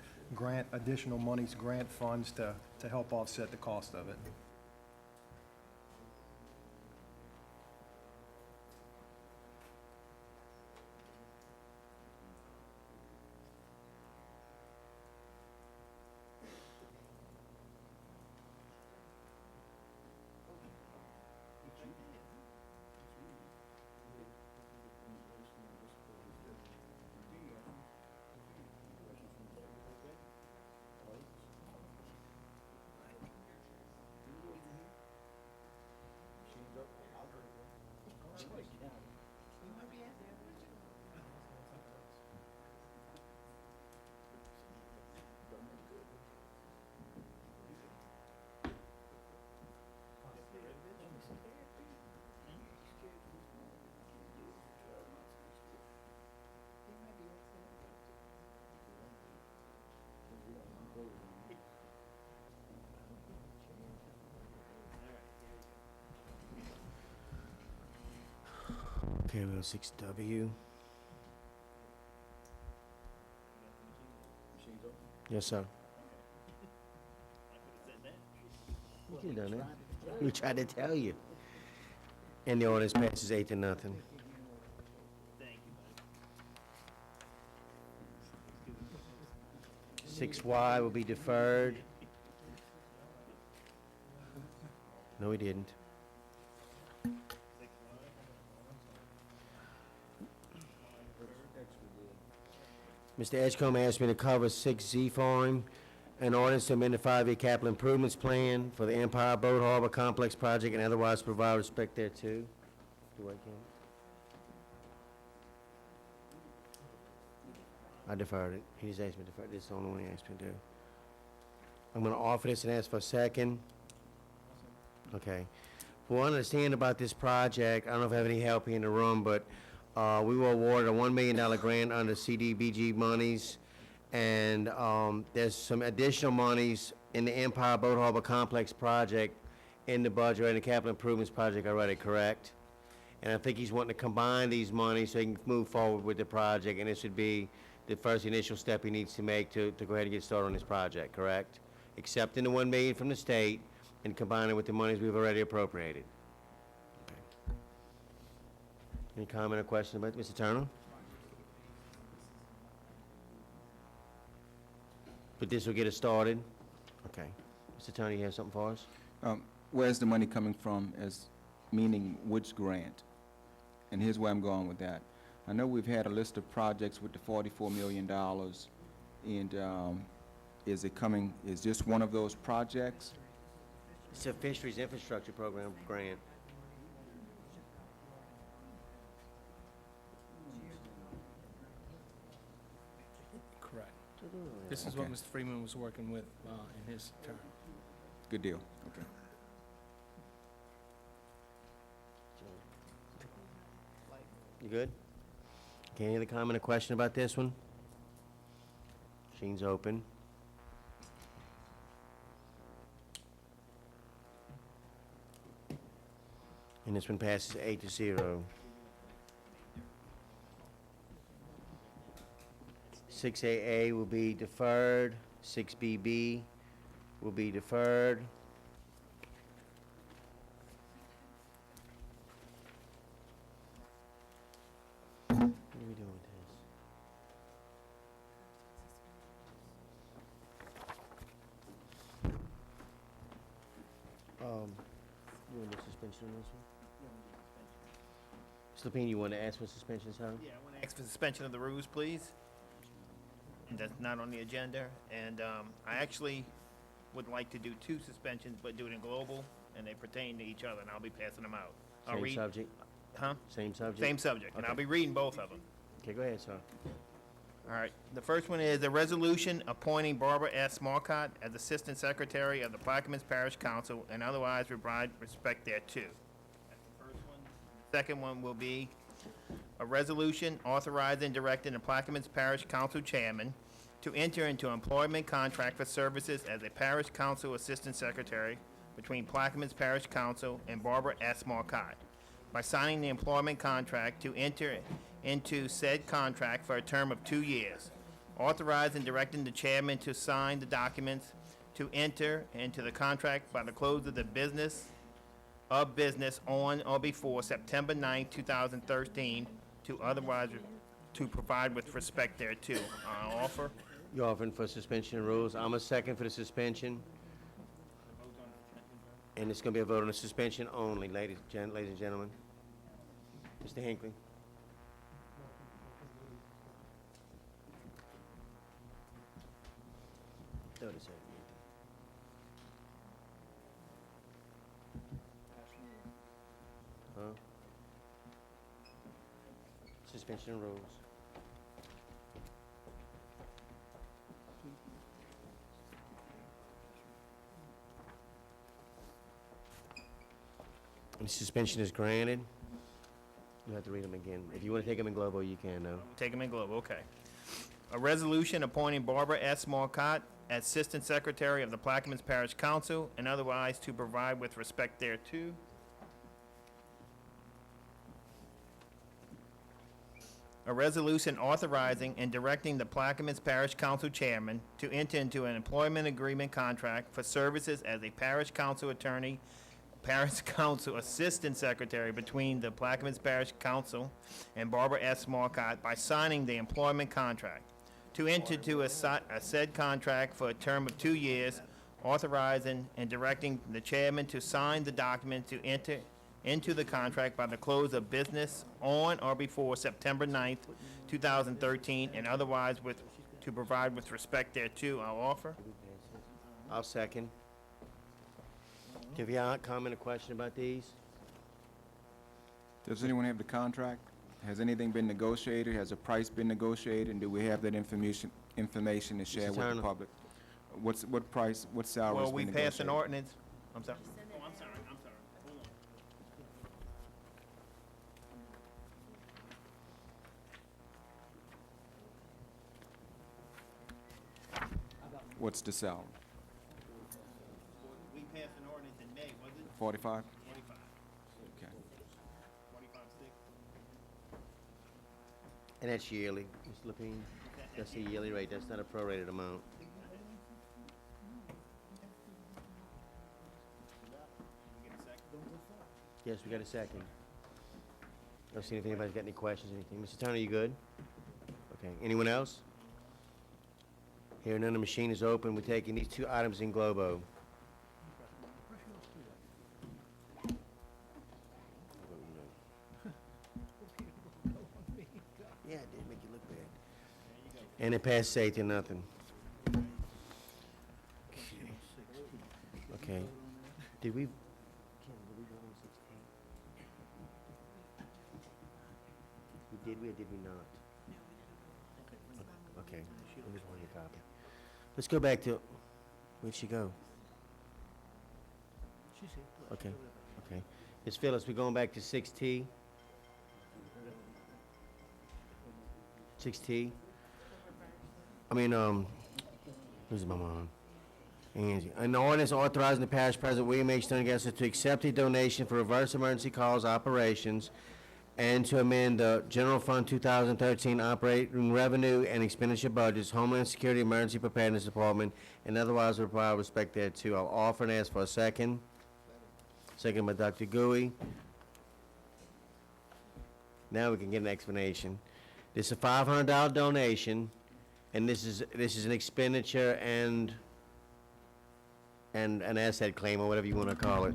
additional monies, grant funds to help offset the cost of it. Okay, we're on 6W. Yes, sir. You could have done that. We tried to tell you. And the ordinance passes 8-0. 6Y will be deferred. No, we didn't. Mr. Edgecombe asked me to cover 6Z for him. An ordinance to amend the 5-year capital improvements plan for the Empire Boat Harbor Complex project and otherwise provide respect thereto. Do I, Ken? I deferred it. He just asked me to defer. This is the only one he asked me to do. I'm gonna offer this and ask for a second. Okay. For what I understand about this project, I don't know if I have any help here in the room, but we were awarded a $1 million grant under CDBG monies, and there's some additional monies in the Empire Boat Harbor Complex project in the budget, and the capital improvements project already, correct? And I think he's wanting to combine these monies so he can move forward with the project, and this would be the first initial step he needs to make to go ahead and get started on this project, correct? Accepting the $1 million from the state and combining it with the monies we've already appropriated. Okay. Any comment or question about Mr. Turner? But this will get us started? Okay. Mr. Turner, you have something for us? Where's the money coming from, as meaning which grant? And here's where I'm going with that. I know we've had a list of projects with the $44 million, and is this one of those projects? It's a fisheries infrastructure program grant. Correct. This is what Mr. Freeman was working with in his term. Good deal. Okay. You good? Okay, any other comment or question about this one? Machine's open. And this one passes 8-0. 6AA will be deferred. 6BB will be deferred. What are we doing with this? You want the suspension on this one? Mr. Lapine, you want to ask for suspension, sir? Yeah, I want to ask for suspension of the rules, please. That's not on the agenda, and I actually would like to do 2 suspensions, but do it in global, and they pertain to each other, and I'll be passing them out. I'll Same read- subject? Huh? Same subject? Same subject, and I'll Okay. be reading both of them. Okay, go ahead, sir. All right, the first one is a resolution appointing Barbara S. Marcotte as Assistant Secretary of the Plaquemines Parish Council and otherwise provide respect thereto. That's the first one. The second one will be a resolution authorizing and directing the Plaquemines Parish Council Chairman to enter into employment contract for services as a Parish Council Assistant Secretary between Plaquemines Parish Council and Barbara S. Marcotte by signing the employment contract to enter into said contract for a term of 2 years, authorizing and directing the chairman to sign the documents to enter into the contract by the close of the business on or before September 9, 2013, to otherwise to provide with respect thereto. Offer. You're offering for suspension of rules. I'm a second for the suspension. And it's going to be a vote on the suspension only, ladies and gentlemen. Mr. Hinckley. Huh? Suspension of rules. And suspension is granted. You have to read them again. If you want to take them in global, you can, though. Take them in global, okay. A resolution appointing Barbara S. Marcotte as Assistant Secretary of the Plaquemines Parish Council and otherwise to provide with respect thereto. A resolution authorizing and directing the Plaquemines Parish Council Chairman to enter into an employment agreement contract for services as a Parish Council Attorney, Parish Council Assistant Secretary between the Plaquemines Parish Council and Barbara S. Marcotte by signing the employment contract to enter into a said contract for a term of 2 years, authorizing and directing the chairman to sign the document to enter into the contract by the close of business on or before September 9th, 2013, and otherwise to provide with respect thereto. I'll offer. I'll second. Give you a comment or question about these? Does anyone have the contract? Has anything been negotiated? Has a price been negotiated? And do we have that information to share with the Turner. public? What price, what salary has Well, we been passed an negotiated? ordinance. I'm sorry. Oh, I'm sorry. Hold on. What's the salary? We passed an ordinance in May, was it? 45? 45. Okay. 45.6. And that's yearly, Mr. Lapine? That's a yearly rate, that's not a prorated amount. Yes, we got a second. Don't see if anybody's got any questions, anything. Mr. Turner, you good? Okay, anyone else? Hearing none, the machine is open. We're taking these two items in globo. Yeah, it did make you look bad. And it passed 8-0. Okay. Did we? Ken, did we go on 16? We did we or did we not? Okay, I just wanted a copy. Let's go back to, where'd she go? Okay, okay. Ms. Phyllis, we're going back to 6T. 6T. I mean, who's my mom? Angie. An ordinance authorizing the parish president, William H. Stonegester, to accept a donation for reverse emergency calls operations and to amend the General Fund 2013 operating revenue and expenditure budgets, Homeland Security Emergency Preparedness Department, and otherwise provide respect thereto. I'll offer and ask for a second. Second by Dr. Gui. Now we can get an explanation. This is a $500 donation, and this is an expenditure and an asset claim, or whatever you want to call it,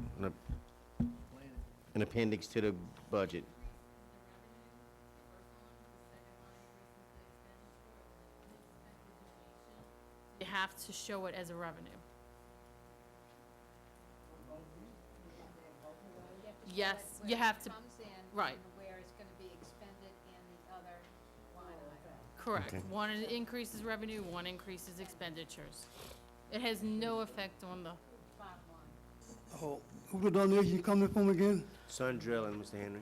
an appendix to the budget. You have to show it as a revenue. Yes, you have to, right. Where it's gonna be expended in the other line item. Correct. Okay. One increases revenue, one increases expenditures. It has no effect on the Oh, who the donation coming from again? Sun Drilling, Mr. Henry.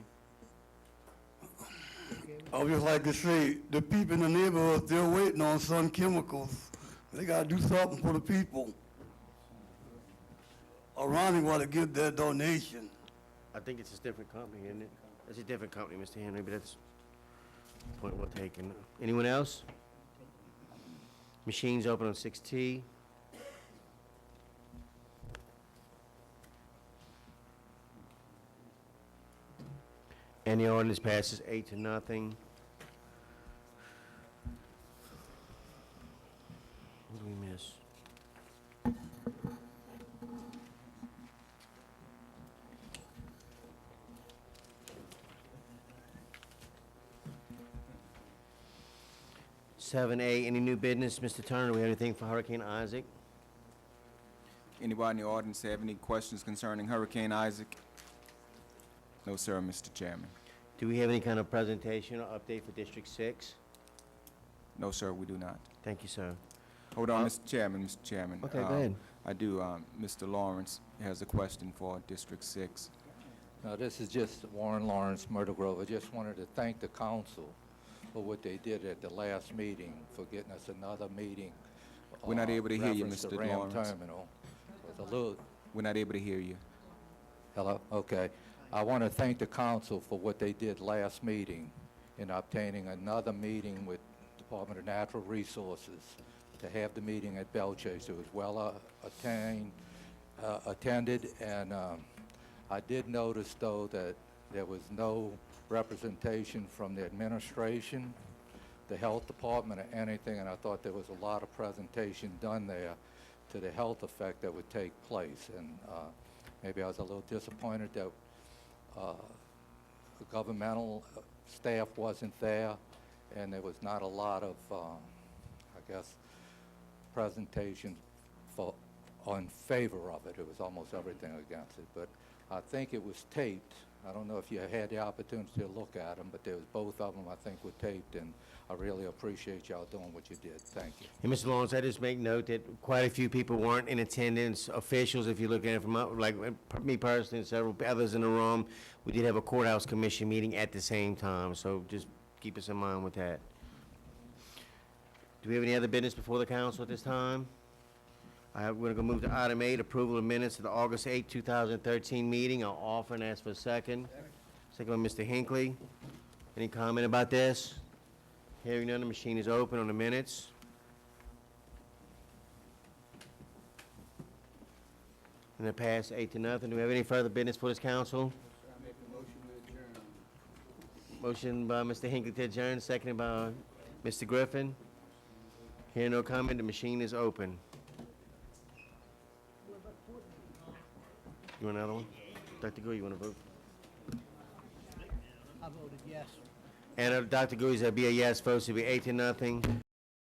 I would just like to say, the people in the neighborhood, they're waiting on Sun Chemicals. They gotta do something for the people. Ronnie wanna give their donation. I think it's a different company, isn't it? It's a different company, Mr. Henry, but that's the point we're taking. Anyone else? Machines open on 6T. And the ordinance passes 8-0. What do we miss? Seven A, any new business? Mr. Turner, do we have anything for Hurricane Isaac? Anybody in the audience have any questions concerning Hurricane Isaac? No, sir, Mr. Chairman. Do we have any kind of presentation or update for District 6? No, sir, we do not. Thank you, sir. Hold on, Mr. Chairman, Mr. Chairman. Okay, go ahead. I do, Mr. Lawrence has a question for District 6. Now, this is just Warren Lawrence, Myrtle Grove. I just wanted to thank the council for what they did at the last meeting, for getting us another meeting. We're not able to hear you, reference the Mr. Ram Lawrence. Terminal. With a little, We're not able to hear you. hello? Okay. I want to thank the council for what they did last meeting in obtaining another meeting with Department of Natural Resources to have the meeting at Belchase. It was well attended, and I did notice, though, that there was no representation from the administration, the health department, or anything, and I thought there was a lot of presentation done there to the health effect that would take place. And maybe I was a little disappointed that the governmental staff wasn't there, and there was not a lot of, I guess, presentation on favor of it. It was almost everything against it. But I think it was taped. I don't know if you had the opportunity to look at them, but there was both of them, I think, were taped, and I really appreciate y'all doing what you did. Thank you. And Mr. Lawrence, I just make note that quite a few people weren't in attendance, officials, if you look at it from, like, me personally and several others in the room. We did have a courthouse commission meeting at the same time, so just keep us in mind with that. Do we have any other business before the council at this time? We're gonna move to item 8, approval of minutes of the August 8, 2013 meeting. I'll offer and ask for a second. Second by Mr. Hinckley. Any comment about this? Hearing none, the machine is open on the minutes. And it passed 8-0. Do we have any further business for this council? I make a motion to adjourn. Motion by Mr. Hinckley to adjourn, seconded by Mr. Griffin. Hearing no comment, the machine is open. You want another one? Dr. Gui, you want to vote? I voted yes. And Dr. Gui, that'd be a yes vote, so it'd be 8-0.